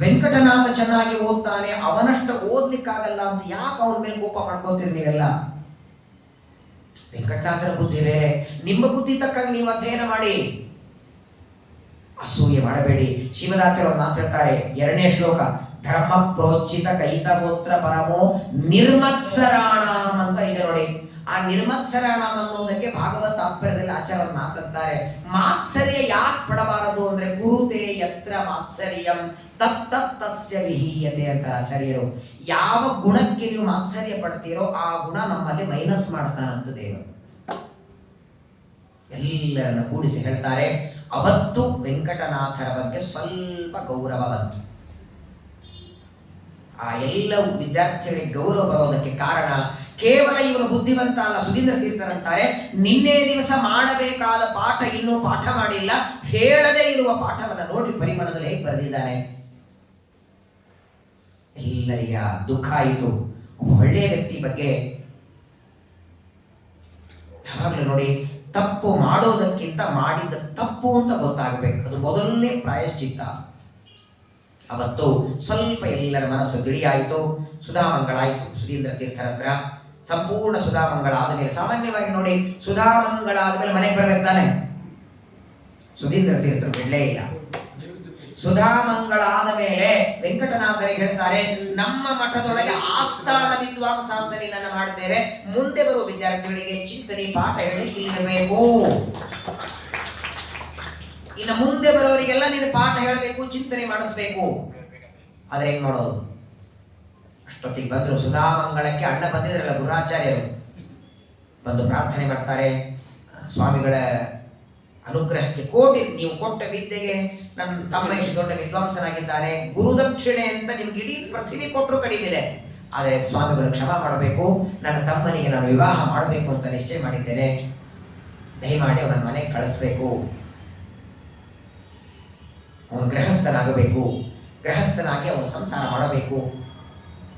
ವೆಂಕಟನಾಥ ಚೆನ್ನಾಗಿ ಓದ್ತಾನೆ, ಅವನಷ್ಟು ಓದ್ಲಿಕ್ಕಾಗಲ್ಲ ಅಂತ ಯಾಕೆ ಅವನ ಮೇಲೆ ಕೋಪ ಮಾಡ್ಕೋತೀರಿ ನೀವೆಲ್ಲ? ವೆಂಕಟನಾಥನ ಬುದ್ಧಿ ಬೇರೆ, ನಿಮ್ಮ ಬುದ್ಧಿ ತಕ್ಕಂಗೆ ನೀವು ಅಧ್ಯಯನ ಮಾಡಿ, ಅಸೂಯೆ ಮಾಡಬೇಡಿ. ಶ್ರೀಮದಾಚಾರ್ಯ ಮಾತು ಹೇಳ್ತಾರೆ, 2ನೇ ಶ್ಲೋಕ, ಧರ್ಮ ಪ್ರೋಚಿತ ಕೈತಗೋತ್ರ ಪರಮೋ ನಿರ್ಮತ್ಸರಾಣಾಮ್ ಅಂತ ಇದೆ ನೋಡಿ. ಆ ನಿರ್ಮತ್ಸರಾಣಾಮ್ ಅನ್ನೋದಕ್ಕೆ ಭಾಗವತ ತಾತ್ಪರ್ಯದಲ್ಲಿ ಆಚಾರ್ಯ ಮಾತಂತಾರೆ, ಮಾತ್ಸರ್ಯ ಯಾಕೆ ಪಡಬಾರದು ಅಂದ್ರೆ ಕುರುತೆ ಯತ್ರ ಮಾತ್ಸರ್ಯಂ ತತ್ತಸ್ಯ ವಿಹೀಯತೆ ಅಂತ ಆಚಾರ್ಯರು. ಯಾವ ಗುಣಕ್ಕೆ ನೀವು ಮಾತ್ಸರ್ಯ ಪಡ್ತೀರೋ ಆ ಗುಣ ನಮ್ಮಲ್ಲಿ ಮೈನಸ್ ಮಾಡ್ತಾನಂತ ದೇವರು. ಎಲ್ಲರನ್ನ ಕೂಡಿಸಿ ಹೇಳ್ತಾರೆ, ಅವತ್ತು ವೆಂಕಟನಾಥರ ಬಗ್ಗೆ ಸ್ವಲ್ಪ ಗೌರವ ಬಂತು. ಆ ಎಲ್ಲ ವಿದ್ಯಾರ್ಥಿಗಳಿಗೆ ಗೌರವ ಬರೋದಕ್ಕೆ ಕಾರಣ ಕೇವಲ ಇವನು ಬುದ್ಧಿವಂತ ಅಲ್ಲ. ಸುಧೀಂದ್ರ ತೀರ್ಥರಂತಾರೆ, ನಿನ್ನೆ ದಿವಸ ಮಾಡಬೇಕಾದ ಪಾಠ ಇನ್ನೂ ಪಾಠ ಮಾಡಿಲ್ಲ, ಹೇಳದೇ ಇರುವ ಪಾಠವನ್ನು ನೋಡಿ ಪರಿಮಳದಲ್ಲಿ ಹೇಗೆ ಬರೆದಿದ್ದಾನೆ. ಎಲ್ಲರಿಗ ದುಃಖ ಆಯಿತು. ಒಬ್ಬ ಒಳ್ಳೆಯ ವ್ಯಕ್ತಿ ಬಗ್ಗೆ ಯಾವಾಗಲೂ ನೋಡಿ, ತಪ್ಪು ಮಾಡೋದಕ್ಕಿಂತ ಮಾಡಿದ ತಪ್ಪು ಅಂತ ಗೊತ್ತಾಗಬೇಕು, ಅದು ಮೊದಲನೇ ಪ್ರಾಯಶ್ಚಿತ್ತ. ಅವತ್ತು ಸ್ವಲ್ಪ ಎಲ್ಲರ ಮನಸ್ಸು ತಿಳಿಯಾಯಿತು, ಸುಧಾಮಂಗಳಾಯಿತು ಸುಧೀಂದ್ರ ತೀರ್ಥರ ಹತ್ರ. ಸಂಪೂರ್ಣ ಸುಧಾಮಂಗಳ ಆದ ಮೇಲೆ, ಸಾಮಾನ್ಯವಾಗಿ ನೋಡಿ ಸುಧಾಮಂಗಳ ಆದಮೇಲೆ ಮನೆಗೆ ಬರ್ಬೇಕು ತಾನೆ, ಸುಧೀಂದ್ರ ತೀರ್ಥರು ಬಿಡಲೇ ಇಲ್ಲ. ಸುಧಾಮಂಗಳ ಆದ ಮೇಲೆ ವೆಂಕಟನಾಥರಿಗೆ ಹೇಳ್ತಾರೆ, ನಮ್ಮ ಮಠದೊಳಗೆ ಆಸ್ಥಾನ ವಿದ್ವಾಂಸ ಅಂತ ನಿನ್ನನ್ನು ಮಾಡ್ತೇವೆ, ಮುಂದೆ ಬರುವ ವಿದ್ಯಾರ್ಥಿಗಳಿಗೆ ಚಿಂತನೆ ಪಾಠ ಹೇಳಲಿಕ್ಕೆ ಇಲ್ಲಿರಬೇಕು, ಇನ್ನು ಮುಂದೆ ಬರೋರಿಗೆಲ್ಲ ನೀನು ಪಾಠ ಹೇಳಬೇಕು, ಚಿಂತನೆ ಮಾಡಿಸ್ಬೇಕು. ಆದ್ರೆ ಹೆಂಗ್ ಮಾಡೋದು? ಅಷ್ಟೊತ್ತಿಗೆ ಬಂದ್ರು ಸುಧಾಮಂಗಳಕ್ಕೆ ಅಣ್ಣ ಬಂದಿದ್ರಲ್ಲ ಗುರುರಾಚಾರ್ಯರು, ಬಂದು ಪ್ರಾರ್ಥನೆ ಮಾಡ್ತಾರೆ, ಸ್ವಾಮಿಗಳ ಅನುಗ್ರಹಕ್ಕೆ ಕೋಟಿ, ನೀವು ಕೊಟ್ಟ ವಿದ್ಯೆಗೆ ನನ್ನ ತಮ್ಮ ಎಷ್ಟು ದೊಡ್ಡ ವಿದ್ವಾಂಸನಾಗಿದ್ದಾನೆ, ಗುರುದಕ್ಷಿಣೆ ಅಂತ ನಿಮ್ಗೆ ಇಡೀ ಪೃಥ್ವಿ ಕೊಟ್ಟರು ಕಡಿಮೆ ಇದೆ, ಆದರೆ ಸ್ವಾಮಿಗಳು ಕ್ಷಮಾ ಮಾಡಬೇಕು, ನನ್ನ ತಮ್ಮನಿಗೆ ನಾನು ವಿವಾಹ ಮಾಡಬೇಕು ಅಂತ ನಿಶ್ಚಯ ಮಾಡಿದ್ದೇನೆ, ದಯಮಾಡಿ ಅವನ ಮನೆಗೆ ಕಳಿಸ್ಬೇಕು, ಅವನು ಗೃಹಸ್ಥನಾಗಬೇಕು, ಗೃಹಸ್ಥನಾಗಿ ಅವನು ಸಂಸಾರ ಮಾಡಬೇಕು.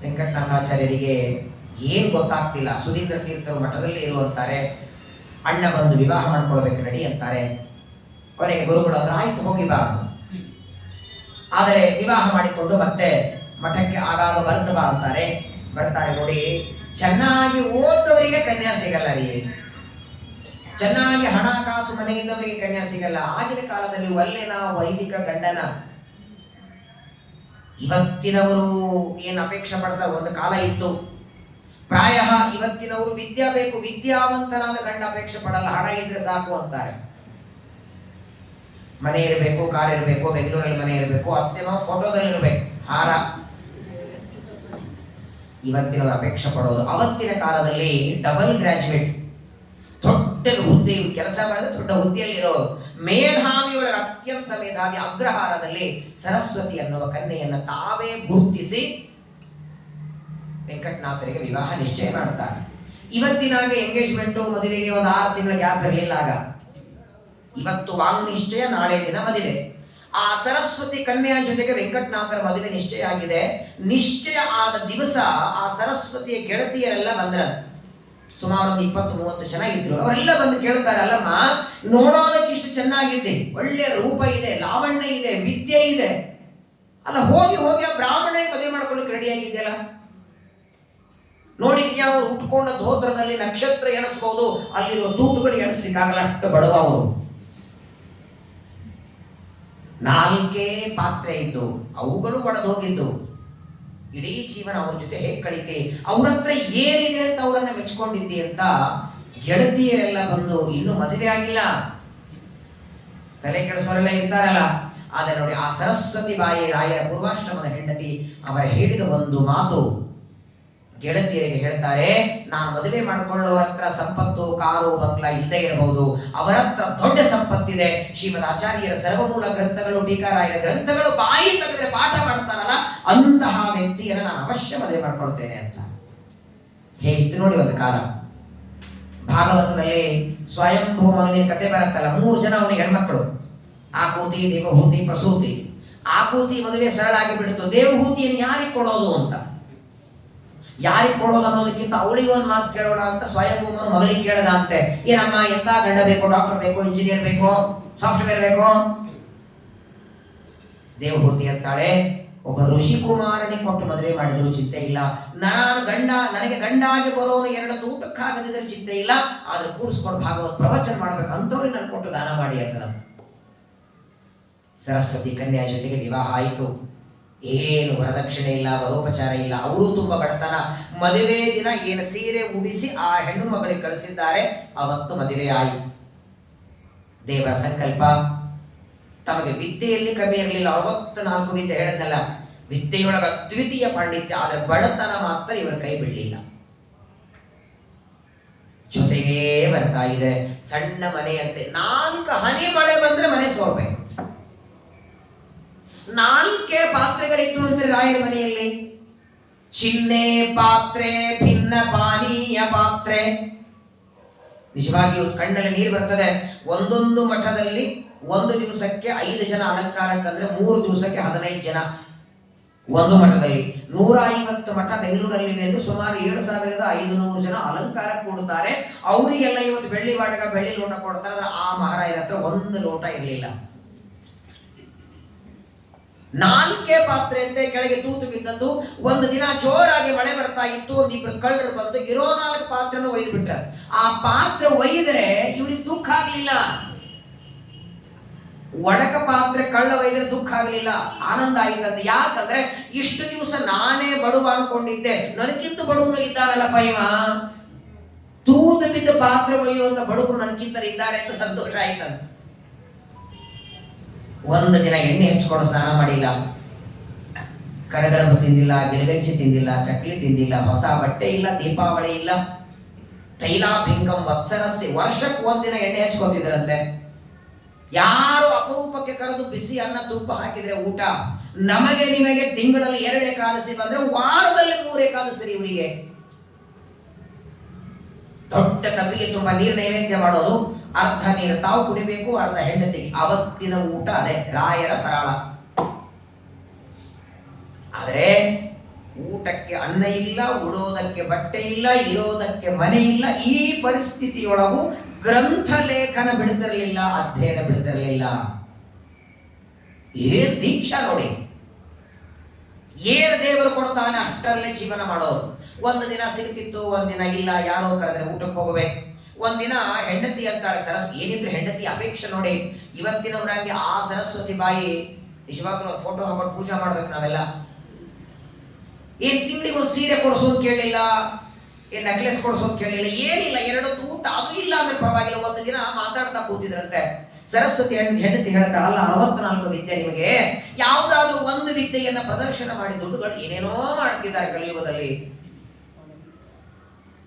ವೆಂಕಟನಾಥಾಚಾರ್ಯರಿಗೆ ಏನು ಗೊತ್ತಾಗ್ತಿಲ್ಲ, ಸುಧೀಂದ್ರ ತೀರ್ಥರು ಮಠದಲ್ಲಿ ಇರುವಂತಾರೆ, ಅಣ್ಣ ಬಂದು ವಿವಾಹ ಮಾಡ್ಕೊಳ್ಬೇಕು ನಡಿ ಅಂತಾರೆ. ಕೊನೆಗೆ ಗುರುಗಳು ಅಂದ್ರೆ ಆಯ್ತು ಹೋಗಿ ಬಾ. ಆದರೆ ವಿವಾಹ ಮಾಡಿಕೊಂಡು ಮತ್ತೆ ಮಠಕ್ಕೆ ಆಗಾಗ ಬರ್ತ ಬಾ ಅಂತಾರೆ. ಬರ್ತಾರೆ ನೋಡಿ, ಚೆನ್ನಾಗಿ ಓದವರಿಗೆ ಕನ್ಯಾ ಸಿಗಲ್ಲ ರೀ, ಚೆನ್ನಾಗಿ ಹಣಕಾಸು ಮನೆಯಿದ್ದವರಿಗೆ ಕನ್ಯಾ ಸಿಗಲ್ಲ. ಆಗಿನ ಕಾಲದಲ್ಲಿ ಒಳ್ಳೆನ ವೈದಿಕ ಗಂಡನ ಇವತ್ತಿನವರು ಏನು ಅಪೇಕ್ಷೆ ಪಡ್ತಾರೆ, ಒಂದು ಕಾಲ ಇತ್ತು. ಪ್ರಾಯ ಇವತ್ತಿನವರು ವಿದ್ಯಾ ಬೇಕು, ವಿದ್ಯಾವಂತನಾದ ಗಂಡ ಅಪೇಕ್ಷೆ ಪಡಲ್ಲ, ಹಣ ಇದ್ರೆ ಸಾಕು ಅಂತಾರೆ. ಮನೆ ಇರಬೇಕು, ಕಾರ್ ಇರಬೇಕು, ಬೆಂಗಳೂರಲ್ಲಿ ಮನೆ ಇರಬೇಕು, ಅತ್ತೆನೋ ಫೋಟೋದಲ್ಲಿ ಇರಬೇಕು, ಹಾರ. ಇವತ್ತಿನವರು ಅಪೇಕ್ಷೆ ಪಡೋದು, ಅವತ್ತಿನ ಕಾಲದಲ್ಲಿ ಡಬಲ್ ಗ್ರಾಜುಯೇಟ್, ದೊಡ್ಡ ಹುದ್ದೆ ಕೆಲಸ ಮಾಡಿದ್ರೆ ದೊಡ್ಡ ಹುದ್ದೆಯಲ್ಲಿರೋ ಮೇಧಾವಿಯೊಳಗೆ ಅತ್ಯಂತ ಮೇಧಾವಿ ಅಗ್ರಹಾರದಲ್ಲಿ ಸರಸ್ವತಿ ಅನ್ನುವ ಕನ್ಯೆಯನ್ನು ತಾವೇ ಗುರುತಿಸಿ ವೆಂಕಟನಾಥರಿಗೆ ವಿವಾಹ ನಿಶ್ಚಯ ಮಾಡ್ತಾರೆ. ಇವತ್ತಿನಾಗ ಎಂಗೇಜ್ಮೆಂಟು ಮದುವೆಗೆ ಒಂದು 6 ತಿಂಗಳ ಗ್ಯಾಪ್ ಇರಲಿಲ್ಲ. ಆಗ ಇವತ್ತು ವಾಂಗ್ ನಿಶ್ಚಯ, ನಾಳೆ ದಿನ ಮದುವೆ. ಆ ಸರಸ್ವತಿ ಕನ್ಯಾ ಜೊತೆಗೆ ವೆಂಕಟನಾಥರ ಮದುವೆ ನಿಶ್ಚಯ ಆಗಿದೆ. ನಿಶ್ಚಯ ಆದ ದಿವಸ ಆ ಸರಸ್ವತಿಯ ಗೆಳತಿಯರೆಲ್ಲ ಬಂದ್ರ, ಸುಮಾರು ಒಂದು 20-30 ಜನ ಇದ್ರು. ಅವರೆಲ್ಲ ಬಂದು ಕೇಳ್ತಾರೆ, ಅಲ್ಲಮ್ಮ ನೋಡೋದಕ್ಕೆ ಇಷ್ಟು ಚೆನ್ನಾಗಿದೆ, ಒಳ್ಳೆಯ ರೂಪ ಇದೆ, ಲಾವಣ್ಯ ಇದೆ, ವಿದ್ಯೆ ಇದೆ, ಅಲ್ಲ ಹೋಗಿ ಹೋಗಿ ಆ ಬ್ರಾಹ್ಮಣನಿಗೆ ಮದುವೆ ಮಾಡ್ಕೊಳ್ಳಿಕ್ಕೆ ರೆಡಿ ಆಗಿದೆಯಲ್ಲ, ನೋಡಿದ್ಯಾ ಅವರು ಉಟ್ಕೊಂಡ ಧೋತ್ರದಲ್ಲಿ ನಕ್ಷತ್ರ ಎಣಿಸ್ಬೋದು, ಅಲ್ಲಿರುವ ತೂತುಗಳು ಎಣಿಸ್ಲಿಕ್ಕಾಗಲ್ಲ, ಅಷ್ಟು ಬಡವ ಅವರು. 4 ಪಾತ್ರೆ ಇದ್ದು ಅವುಗಳು ಒಡೆದು ಹೋಗಿದ್ದು. ಇಡೀ ಜೀವನ ಅವ್ರ ಜೊತೆ ಹೇಗೆ ಕಳೀತಿ, ಅವ್ರ ಹತ್ರ ಏನಿದೆ ಅಂತ ಅವರನ್ನ ಮೆಚ್ಕೊಂಡಿದ್ದಿ ಅಂತ ಗೆಳತಿಯರೆಲ್ಲ ಬಂದು, ಇನ್ನೂ ಮದುವೆ ಆಗಿಲ್ಲ, ತಲೆ ಕೆಡಿಸೋರೆಲ್ಲ ಇರ್ತಾರಲ್ಲ. ಆದರೆ ನೋಡಿ, ಆ ಸರಸ್ವತಿ ಬಾಯಿ ರಾಯರ ಪೂರ್ವಾಶ್ರಮದ ಹೆಂಡತಿ ಅವರ ಹೇಳಿದ ಒಂದು ಮಾತು ಗೆಳತಿಯರಿಗೆ ಹೇಳ್ತಾರೆ, ನಾನು ಮದುವೆ ಮಾಡಿಕೊಳ್ಳುವ ಹತ್ರ ಸಂಪತ್ತು, ಕಾರು, ಬಂಗ್ಲಾ ಇಲ್ಲದೆ ಇರಬಹುದು, ಅವರ ಹತ್ರ ದೊಡ್ಡ ಸಂಪತ್ತಿದೆ. ಶ್ರೀಮದ್ ಆಚಾರ್ಯರ ಸರ್ವಮೂಲ ಗ್ರಂಥಗಳು, ಟೀಕಾರಾಯರ ಗ್ರಂಥಗಳು ಬಾಯಿ ತೆಗೆದ್ರೆ ಪಾಠ ಮಾಡ್ತಾರಲ್ಲ, ಅಂತಹ ವ್ಯಕ್ತಿಯನ್ನು ನಾನು ಅವಶ್ಯ ಮದುವೆ ಮಾಡ್ಕೊಳ್ತೇನೆ ಅಂತ. ಹೇಗಿತ್ತು ನೋಡಿ ಒಂದು ಕಾಲ. ಭಾಗವತದಲ್ಲಿ ಸ್ವಯಂಭೂ ಮನುವಿನ ಕತೆ ಬರುತ್ತಲ್ಲ, 3 ಜನ ಅವನಿಗೆ ಹೆಣ್ಮಕ್ಳು, ಆಕೂತಿ, ದೇವಹೂತಿ, ಪ್ರಸೂತಿ. ಆಕೂತಿ ಮದುವೆ ಸರಳ ಆಗಿ ಬಿಡ್ತು. ದೇವಹೂತಿಯನ್ನು ಯಾರಿಗೆ ಕೊಡೋದು ಅಂತ, ಯಾರಿಗೆ ಕೊಡೋದು ಅನ್ನೋದಕ್ಕಿಂತ ಅವಳಿಗೆ ಒಂದು ಮಾತು ಕೇಳೋಣ ಅಂತ ಸ್ವಯಂಭೂ ಮನು ಮಗಳಿಗೆ ಕೇಳದ ಅಂತೆ. ಏನಮ್ಮ, ಎಂತ ಗಂಡ ಬೇಕು? ಡಾಕ್ಟರ್ ಬೇಕು, ಇಂಜಿನಿಯರ್ ಬೇಕು, ಸಾಫ್ಟ್ವೇರ್ ಬೇಕು? ದೇವಹೂತಿ ಅಂತಾಳೆ, ಒಬ್ಬ ಋಷಿಕುಮಾರನಿಗೆ ಕೊಟ್ಟು ಮದುವೆ ಮಾಡಿದ್ರು ಚಿಂತೆ ಇಲ್ಲ, ನನಗೆ ಗಂಡಾಗಿ ಬರೋನು 2 ಊಟಕ್ಕಾಗದಿದ್ರೆ ಚಿಂತೆ ಇಲ್ಲ, ಆದ್ರೆ ಕೂಡಿಸ್ಕೊಂಡು ಭಾಗವತ್ ಪ್ರವಚನ ಮಾಡ್ಬೇಕು ಅಂತವ್ರಿಗೆ ನಾನು ಕೊಟ್ಟು ದಾನ ಮಾಡಿ ಅಂತ. ಸರಸ್ವತಿ ಕನ್ಯಾ ಜೊತೆಗೆ ವಿವಾಹ ಆಯಿತು. ಏನು ವರದಕ್ಷಿಣೆ ಇಲ್ಲ, ವರೋಪಚಾರ ಇಲ್ಲ. ಅವರು ತುಂಬಾ ಬಡತನ. ಮದುವೆ ದಿನ ಏನು ಸೀರೆ ಉಡಿಸಿ ಆ ಹೆಣ್ಣು ಮಗಳಿಗೆ ಕಳಿಸಿದ್ದಾರೆ, ಅವತ್ತು ಮದುವೆ ಆಯಿತು. ದೇವರ ಸಂಕಲ್ಪ. ತಮಗೆ ವಿದ್ಯೆಯಲ್ಲಿ ಕಮ್ಮಿ ಇರಲಿಲ್ಲ, 64 ವಿದ್ಯೆ ಹೇಳಿದ್ನಲ್ಲ, ವಿದ್ಯೆಯೊಳಗೆ ಅದ್ವಿತೀಯ ಪಾಂಡಿತ್ಯ. ಆದರೆ ಬಡತನ ಮಾತ್ರ ಇವರ ಕೈ ಬಿಡಲಿಲ್ಲ. ಜೊತೆಗೇ ಬರ್ತಾ ಇದೆ ಸಣ್ಣ ಮನೆಯಂತೆ. 4 ಹನಿ ಮಳೆ ಬಂದ್ರೆ ಮನೆ ಸೋರ್ಬೇಕು. 4 ಪಾತ್ರೆಗಳಿತ್ತು ಅಂದ್ರೆ ರಾಯರ ಮನೆಯಲ್ಲಿ. ಚಿನ್ನೆ ಪಾತ್ರೆ, ಭಿನ್ನ ಪಾನೀಯ ಪಾತ್ರೆ. ನಿಜವಾಗಿಯೂ ಕಣ್ಣಲ್ಲಿ ನೀರು ಬರ್ತದೆ. ಒಂದೊಂದು ಮಠದಲ್ಲಿ 1 ದಿವಸಕ್ಕೆ 5 ಜನ ಅಲಂಕಾರಕ್ಕಂದ್ರೆ 3 ದಿವಸಕ್ಕೆ 15 ಜನ. ಒಂದು ಮಠದಲ್ಲಿ 150 ಮಠ ಬೆಂಗಳೂರಲ್ಲಿ ಎಂದು ಸುಮಾರು 7500 ಜನ ಅಲಂಕಾರ ಕೊಡುತ್ತಾರೆ. ಅವರಿಗೆಲ್ಲ ಇವತ್ತು ಬೆಳ್ಳಿ ವಾಟಕ, ಬೆಳ್ಳಿ ಲೋಟ ಕೊಡ್ತಾರೆ. ಆ ಮಹಾರಾಜರ ಹತ್ರ 1 ಲೋಟ ಇರಲಿಲ್ಲ. 4 ಪಾತ್ರೆ ಅಂತ ಕೆಳಗೆ ತೂತು ಬಿದ್ದದ್ದು. ಒಂದು ದಿನ ಜೋರಾಗಿ ಮಳೆ ಬರ್ತಾ ಇತ್ತು. ಒಂದಿಬ್ರು ಕಳ್ಳರು ಬಂದು ಇರೋ 4 ಪಾತ್ರೆನೂ ಒಯ್ದು ಬಿಟ್ಟ. ಆ ಪಾತ್ರೆ ಒಯ್ದರೆ ಇವ್ರಿಗೆ ದುಃಖ ಆಗ್ಲಿಲ್ಲ. ಒಡಕ ಪಾತ್ರೆ ಕಳ್ಳ ಒಯ್ದರೆ ದುಃಖ ಆಗ್ಲಿಲ್ಲ, ಆನಂದ ಆಯ್ತಂತೆ. ಯಾಕಂದ್ರೆ ಇಷ್ಟು ದಿವಸ ನಾನೇ ಬಡವ ಅನ್ಕೊಂಡಿದ್ದೆ, ನನಗಿಂತ ಬಡವನು ಇದ್ದಾನಲ್ಲಪ್ಪ ಇವ. ತೂತು ಬಿದ್ದ ಪಾತ್ರೆ ಒಯ್ಯುವಂತ ಬಡವರು ನನಗಿಂತ ಇದ್ದಾರೆ ಅಂತ ಸಂತೋಷ ಆಯ್ತಂತ. ಒಂದು ದಿನ ಎಣ್ಣೆ ಹಚ್ಕೊಂಡು ಸ್ನಾನ ಮಾಡಿಲ್ಲ, ಕಡಗಡಬು ತಿಂದಿಲ್ಲ, ಗಿಲಗಂಚಿ ತಿಂದಿಲ್ಲ, ಚಕ್ಲಿ ತಿಂದಿಲ್ಲ, ಹೊಸ ಬಟ್ಟೆ ಇಲ್ಲ, ದೀಪಾವಳಿ ಇಲ್ಲ. ತೈಲಾಭಿಂಗಂ ವತ್ಸರಸ್ಯ, ವರ್ಷಕ್ಕೆ 1 ದಿನ ಎಣ್ಣೆ ಹಚ್ಕೋತಿದ್ರಂತೆ. ಯಾರು ಅಪರೂಪಕ್ಕೆ ಕರೆದು ಬಿಸಿ ಅನ್ನ ತುಪ್ಪ ಹಾಕಿದ್ರೆ ಊಟ. ನಮಗೆ ನಿಮಗೆ ತಿಂಗಳಲ್ಲಿ 2 ಏಕಾದಶಿ ಬಂದ್ರೆ ವಾರದಲ್ಲಿ 3 ಏಕಾದಶಿ ಇವರಿಗೆ. ದೊಡ್ಡ ತಬ್ಬಿಗೆ ತುಂಬಾ ನೀರು ನೈವೇದ್ಯ ಮಾಡೋದು. ಅರ್ಧ ನೀರು ತಾವು ಕುಡಿಬೇಕು, ಅರ್ಧ ಹೆಂಡತಿಗೆ. ಅವತ್ತಿನ ಊಟ ಅದೇ ರಾಯರ ಫರಾಳ. ಆದರೆ ಊಟಕ್ಕೆ ಅನ್ನ ಇಲ್ಲ, ಉಡೋದಕ್ಕೆ ಬಟ್ಟೆ ಇಲ್ಲ, ಇರೋದಕ್ಕೆ ಮನೆ ಇಲ್ಲ. ಈ ಪರಿಸ್ಥಿತಿಯೊಳಗೂ ಗ್ರಂಥ ಲೇಖನ ಬಿಡ್ತಿರಲಿಲ್ಲ, ಅಧ್ಯಯನ ಬಿಡ್ತಿರಲಿಲ್ಲ. ಏನ್ ದೀಕ್ಷಾ ನೋಡಿ. ಏನು ದೇವರು ಕೊಡ್ತಾನೆ ಅಷ್ಟರಲ್ಲೇ ಜೀವನ ಮಾಡೋದು. ಒಂದು ದಿನ ಸಿಗ್ತಿತ್ತು, ಒಂದಿನ ಇಲ್ಲ, ಯಾರೋ ಕರೆದ್ರೆ ಊಟಕ್ಕೆ ಹೋಗಬೇಕು. ಒಂದಿನ ಹೆಂಡತಿ ಅಂತಾಳೆ, ಏನಿದ್ರು ಹೆಂಡತಿ ಅಪೇಕ್ಷೆ ನೋಡಿ. ಇವತ್ತಿನವರಾಗಿ ಆ ಸರಸ್ವತಿ ಬಾಯಿ ನಿಜವಾಗ್ಲೂ ಫೋಟೋ ಹಾಕೊಂಡು ಪೂಜೆ ಮಾಡ್ಬೇಕು ನಾವೆಲ್ಲ. ಏನ್ ತಿಂಗಳಿಗೆ 1 ಸೀರೆ ಕೊಡಿಸೋದು ಕೇಳಲಿಲ್ಲ, ಏನ್ ನೆಕ್ಲೆಸ್ ಕೊಡಿಸೋದು ಕೇಳಲಿಲ್ಲ, ಏನಿಲ್ಲ. 2 ಊಟ ಅದು ಇಲ್ಲ ಅಂದ್ರೆ ಪರವಾಗಿಲ್ಲ. ಒಂದು ದಿನ ಮಾತಾಡ್ತಾ ಕೂತಿದ್ರಂತೆ. ಸರಸ್ವತಿ ಹೆಂಡತಿ ಹೇಳ್ತಾಳಲ್ಲ, 64 ವಿದ್ಯೆ ನಿಮಗೆ, ಯಾವುದಾದ್ರೂ ಒಂದು ವಿದ್ಯೆಯನ್ನ ಪ್ರದರ್ಶನ ಮಾಡಿ. ದುಡ್ಡುಗಳು ಏನೇನೋ ಮಾಡ್ತಿದ್ದಾರೆ ಕಲಿಯುಗದಲ್ಲಿ.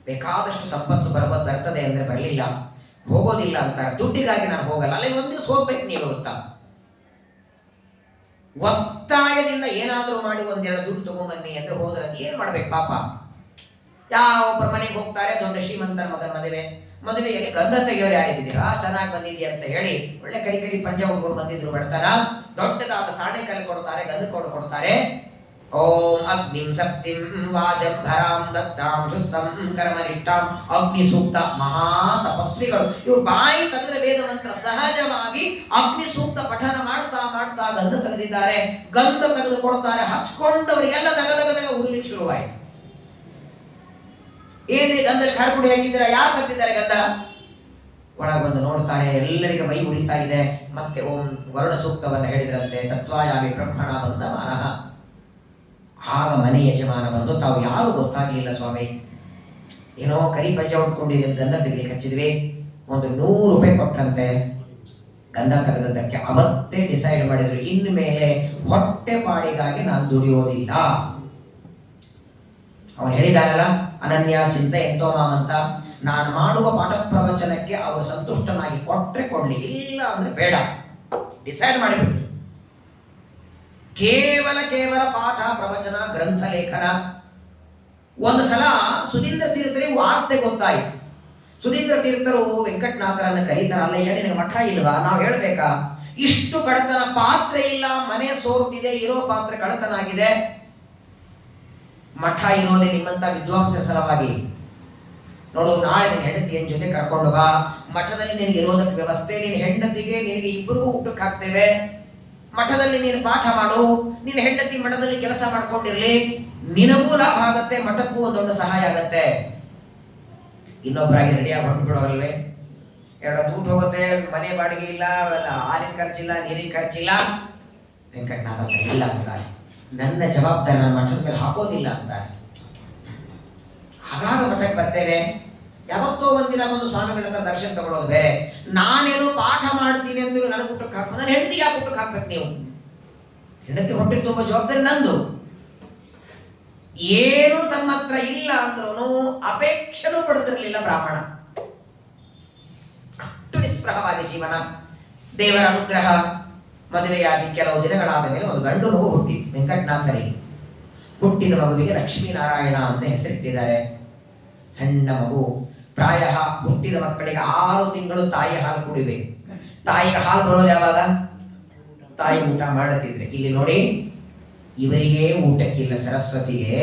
ಬೇಕಾದಷ್ಟು ಸಂಪತ್ತು ಬರ್ತದೆ ಅಂದ್ರೆ ಬರಲಿಲ್ಲ, ಹೋಗೋದಿಲ್ಲ ಅಂತಾರೆ. ದುಡ್ಡಿಗಾಗಿ ನಾನು ಹೋಗಲ್ಲ. ಅಲ್ಲ, 1 ದಿವಸ ಹೋಗ್ಬೇಕು ನೀವು ಗೊತ್ತಾ. ಒತ್ತಾಯದಿಂದ ಏನಾದರೂ ಮಾಡಿ 1-2 ದುಡ್ಡು ತಗೊಂಬನ್ನಿ ಅಂದ್ರೆ ಹೋದ್ರೆ ಏನ್ ಮಾಡ್ಬೇಕು ಪಾಪ. ಯಾವೊಬ್ಬರ ಮನೆಗೆ ಹೋಗ್ತಾರೆ, ದೊಡ್ಡ ಶ್ರೀಮಂತರ ಮಗನ ಮದುವೆಯಲ್ಲಿ ಗಂಧ ತೆಗೆಯೋರು ಯಾರಿದ್ದೀರಾ, ಚೆನ್ನಾಗಿ ಬಂದಿದ್ದೀಯ ಅಂತ ಹೇಳಿ ಒಳ್ಳೆ ಕರಿ ಪಂಜ ಹುಡುಗರು ಬಂದಿದ್ರು. ಬಡ್ತಾರ ದೊಡ್ಡದಾದ ಸಾಣೆ ಕಲ್ ಕೊಡ್ತಾರೆ, ಗಂಧ ಕೊಡ್ತಾರೆ. ಓಂ ಅಗ್ನಿಂ ಸಪ್ತಿಂ ವಾಜಂಭರಾಂ ದತ್ತಾಂ ಶುದ್ಧಂ ಕರ್ಮನಿಷ್ಠಾಂ. ಅಗ್ನಿ ಸೂಕ್ತ ಮಹಾ ತಪಸ್ವಿಗಳು ಇವರು. ಬಾಯಿ ತೆಗೆದ್ರೆ ವೇದ ಮಂತ್ರ ಸಹಜವಾಗಿ ಅಗ್ನಿ ಸೂಕ್ತ ಪಠನ ಮಾಡ್ತಾ ಮಾಡ್ತಾ ಗಂಧ ತೆಗೆದಿದ್ದಾರೆ. ಗಂಧ ತೆಗೆದು ಕೊಡ್ತಾರೆ. ಹಚ್ಕೊಂಡವರಿಗೆಲ್ಲ ದಗದಗದಗ ಉರುಲಿಕ್ಕೆ ಶುರುವಾಯಿತು. ಏನೇ ಗಂಧದಲ್ಲಿ ಖಾರಪುಡಿ ಹಾಕಿದ್ದೀರಾ, ಯಾರು ತೆಗೆದಿದ್ದಾರೆ ಗಂಧ? ಒಳಗೊಂದು ನೋಡ್ತಾರೆ, ಎಲ್ಲರಿಗೆ ಮೈ ಉರಿತಾ ಇದೆ. ಮತ್ತೆ ಓಂ ವರುಣ ಸೂಕ್ತವನ್ನು ಹೇಳಿದ್ರಂತೆ. ತತ್ವಾಯಾಮಿ ಬ್ರಹ್ಮಣ ಬಂದ ಮಾನಃ. ಆಗ ಮನೆ ಯಜಮಾನ ಬಂದು, ತಾವು ಯಾರು ಗೊತ್ತಾಗ್ಲಿಲ್ಲ ಸ್ವಾಮಿ, ಏನೋ ಕರಿ ಪಂಜ ಉಟ್ಕೊಂಡಿದೆ, ಗಂಧ ತೆಗಿಲಿಕ್ಕೆ ಹಚ್ಚಿದ್ವಿ, ಒಂದು 100 ರೂಪಾಯಿ ಕೊಟ್ಟಂತೆ ಗಂಧ ತೆಗೆದದ್ದಕ್ಕೆ. ಅವತ್ತೇ ಡಿಸೈಡ್ ಮಾಡಿದ್ರು, ಇನ್ನು ಮೇಲೆ ಹೊಟ್ಟೆ ಪಾಡಿಗಾಗಿ ನಾನು ದುಡಿಯೋದಿಲ್ಲ. ಅವನು ಹೇಳಿದಾನಲ್ಲ, ಅನನ್ಯ ಚಿಂತೆ ಎಂತೋ ಮಾಮಂತ. ನಾನು ಮಾಡುವ ಪಾಠ ಪ್ರವಚನಕ್ಕೆ ಅವರು ಸಂತುಷ್ಟನಾಗಿ ಕೊಟ್ರೆ ಕೊಡ್ಲಿ, ಇಲ್ಲ ಅಂದ್ರೆ ಬೇಡ. ಡಿಸೈಡ್ ಮಾಡಿಬಿಟ್ಟು ಕೇವಲ ಪಾಠ ಪ್ರವಚನ ಗ್ರಂಥ ಲೇಖನ. ಒಂದು ಸಲ ಸುಧೀಂದ್ರ ತೀರ್ಥರಿಗೆ ವಾರ್ತೆ ಗೊತ್ತಾಯಿತು. ಸುಧೀಂದ್ರ ತೀರ್ಥರು ವೆಂಕಟನಾಥರನ್ನು ಕರೀತಾರ, ಅಲ್ಲಯ್ಯ ನಿನಗೆ ಮಠ ಇಲ್ವಾ? ನಾವು ಹೇಳ್ಬೇಕಾ? ಇಷ್ಟು ಬಡತನ, ಪಾತ್ರೆ ಇಲ್ಲ, ಮನೆ ಸೋರ್ತಿದೆ, ಇರೋ ಪಾತ್ರೆ ಕಳತನ ಆಗಿದೆ. ಮಠ ಇರೋದೇ ನಿಮ್ಮಂತ ವಿದ್ವಾಂಸರ ಸಲುವಾಗಿ. ನೋಡು, ನಾಳೆ ನಿನ್ನ ಹೆಂಡತಿಯನ್ ಜೊತೆ ಕರ್ಕೊಂಡು ಬಾ, ಮಠದಲ್ಲಿ ನಿನಗೆ ಇರೋದಕ್ಕೆ ವ್ಯವಸ್ಥೆ, ನಿನ್ನ ಹೆಂಡತಿಗೆ ನಿನಗೆ ಇಬ್ಬರಿಗೂ ಊಟಕ್ಕೆ ಹಾಕ್ತೇವೆ, ಮಠದಲ್ಲಿ ನೀನು ಪಾಠ ಮಾಡು, ನಿನ್ನ ಹೆಂಡತಿ ಮಠದಲ್ಲಿ ಕೆಲಸ ಮಾಡ್ಕೊಂಡಿರ್ಲಿ, ನಿನಗೂ ಲಾಭ ಆಗತ್ತೆ, ಮಠಕ್ಕೂ ಒಂದು ದೊಡ್ಡ ಸಹಾಯ ಆಗತ್ತೆ. ಇನ್ನೊಬ್ಬರಾಗಿ ರೆಡಿಯಾಗಿ ಹೊರಟು ಬಿಡೋರಲ್ವೇ? ಎರಡು ಊಟ ಹೋಗುತ್ತೆ, ಮನೆ ಬಾಡಿಗೆ ಇಲ್ಲ, ಹಾಲಿನ ಖರ್ಚಿಲ್ಲ, ನೀರಿನ ಖರ್ಚಿಲ್ಲ. ವೆಂಕಟನಾಥ ಇಲ್ಲ ಅಂತಾರೆ, ನನ್ನ ಜವಾಬ್ದಾರಿ ನನ್ನ ಮಠದ ಮೇಲೆ ಹಾಕೋದಿಲ್ಲ ಅಂತಾರೆ. ಆಗಾಗ ಮಠಕ್ಕೆ ಬರ್ತೇನೆ, ಯಾವತ್ತೋ ಒಂದಿನ ಒಂದು ಸ್ವಾಮಿಗಳ ಹತ್ರ ದರ್ಶನ ತಗೊಳ್ಳೋದು ಬೇರೆ. ನಾನೇನು ಪಾಠ ಮಾಡ್ತೀನಿ ಅಂತ ನನಗೆ ಊಟಕ್ಕೆ ಹಾಕ್ಬೋದು, ನನ್ನ ಹೆಂಡತಿಗೆ ಯಾಕೆ ಊಟಕ್ಕೆ ಹಾಕ್ಬೇಕು ನೀವು? ಹೆಂಡತಿ ಹೊಟ್ಟೆ ತುಂಬ ಜವಾಬ್ದಾರಿ ನಂದು. ಏನು ತಮ್ಮ ಹತ್ರ ಇಲ್ಲ ಅಂದ್ರೂ ಅಪೇಕ್ಷೆನೂ ಪಡ್ತಿರ್ಲಿಲ್ಲ ಬ್ರಾಹ್ಮಣ. ಅಷ್ಟು ನಿಸ್ಪೃಹವಾಗಿ ಜೀವನ. ದೇವರ ಅನುಗ್ರಹ, ಮದುವೆಯಾಗಿ ಕೆಲವು ದಿನಗಳಾದ ಮೇಲೆ ಒಂದು ಗಂಡು ಮಗು ಹುಟ್ಟಿತ್ತು ವೆಂಕಟನಾಥರಿಗೆ. ಹುಟ್ಟಿದ ಮಗುವಿಗೆ ಲಕ್ಷ್ಮೀನಾರಾಯಣ ಅಂತ ಹೆಸರಿಟ್ಟಿದ್ದಾರೆ. ಸಣ್ಣ ಮಗು, ಪ್ರಾಯ ಹುಟ್ಟಿದ ಮಕ್ಕಳಿಗೆ 6 ತಿಂಗಳು ತಾಯಿ ಹಾಲು ಕುಡಿಬೇಕು. ತಾಯಿಗೆ ಹಾಲು ಬರೋದು ಯಾವಾಗ? ತಾಯಿ ಊಟ ಮಾಡುತ್ತಿದ್ರೆ. ಇಲ್ಲಿ ನೋಡಿ, ಇವರಿಗೆ ಊಟಕ್ಕಿಲ್ಲ, ಸರಸ್ವತಿಗೆ.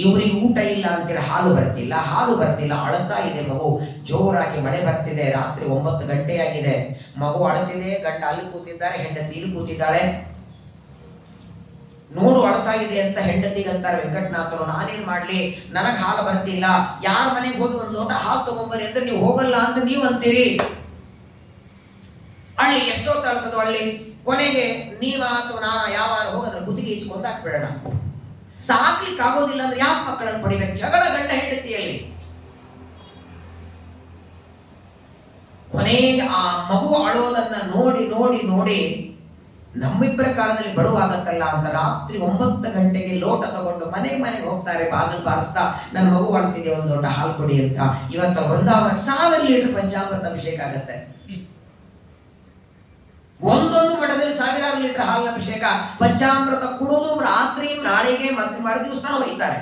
ಇವರಿಗೆ ಊಟ ಇಲ್ಲ ಅಂತೇಳಿ ಹಾಲು ಬರ್ತಿಲ್ಲ, ಅಳುತ್ತಾ ಇದೆ ಮಗು. ಜೋರಾಗಿ ಮಳೆ ಬರ್ತಿದೆ, ರಾತ್ರಿ 9 ಗಂಟೆ ಆಗಿದೆ. ಮಗು ಅಳುತ್ತಿದೆ, ಗಂಡ ಅಲ್ಲಿ ಕೂತಿದ್ದಾರೆ, ಹೆಂಡತಿ ಇಲ್ಲಿ ಕೂತಿದ್ದಾಳೆ. ನೋಡು ಅಳ್ತಾ ಇದೆ ಅಂತ ಹೆಂಡತಿಗೆ ಅಂತಾರೆ ವೆಂಕಟನಾಥರು, ನಾನೇನ್ ಮಾಡ್ಲಿ, ನನಗೆ ಹಾಲು ಬರ್ತಿಲ್ಲ, ಯಾರ ಮನೆಗೆ ಹೋಗಿ ಒಂದು ಲೋಟ ಹಾಲು ತಗೊಂಬರಿ ಅಂದ್ರೆ ನೀವು ಹೋಗಲ್ಲ ಅಂತ ನೀವು ಅಂತೀರಿ. ಹಳ್ಳಿ ಎಷ್ಟೊತ್ತು ಅಳ್ತದೋ ಹಳ್ಳಿ. ಕೊನೆಗೆ ನೀವಾ ಅಥವಾ ನಾನಾ ಯಾವಾರು ಹೋಗೋದ್ರ ಕುತ್ತಿಗೆ ಈಚೆ ಕೊಂದಾಕ್ಬಿಡೋಣ. ಸಾಕ್ಲಿಕ್ಕೆ ಆಗೋದಿಲ್ಲ ಅಂದ್ರೆ ಯಾಕೆ ಮಕ್ಕಳನ್ನು ಪಡಿಬೇಕು? ಜಗಳ ಗಂಡ ಹೆಂಡತಿಯಲ್ಲಿ. ಕೊನೆಗೆ ಆ ಮಗು ಅಳೋದನ್ನ ನೋಡಿ ನೋಡಿ ನೋಡಿ ನಮ್ಮಿಬ್ಬರ ಕಾಲದಲ್ಲಿ ಬಡವಾಗತ್ತಲ್ಲ ಅಂತ ರಾತ್ರಿ 9 ಗಂಟೆಗೆ ಲೋಟ ತಗೊಂಡು ಮನೆಗೆ ಹೋಗ್ತಾರೆ, ಬಾಗಿಲು ಬಾರಿಸ್ತಾ, ನನ್ನ ಮಗು ಅಳ್ತಿದೆ, ಒಂದು ದೊಡ್ಡ ಹಾಲು ಕೊಡಿ ಅಂತ. ಇವತ್ತು ವೃಂದಾವನ 1000 ಲೀಟರ್ ಪಂಚಾಮೃತ ಅಭಿಷೇಕ ಆಗತ್ತೆ. ಒಂದೊಂದು ಮಠದಲ್ಲಿ 1000 ಲೀಟರ್ ಹಾಲಿನ ಅಭಿಷೇಕ. ಪಂಚಾಮೃತ ಕುಡಿದು ರಾತ್ರಿ, ನಾಳೆಗೆ ಮತ್ತೆ ಮರುದಿವಸ ಒಯ್ತಾರೆ.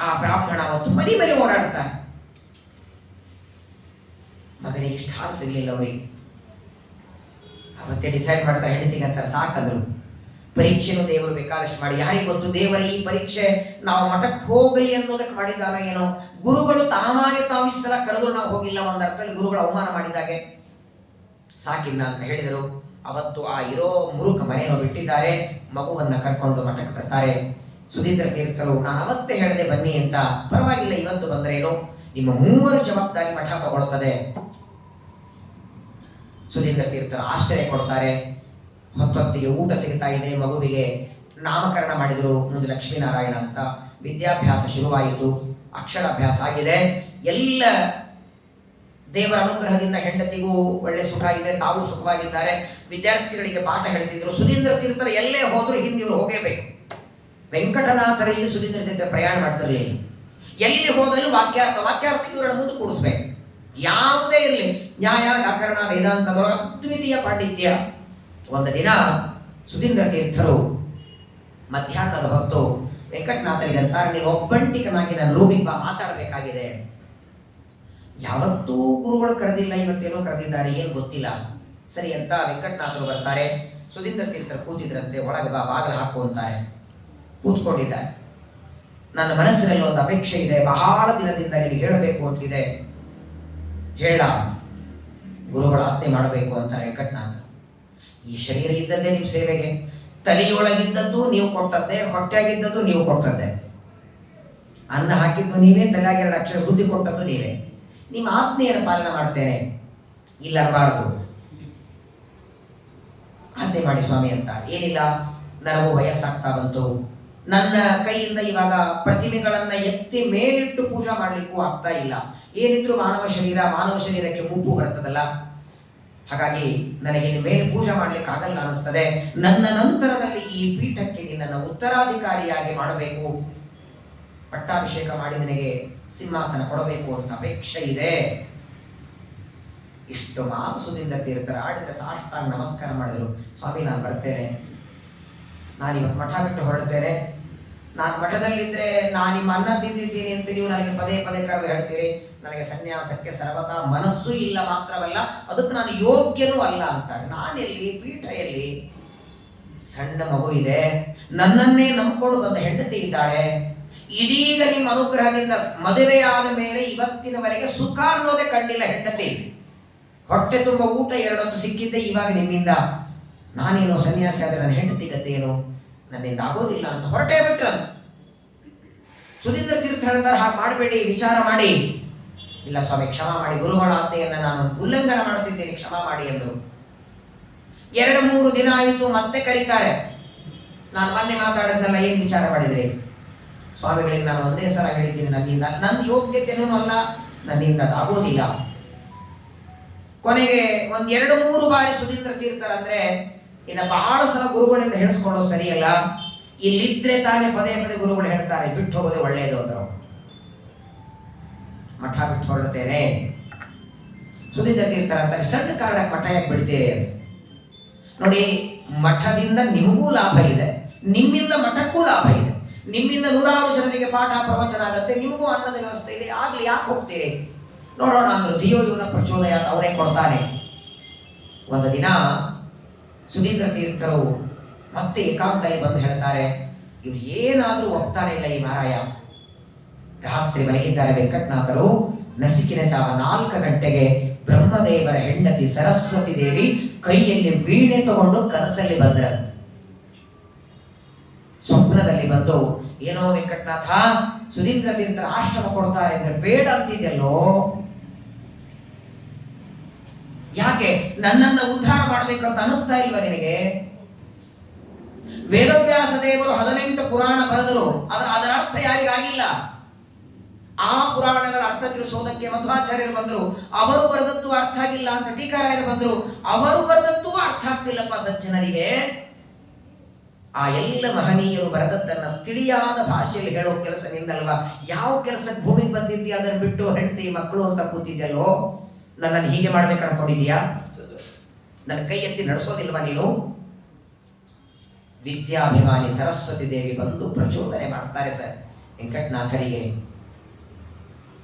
ಆ ಬ್ರಾಹ್ಮಣ ಅವತ್ತು ಮನೆ ಓಡಾಡ್ತಾರೆ. ಮಗನಿಗೆ ಇಷ್ಟು ಹಾಲು ಸಿಗಲಿಲ್ಲ ಅವರಿಗೆ. ಅವತ್ತೇ ಡಿಸೈಡ್ ಮಾಡ್ತಾರೆ, ಹೆಂಡತಿಗೆ ಅಂತ ಸಾಕಂದ್ರು. ಪರೀಕ್ಷೆನೂ ದೇವರು ಬೇಕಾದಷ್ಟು ಮಾಡಿ, ಯಾರಿಗೆ ಗೊತ್ತು ದೇವರ ಈ ಪರೀಕ್ಷೆ ನಾವು ಮಠಕ್ಕೆ ಹೋಗಲಿ ಅನ್ನೋದಕ್ಕೆ ಮಾಡಿದಾಗ ಏನೋ. ಗುರುಗಳು ತಾವಾಗಿ ತಾವು ಇಷ್ಟು ಸಲ ಕರೆದ್ರು ನಾವು ಹೋಗಿಲ್ಲ, ಒಂದು ಅರ್ಥದಲ್ಲಿ ಗುರುಗಳು ಅವಮಾನ ಮಾಡಿದಾಗೆ. ಸಾಕಿಲ್ಲ ಅಂತ ಹೇಳಿದರು. ಅವತ್ತು ಆ ಇರೋ ಮುರುಕ ಮನೆಯನ್ನು ಬಿಟ್ಟಿದ್ದಾರೆ, ಮಗುವನ್ನ ಕರ್ಕೊಂಡು ಮಠಕ್ಕೆ ಬರ್ತಾರೆ. ಸುಧೀಂದ್ರ ತೀರ್ಥರು, ನಾನು ಅವತ್ತೇ ಹೇಳಿದೆ ಬನ್ನಿ ಅಂತ. ಪರವಾಗಿಲ್ಲ, ಇವತ್ತು ಬಂದ್ರೇನು, ನಿಮ್ಮ 3 ಜವಾಬ್ದಾರಿ ಮಠ ತಗೊಳ್ತದೆ. ಸುಧೀಂದ್ರ ತೀರ್ಥರು ಆಶ್ರಯ ಕೊಡ್ತಾರೆ. ಹೊತ್ತೊತ್ತಿಗೆ ಊಟ ಸಿಗ್ತಾ ಇದೆ. ಮಗುವಿಗೆ ನಾಮಕರಣ ಮಾಡಿದರು, ಮುಂದೆ ಲಕ್ಷ್ಮೀನಾರಾಯಣ ಅಂತ. ವಿದ್ಯಾಭ್ಯಾಸ ಶುರುವಾಯಿತು, ಅಕ್ಷರಾಭ್ಯಾಸ ಆಗಿದೆ. ಎಲ್ಲ ದೇವರ ಅನುಗ್ರಹದಿಂದ ಹೆಂಡತಿಗೂ ಒಳ್ಳೆ ಸುಖ ಇದೆ, ತಾವು ಸುಖವಾಗಿದ್ದಾರೆ. ವಿದ್ಯಾರ್ಥಿಗಳಿಗೆ ಪಾಠ ಹೇಳ್ತಿದ್ರು. ಸುಧೀಂದ್ರ ತೀರ್ಥರು ಎಲ್ಲೇ ಹೋದ್ರು ಹಿಂದೆ ಇವರು ಹೋಗೇಬೇಕು. ವೆಂಕಟನಾಥರಲ್ಲಿ ಸುಧೀಂದ್ರ ತೀರ್ಥ ಪ್ರಯಾಣ ಮಾಡ್ತಿರ್ಲಿಲ್ಲ. ಎಲ್ಲಿ ಹೋದಲ್ಲೂ ವಾಕ್ಯಾರ್ಥಕ್ಕೆ ಇವರನ್ನು ಮುಂದೆ ಕೂಡಿಸ್ಬೇಕು. ಯಾವುದೇ ಇರಲಿ, ನ್ಯಾಯ, ವ್ಯಾಕರಣ, ವೇದಾಂತದೊಳ ಅದ್ವಿತೀಯ ಪಾಂಡಿತ್ಯ. ಒಂದು ದಿನ ಸುಧೀಂದ್ರ ತೀರ್ಥರು ಮಧ್ಯಾಹ್ನದ ಹೊತ್ತು ವೆಂಕಟನಾಥರಿಗೆ ಅಂತಾರೆ, ನೀವು ಒಬ್ಬಂಟಿಕನಾಗಿ ನನ್ನ ರೂಮಿಗೆ ಮಾತಾಡಬೇಕಾಗಿದೆ. ಯಾವತ್ತೂ ಗುರುಗಳು ಕರೆದಿಲ್ಲ, ಇವತ್ತೇನೋ ಕರೆದಿದ್ದಾರೆ, ಏನು ಗೊತ್ತಿಲ್ಲ. ಸರಿ ಅಂತ ವೆಂಕಟನಾಥರು ಬರ್ತಾರೆ. ಸುಧೀಂದ್ರ ತೀರ್ಥರು ಕೂತಿದ್ರಂತೆ. ಒಳಗೆ ಬಾ, ಬಾಗಿಲು ಹಾಕು ಅಂತಾರೆ. ಕೂತ್ಕೊಂಡಿದ್ದಾರೆ. ನನ್ನ ಮನಸ್ಸಿನಲ್ಲಿ ಒಂದು ಅಪೇಕ್ಷೆ ಇದೆ, ಬಹಳ ದಿನದಿಂದ ನಿನಗೆ ಹೇಳಬೇಕು ಅಂತಿದೆ, ಹೇಳ. ಗುರುಗಳು ಆಜ್ಞೆ ಮಾಡಬೇಕು ಅಂತಾರೆ ವೆಂಕಟನಾಥ. ಈ ಶರೀರ ಇದ್ದದ್ದೇ ನಿಮ್ಮ ಸೇವೆಗೆ, ತಲೆಯೊಳಗಿದ್ದದ್ದು ನೀವು ಕೊಟ್ಟದ್ದೇ, ಹೊಟ್ಟೆಯಾಗಿದ್ದದ್ದು ನೀವು ಕೊಟ್ಟದ್ದೇ, ಅನ್ನ ಹಾಕಿದ್ದು ನೀವೇ, ತಲೆಯಾಗಿ 2 ಅಕ್ಷರ ಬುದ್ಧಿ ಕೊಟ್ಟದ್ದು ನೀವೇ. ನಿಮ್ಮ ಆಜ್ಞೆಯನ್ನು ಪಾಲನೆ ಮಾಡ್ತೇನೆ, ಇಲ್ಲ ಅನ್ನಬಾರದು. ಆಜ್ಞೆ ಮಾಡಿ ಸ್ವಾಮಿ ಅಂತ. ಏನಿಲ್ಲ, ನನಗೂ ವಯಸ್ಸಾಗ್ತಾ ಬಂತು, ನನ್ನ ಕೈಯಿಂದ ಇವಾಗ ಪ್ರತಿಮೆಗಳನ್ನ ಎತ್ತಿ ಮೇಲಿಟ್ಟು ಪೂಜಾ ಮಾಡ್ಲಿಕ್ಕೂ ಆಗ್ತಾ ಇಲ್ಲ. ಏನಿದ್ರು ಮಾನವ ಶರೀರಕ್ಕೆ ಮುಪ್ಪು ಬರ್ತದಲ್ಲ, ಹಾಗಾಗಿ ನನಗೆ ಇನ್ನು ಮೇಲೆ ಪೂಜೆ ಮಾಡ್ಲಿಕ್ಕೆ ಆಗಲ್ಲ ಅನಿಸ್ತದೆ. ನನ್ನ ನಂತರದಲ್ಲಿ ಈ ಪೀಠಕ್ಕೆ ನಿನ್ನನ್ನು ಉತ್ತರಾಧಿಕಾರಿಯಾಗಿ ಮಾಡಬೇಕು, ಪಟ್ಟಾಭಿಷೇಕ ಮಾಡಿ ನಿನಗೆ ಸಿಂಹಾಸನ ಕೊಡಬೇಕು ಅಂತ ಅಪೇಕ್ಷೆ ಇದೆ. ಇಷ್ಟು ಮಾತು ಸುಧೀಂದ್ರ ತೀರ್ಥರ ಆಡಿದ್ರೆ ಸಾಷ್ಟಾಂಗ ನಮಸ್ಕಾರ ಮಾಡಿದ್ರು. ಸ್ವಾಮಿ, ನಾನು ಬರ್ತೇನೆ, ನಾನಿವತ್ತು ಮಠ ಬಿಟ್ಟು ಹೊರಡ್ತೇನೆ, ನಾನು ಮಠದಲ್ಲಿದ್ದರೆ ನಾನು ನಿಮ್ಮ ಅನ್ನ ತಿಂದಿದ್ದೀನಿ ಅಂತ ನೀವು ನನಗೆ ಪದೇ ಪದೇ ಕರೆದು ಹೇಳ್ತೀರಿ. ನನಗೆ ಸನ್ಯಾಸಕ್ಕೆ ಸರ್ವತಾ ಮನಸ್ಸು ಇಲ್ಲ, ಮಾತ್ರವಲ್ಲ ಅದಕ್ಕೆ ನಾನು ಯೋಗ್ಯನೂ ಅಲ್ಲ ಅಂತಾರೆ. ನಾನೆಲ್ಲಿ, ಪೀಠ ಎಲ್ಲಿ? ಸಣ್ಣ ಮಗು ಇದೆ, ನನ್ನನ್ನೇ ನಂಬಿಕೊಂಡು ಬಂದ ಹೆಂಡತಿ ಇದ್ದಾಳೆ. ಇದೀಗ ನಿಮ್ಮ ಅನುಗ್ರಹದಿಂದ ಮದುವೆಯಾದ ಮೇಲೆ ಇವತ್ತಿನವರೆಗೆ ಸುಖ ಅನ್ನೋದೇ ಕಂಡಿಲ್ಲ ಹೆಂಡತಿ. ಹೊಟ್ಟೆ ತುಂಬ ಊಟ 2 ಹೊತ್ತು ಸಿಕ್ಕಿದ್ದೆ, ಇವಾಗ ನಿಮ್ಮಿಂದ ನಾನೇನು ಸನ್ಯಾಸಿ ಆದರೆ ನನ್ನ ಹೆಂಡತಿ ಗತಿ ಏನು, ನನ್ನಿಂದ ಆಗೋದಿಲ್ಲ ಅಂತ ಹೊರಟೇ ಬಿಟ್ರಂತ. ಸುಧೀಂದ್ರ ತೀರ್ಥ ಹೇಳ್ತಾರೆ, ಹಾಗೆ ಮಾಡಬೇಡಿ, ವಿಚಾರ ಮಾಡಿ. ಇಲ್ಲ ಸ್ವಾಮಿ, ಕ್ಷಮಾ ಮಾಡಿ, ಗುರುಗಳ ಆಜ್ಞೆಯನ್ನು ನಾನು ಉಲ್ಲಂಘನ ಮಾಡ್ತಿದ್ದೇನೆ, ಕ್ಷಮಾ ಮಾಡಿ ಎಂದರು. 2-3 ದಿನ ಆಯಿತು, ಮತ್ತೆ ಕರೀತಾರೆ. ನಾನು ಮೊನ್ನೆ ಮಾತಾಡಿದ್ನಲ್ಲ, ಏನು ವಿಚಾರ ಮಾಡಿದ್ರಿ? ಸ್ವಾಮಿಗಳಿಗೆ ನಾನು ಒಂದೇ ಸಲ ಹೇಳಿದ್ದೀನಿ, ನನ್ನಿಂದ ನನ್ನ ಯೋಗ್ಯತೆನೂ ಅಲ್ಲ, ನನ್ನಿಂದ ಆಗೋದಿಲ್ಲ. ಕೊನೆಗೆ 1-2-3 ಬಾರಿ ಸುಧೀಂದ್ರ ತೀರ್ಥರಂದ್ರೆ ಇನ್ನು ಬಹಳ ಸಲ ಗುರುಗಳಿಂದ ಹೇಳಿಸ್ಕೊಳ್ಳೋದು ಸರಿಯಲ್ಲ, ಇಲ್ಲಿದ್ರೆ ತಾನೇ ಪದೇ ಪದೇ ಗುರುಗಳು ಹೇಳ್ತಾರೆ ಬಿಟ್ಟು ಹೋಗೋದೇ ಒಳ್ಳೆಯದು ಅಂದರು. ಮಠ ಬಿಟ್ಟು ಹೊರಡ್ತೇನೆ. ಸುಧೀಂದ್ರ ತೀರ್ಥರ ಅಂತಾರೆ, ಸಣ್ಣ ಕಾರಣಕ್ಕೆ ಮಠ ಯಾಕೆ ಬಿಡ್ತೀರಿ? ನೋಡಿ, ಮಠದಿಂದ ನಿಮಗೂ ಲಾಭ ಇದೆ, ನಿಮ್ಮಿಂದ ಮಠಕ್ಕೂ ಲಾಭ ಇದೆ. ನಿಮ್ಮಿಂದ 100 ಜನರಿಗೆ ಪಾಠ ಪ್ರವಚನ ಆಗುತ್ತೆ, ನಿಮಗೂ ಅನ್ನದ ವ್ಯವಸ್ಥೆ ಇದೆ, ಆಗ್ಲಿ ಯಾಕೆ ಹೋಗ್ತೀರಿ? ನೋಡೋಣ ಅಂದ್ರು. ಧಿಯೋ ಯುನ ಪ್ರಚೋದಯ ಅವರೇ ಕೊಡ್ತಾನೆ. ಒಂದು ದಿನ ಸುಧೀಂದ್ರ ತೀರ್ಥರು ಮತ್ತೆ ಏಕಾಂತದಲ್ಲಿ ಬಂದು ಹೇಳ್ತಾರೆ, ಇವ್ರು ಏನಾದರೂ ಒಪ್ತಾನೆ ಇಲ್ಲ ಈ ಮಹಾರಾಯ. ರಾತ್ರಿ ಮಲಗಿದ್ದಾರೆ ವೆಂಕಟನಾಥರು. ನಸಿಕಿನ ಜಾವ 4 ಗಂಟೆಗೆ ಬ್ರಹ್ಮದೇವರ ಹೆಂಡತಿ ಸರಸ್ವತಿ ದೇವಿ ಕೈಯಲ್ಲಿ ವೀಣೆ ತಗೊಂಡು ಕನಸಲ್ಲಿ ಬಂದ್ರ. ಸ್ವಪ್ನದಲ್ಲಿ ಬಂದು, ಏನೋ ವೆಂಕಟನಾಥ, ಸುಧೀಂದ್ರ ತೀರ್ಥರ ಆಶ್ರಮ ಕೊಡ್ತಾರೆ ಅಂದ್ರೆ ಬೇಡ ಅಂತಿದೆಯಲ್ಲೋ, ಯಾಕೆ ನನ್ನನ್ನ ಉದ್ಧಾರ ಮಾಡಬೇಕಂತ ಅನಿಸ್ತಾ ಇಲ್ವಾ ನಿನಗೆ? ವೇದವ್ಯಾಸ ದೇವರು 18 ಪುರಾಣ ಬರೆದರು, ಅದರ ಅರ್ಥ ಯಾರಿಗಾಗಿಲ್ಲ. ಆ ಪುರಾಣಗಳ ಅರ್ಥ ತಿಳಿಸೋದಕ್ಕೆ ಮಧ್ವಾಚಾರ್ಯರು ಬಂದರು, ಅವರು ಬರೆದದ್ದು ಅರ್ಥ ಆಗಿಲ್ಲ ಅಂತ ಟೀಕಾರಾಯರು ಬಂದರು, ಅವರು ಬರೆದದ್ದು ಅರ್ಥ ಆಗ್ತಿಲ್ಲಪ್ಪ ಸಜ್ಜನರಿಗೆ. ಆ ಎಲ್ಲ ಮಹನೀಯರು ಬರೆದದ್ದನ್ನ ತಿಳಿಯಾದ ಭಾಷೆಯಲ್ಲಿ ಹೇಳೋ ಕೆಲಸ ನಿಂದಲ್ವಾ? ಯಾವ ಕೆಲಸಕ್ಕೆ ಭೂಮಿಗೆ ಬಂದಿದ್ದೀಯ ಅದನ್ನು ಬಿಟ್ಟು ಹೆಂಡತಿ ಮಕ್ಕಳು ಅಂತ ಕೂತಿದ್ಯಲ್ಲೋ, ನನ್ನನ್ನು ಹೀಗೆ ಮಾಡ್ಬೇಕು ಅನ್ಕೊಂಡಿದೀಯಾ? ನನ್ನ ಕೈ ಎತ್ತಿ ನಡೆಸೋದಿಲ್ವಾ ನೀನು? ವಿದ್ಯಾಭಿಮಾನಿ ಸರಸ್ವತಿ ದೇವಿ ಬಂದು ಪ್ರಚೋದನೆ ಮಾಡ್ತಾರೆ. ಸರ್, ವೆಂಕಟನಾಥರಿಗೆ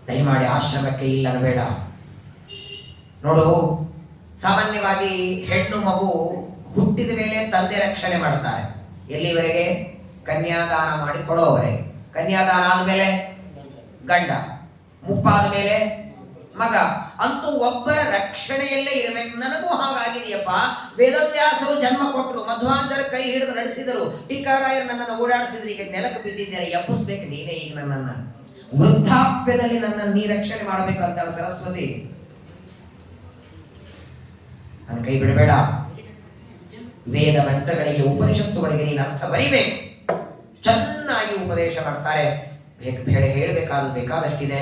ದಯಮಾಡಿ ಆಶ್ರಮಕ್ಕೆ ಇಲ್ಲ ಅನ್ಬೇಡ. ನೋಡು, ಸಾಮಾನ್ಯವಾಗಿ ಹೆಣ್ಣು ಮಗು ಹುಟ್ಟಿದ ಮೇಲೆ ತಂದೆ ರಕ್ಷಣೆ ಮಾಡ್ತಾರೆ. ಎಲ್ಲಿವರೆಗೆ? ಕನ್ಯಾದಾನ ಮಾಡಿ ಕೊಡೋವರೆಗೆ. ಕನ್ಯಾದಾನ ಆದ್ಮೇಲೆ ಗಂಡ, ಮುಪ್ಪಾದ ಮೇಲೆ ಮಗ. ಅಂತೂ ಒಬ್ಬರ ರಕ್ಷಣೆಯಲ್ಲೇ ಇರಬೇಕು. ನನಗೂ ಹಾಗಾಗಿದೆಯಪ್ಪ. ವೇದವ್ಯಾಸರು ಜನ್ಮ ಕೊಟ್ಟರು, ಮಧ್ವಾಚಾರ್ಯ ಕೈ ಹಿಡಿದು ನಡೆಸಿದರು, ಟೀಕಾರಾಯರು ನನ್ನನ್ನು ಓಡಾಡಿಸಿದ್ರು. ಈಗ ನೆಲಕ್ಕೆ ಬಿದ್ದಿದ್ದೇನೆ, ಎಬ್ಬಿಸ್ಬೇಕು ನೀನೇ ಈಗ ನನ್ನನ್ನು. ವೃದ್ಧಾಪ್ಯದಲ್ಲಿ ನನ್ನನ್ನು ನೀ ರಕ್ಷಣೆ ಮಾಡಬೇಕಂತಾಳೆ ಸರಸ್ವತಿ. ನನ್ನ ಕೈ ಬಿಡಬೇಡ. ವೇದ ಮಂತ್ರಗಳಿಗೆ, ಉಪನಿಷತ್ತುಗಳಿಗೆ ನೀನು ಅರ್ಥ ಬರಿಬೇಕು. ಚೆನ್ನಾಗಿ ಉಪದೇಶ ಮಾಡ್ತಾರೆ. ಬೇಕಾದಷ್ಟಿದೆ,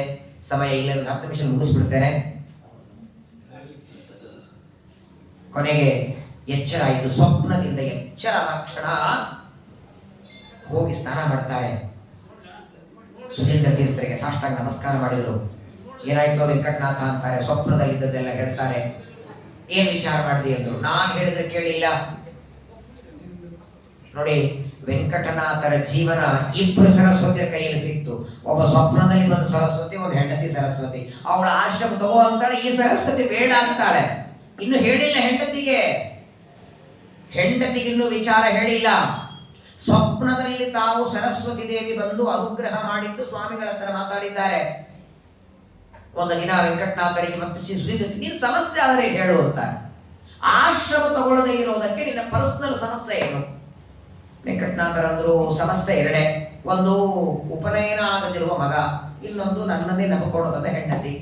ಸಮಯ ಇಲ್ಲ, 10 ನಿಮಿಷ ಮುಗಿಸ್ಬಿಡ್ತೇನೆ. ಕೊನೆಗೆ ಎಚ್ಚರ ಆಯಿತು. ಸ್ವಪ್ನದಿಂದ ಎಚ್ಚರ ಕ್ಷಣ ಹೋಗಿ ಸ್ನಾನ ಮಾಡ್ತಾರೆ. ಸುಧೀಂದ್ರ ತೀರ್ಥರಿಗೆ ಸಾಷ್ಟಾಂಗ ನಮಸ್ಕಾರ ಮಾಡಿದರು. ಏನಾಯ್ತು ವೆಂಕಟನಾಥ ಅಂತಾರೆ. ಸ್ವಪ್ನದಲ್ಲಿದ್ದದೆಲ್ಲ ಹೇಳ್ತಾರೆ. ಏನ್ ವಿಚಾರ ಮಾಡಿದೆ ಅಂದ್ರು. ನಾನು ಹೇಳಿದ್ರೆ ಕೇಳಿಲ್ಲ. ನೋಡಿ, ವೆಂಕಟನಾಥರ ಜೀವನ 2 ಸರಸ್ವತಿಯ ಕೈಯಲ್ಲಿ ಸಿಕ್ತು. ಒಬ್ಬ ಸ್ವಪ್ನದಲ್ಲಿ ಬಂದು ಸರಸ್ವತಿ, ಒಂದು ಹೆಂಡತಿ ಸರಸ್ವತಿ. ಅವಳ ಆಶ್ರಮ ತಗೋ ಅಂತಾಳೆ, ಈ ಸರಸ್ವತಿ ಬೇಡ ಅಂತಾಳೆ. ಇನ್ನು ಹೇಳಿಲ್ಲ ಹೆಂಡತಿಗಿನ್ನೂ ವಿಚಾರ ಹೇಳಿಲ್ಲ. ಸ್ವಪ್ನದಲ್ಲಿ ತಾವು ಸರಸ್ವತಿ ದೇವಿ ಬಂದು ಅನುಗ್ರಹ ಮಾಡಿದ್ದು ಸ್ವಾಮಿಗಳ ಹತ್ರ ಮಾತಾಡಿದ್ದಾರೆ. ಒಂದು ದಿನ ವೆಂಕಟನಾಥರಿಗೆ ಮತ್ತೆ ಸುಧೀಂದ್ರ, ನೀನು ಸಮಸ್ಯೆ ಆದರೆ ಹೇಳು ಅಂತಾರೆ. ಆಶ್ರಮ ತಗೊಳ್ಳದೆ ಇರೋದಕ್ಕೆ ನಿನ್ನ ಪರ್ಸನಲ್ ಸಮಸ್ಯೆ ಏನು? ವೆಂಕಟನಾಥರಂದ್ರು, ಸಮಸ್ಯೆ 2. ಒಂದು ಉಪನಯನ ಆಗದಿರುವ ಮಗ, ಇನ್ನೊಂದು ನನ್ನನ್ನೇ ನಂಬಿಕೊಂಡು ಬಂದ ಹೆಂಡತಿ.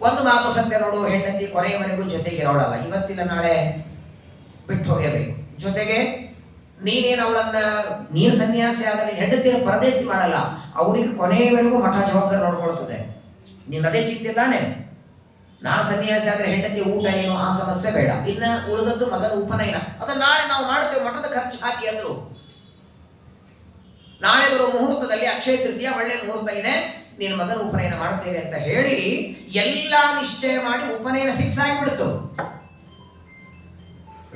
ಒಂದು ಮಾತು ಸತ್ಯ ನೋಡು, ಹೆಂಡತಿ ಕೊನೆಯವರೆಗೂ ಜೊತೆಗಿರೋಳಲ್ಲ. ಇವತ್ತಿನ ನಾಳೆ ಬಿಟ್ಟು ಹೋಗಬೇಕು. ಜೊತೆಗೆ ನೀನೇನು ಅವಳನ್ನ, ನೀನು ಸನ್ಯಾಸಿ ಆದ ನೀನು ಹೆಂಡತಿಯನ್ನು ಪರದೇಸಿ ಮಾಡಲ್ಲ. ಅವರಿಗೆ ಕೊನೆಯವರೆಗೂ ಮಠ ಜವಾಬ್ದಾರಿ ನೋಡ್ಕೊಳ್ತದೆ. ನೀನು ಅದೇ ಚಿಂತೆ ತಾನೆ. ನಾನು ಸನ್ಯಾಸಿ ಆದರೆ ಹೆಂಡತಿ ಊಟ ಏನು, ಆ ಸಮಸ್ಯೆ ಬೇಡ. ಇನ್ನ ಉಳಿದದ್ದು ಮಗನ ಉಪನಯನ, ಅದನ್ನ ನಾಳೆ ನಾವು ಮಾಡ್ತೇವೆ, ಮಠದ ಖರ್ಚು ಹಾಕಿ ಅಂದ್ರು. ನಾಳೆ ಬರೋ ಮುಹೂರ್ತದಲ್ಲಿ ಅಕ್ಷಯ ತೃತೀಯ ಒಳ್ಳೆ ಮುಹೂರ್ತ ಇದೆ, ನೀನು ಮಗನ ಉಪನಯನ ಮಾಡ್ತೇವೆ ಅಂತ ಹೇಳಿ ಎಲ್ಲ ನಿಶ್ಚಯ ಮಾಡಿ ಉಪನಯನ ಫಿಕ್ಸ್ ಆಗಿಬಿಡ್ತು.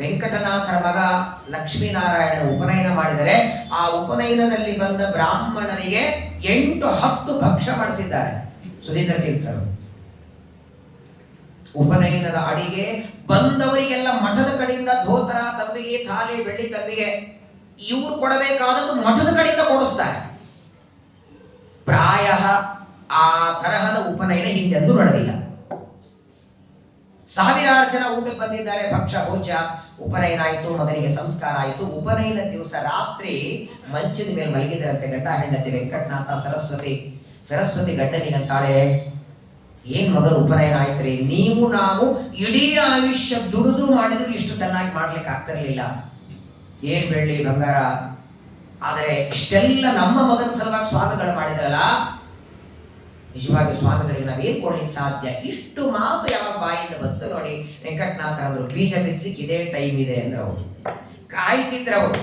ವೆಂಕಟನಾಥರ ಮಗ ಲಕ್ಷ್ಮೀನಾರಾಯಣನ ಉಪನಯನ ಮಾಡಿದರೆ ಆ ಉಪನಯನದಲ್ಲಿ ಬಂದ ಬ್ರಾಹ್ಮಣರಿಗೆ 8-10 ಭಕ್ಷ್ಯ ಮಾಡಿಸಿದ್ದಾರೆ ಸುಧೀಂದ್ರ ತೀರ್ಥರು. ಉಪನಯನದ ಅಡಿಗೆ ಬಂದವರಿಗೆಲ್ಲ ಮಠದ ಕಡೆಯಿಂದ ಧೋತರ, ತಂಬಿಗೆ, ಥಾಲಿ, ಬೆಳ್ಳಿ ತಂಬಿಗೆ ಇವ್ರು ಕೊಡಬೇಕಾದದ್ದು ಮಠದ ಕಡೆಯಿಂದ ಕೊಡಿಸ್ತಾರೆ. ಪ್ರಾಯ ಆ ತರಹದ ಉಪನಯನ ಹಿಂದೆಂದೂ ನಡೆದಿಲ್ಲ. ಸಾವಿರಾರು ಜನ ಊಟಕ್ಕೆ ಬಂದಿದ್ದಾರೆ, ಭಕ್ಷ್ಯ ಭೋಜ್ಯ, ಉಪನಯನ ಆಯಿತು, ಮಗನಿಗೆ ಸಂಸ್ಕಾರ ಆಯಿತು. ಉಪನಯನ ದಿವಸ ರಾತ್ರಿ ಮಂಚದ ಮೇಲೆ ಮಲಗಿದರಂತೆ ಗಂಡ ಹೆಂಡತಿ ವೆಂಕಟನಾಥ ಸರಸ್ವತಿ ಗಂಡನಿಗಂತಾಳೆ, ಏನ್ ಮಗನ ಉಪನಯನ ಆಯ್ತ್ರಿ, ನೀವು ನಾವು ಇಡೀ ಆಯುಷ್ಯ ದುಡಿದ್ರು ಮಾಡಿದ್ರು ಇಷ್ಟು ಚೆನ್ನಾಗಿ ಮಾಡ್ಲಿಕ್ಕೆ ಆಗ್ತಿರ್ಲಿಲ್ಲ, ಏನ್ ಬೆಳ್ಳಿ ಬಂಗಾರ, ಆದರೆ ಇಷ್ಟೆಲ್ಲ ನಮ್ಮ ಮಗನ ಸಲುವಾಗಿ ಸ್ವಾಮಿಗಳು ಮಾಡಿದ್ರಲ್ಲ, ನಿಜವಾಗಿ ಸ್ವಾಮಿಗಳಿಗೆ ನಾವೇನ್ ಕೊಡ್ಲಿಕ್ಕೆ ಸಾಧ್ಯ? ಇಷ್ಟು ಮಾತು ಯಾವ ಬಾಯಿಂದ ಬಂತು ನೋಡಿ. ವೆಂಕಟನಾಥರಂದ್ರು ಬೀಜ ಬಿತ್ತಲಿಕ್ಕೆ ಇದೇ ಟೈಮ್ ಇದೆ ಅಂದ್ರೆ ಅವರು ಕಾಯ್ತಿದ್ರವರು.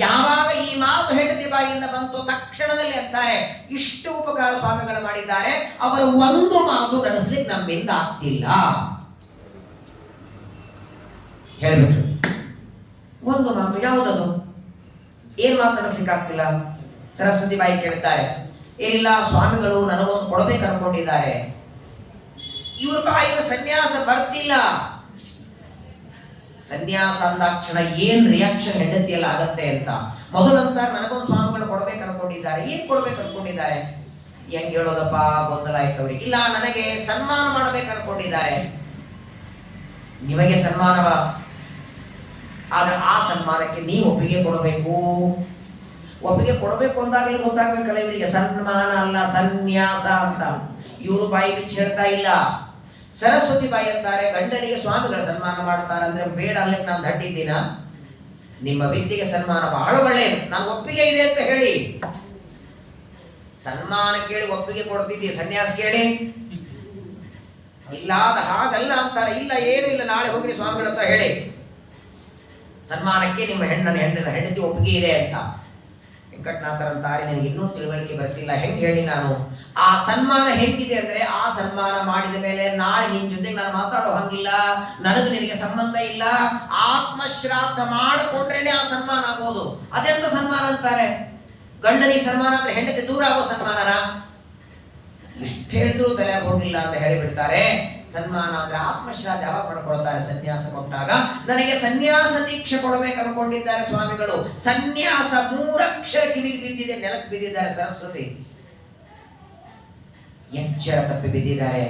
ಯಾವಾಗ ಈ ಮಾತು ಹೆಂಡತಿ ಬಾಯಿಂದ ಬಂತು ತಕ್ಷಣದಲ್ಲಿ ಅಂತಾರೆ, ಇಷ್ಟು ಉಪಕಾರ ಸ್ವಾಮಿಗಳು ಮಾಡಿದ್ದಾರೆ, ಅವರ ಒಂದು ಮಾತು ನಡೆಸ್ಲಿಕ್ಕೆ ನಮ್ಮಿಂದ ಆಗ್ತಿಲ್ಲ. ಹೇಳ್ಬಿಟ್ರು ಒಂದು ಮಾತು, ಯಾವುದದು? ಏನ್ ಮಾತು ನಡೆಸ್ಲಿಕ್ಕೆ ಆಗ್ತಿಲ್ಲ? ಸರಸ್ವತಿ ಬಾಯಿ ಕೇಳ್ತಾರೆ, ಏನಿಲ್ಲ ಸ್ವಾಮಿಗಳು ನನಗೊಂದು ಕೊಡಬೇಕು ಅನ್ಕೊಂಡಿದ್ದಾರೆ, ಇವ್ರ ಬಾಯಿಗೆ ಸನ್ಯಾಸ ಬರ್ತಿಲ್ಲ. ಸನ್ಯಾಸ ಅಂದಾಕ್ಷಣ ಏನ್ ರಿಯಾಕ್ಷನ್ ಹೆಂಡತಿಯಲ್ಲ ಆಗತ್ತೆ ಅಂತ. ಮೊದಲಂತ ನನಗೊಂದು ಸ್ವಾಮಿಗಳು ಕೊಡ್ಬೇಕು ಅನ್ಕೊಂಡಿದ್ದಾರೆ, ಏನ್ ಕೊಡ್ಬೇಕು ಅನ್ಕೊಂಡಿದ್ದಾರೆ? ಹೆಂಗ್ ಹೇಳೋದಪ್ಪ, ಗೊಂದಲ ಆಯ್ತು ಅವ್ರಿಗೆ. ಇಲ್ಲ, ನನಗೆ ಸನ್ಮಾನ ಮಾಡ್ಬೇಕು ಅನ್ಕೊಂಡಿದ್ದಾರೆ. ನಿಮಗೆ ಸನ್ಮಾನವ, ಆದ್ರೆ ಆ ಸನ್ಮಾನಕ್ಕೆ ನೀವು ಒಪ್ಪಿಗೆ ಕೊಡಬೇಕು. ಒಪ್ಪಿಗೆ ಕೊಡಬೇಕು ಅಂದಾಗಲೇ ಗೊತ್ತಾಗ್ಬೇಕಲ್ಲ ಇವರಿಗೆ ಸನ್ಮಾನ ಅಲ್ಲ ಸನ್ಯಾಸ ಅಂತ. ಇವರು ಬಾಯಿ ಬಿಚ್ಚಿ ಹೇಳ್ತಾ ಇಲ್ಲ. ಸರಸ್ವತಿ ಬಾಯಿ ಅಂತಾರೆ, ಗಂಡನಿಗೆ ಸ್ವಾಮಿಗಳ ಸನ್ಮಾನ ಮಾಡ್ತಾರೆ ಅಂದ್ರೆ ಬೇಡ ಅಲ್ಲಕ್ಕೆ ನಾನು ದಡ್ಡಿದ್ದೀನ? ನಿಮ್ಮ ವಿದ್ಯೆಗೆ ಸನ್ಮಾನ ಬಹಳ ಒಳ್ಳೆಯದು, ನಾನು ಒಪ್ಪಿಗೆ ಇದೆ ಅಂತ ಹೇಳಿ. ಸನ್ಮಾನ ಕೇಳಿ ಒಪ್ಪಿಗೆ ಕೊಡ್ತಿದ್ದಿ, ಸನ್ಯಾಸ ಕೇಳಿ ಇಲ್ಲ, ಅದು ಹಾಗಲ್ಲ ಅಂತಾರೆ. ಇಲ್ಲ, ಏನು ಇಲ್ಲ, ನಾಳೆ ಹೋಗಿ ಸ್ವಾಮಿಗಳ ಹತ್ರ ಹೇಳಿ ಸನ್ಮಾನಕ್ಕೆ ನಿಮ್ಮ ಹೆಂಡತಿ ಒಪ್ಪಿಗೆ ಇದೆ ಅಂತ. ವೆಂಕಟನಾಥರಂತಾರೆ, ನನಗೆ ಇನ್ನೂ ತಿಳುವಳಿಕೆ ಬರ್ತಿಲ್ಲ, ಹೆಂಗೆ ಹೇಳಿ ನಾನು? ಆ ಸನ್ಮಾನ ಹೆಂಗಿದೆ ಅಂದ್ರೆ, ಆ ಸನ್ಮಾನ ಮಾಡಿದ ಮೇಲೆ ನಾಳೆ ನಿನ್ ಜೊತೆಗೆ ನಾನು ಮಾತಾಡೋ ಹಂಗಿಲ್ಲ, ನನಗೆ ನಿನಗೆ ಸಂಬಂಧ ಇಲ್ಲ, ಆತ್ಮಶ್ರಾದ್ದ ಮಾಡಿಕೊಂಡ್ರೇನೆ ಆ ಸನ್ಮಾನ ಆಗೋದು. ಅದೆಂತ ಸನ್ಮಾನ ಅಂತಾರೆ? ಗಂಡನಿಗೆ ಸನ್ಮಾನ ಅಂದ್ರೆ ಹೆಂಡತಿ ದೂರ ಆಗೋ ಸನ್ಮಾನನ? ಇಷ್ಟು ಹೇಳಿದ್ರು ತಲೆ ಹೋಗಿಲ್ಲ ಅಂತ ಹೇಳಿಬಿಡ್ತಾರೆ. ಸನ್ಮಾನ ಅಂದ್ರೆ ಆತ್ಮಶ್ರಾದ್ದ ಯಾವಾಗ ಮಾಡ್ಕೊಳ್ತಾರೆ? ಸನ್ಯಾಸ ಕೊಟ್ಟಾಗ. ನನಗೆ ಸನ್ಯಾಸ ದೀಕ್ಷೆ ಕೊಡಬೇಕು ಅನ್ಕೊಂಡಿದ್ದಾರೆ ಸ್ವಾಮಿಗಳು. ಸನ್ಯಾಸ 3 ಅಕ್ಷರ ಕಿವಿಗೆ ಬಿದ್ದಿದೆ, ನೆಲಕ್ಕೆ ಬಿದ್ದಿದ್ದಾರೆ ಸರಸ್ವತಿ. ಎಚ್ಚರ ತಪ್ಪಿ ಬಿದ್ದಿದ್ದಾರೆ.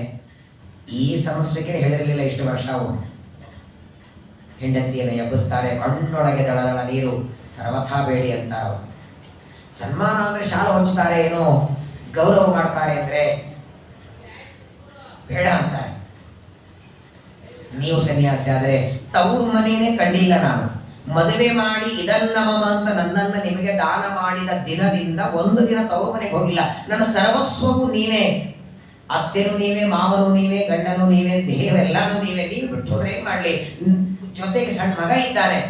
ಈ ಸಮಸ್ಯೆಗೆ ಹೇಳಿರಲಿಲ್ಲ ಇಷ್ಟು ವರ್ಷ. ಅವರು ಹೆಂಡತಿಯನ್ನು ಎಬ್ಬಿಸ್ತಾರೆ, ಕಣ್ಣೊಳಗೆ ದಳದಳ ನೀರು, ಸರ್ವಥಾ ಬೇಡಿ ಅಂತಾರೆ ಅವರು. ಸನ್ಮಾನ ಅಂದ್ರೆ ಶಾಲೆ ಹೊಂಚುತ್ತಾರೆ, ಏನೋ ಗೌರವ ಮಾಡ್ತಾರೆ ಅಂದ್ರೆ ಬೇಡ ಅಂತಾರೆ. ನೀವು ಸನ್ಯಾಸಿ ಆದ್ರೆ ತವರು ಮನೇನೆ ಕಂಡಿಲ್ಲ ನಾನು. ಮದುವೆ ಮಾಡಿ ಇದನ್ನ ಮಮ ಅಂತ ನನ್ನನ್ನು ನಿಮಗೆ ದಾನ ಮಾಡಿದ ದಿನದಿಂದ ಒಂದು ದಿನ ತವರು ಮನೆಗೆ ಹೋಗಿಲ್ಲ. ನನ್ನ ಸರ್ವಸ್ವವು ನೀವೇ, ಅತ್ತೆನೂ ನೀವೇ, ಮಾವನು ನೀವೇ, ಗಂಡನು ನೀವೇ, ದೇವರೆಲ್ಲಾನು ನೀವೇ. ನೀವು ಬಿಟ್ಟು ಹೋದ್ರೆ ಏನ್ ಮಾಡ್ಲಿ? ಜೊತೆಗೆ ಸಣ್ಣ ಮಗ ಇದ್ದಾನೆ.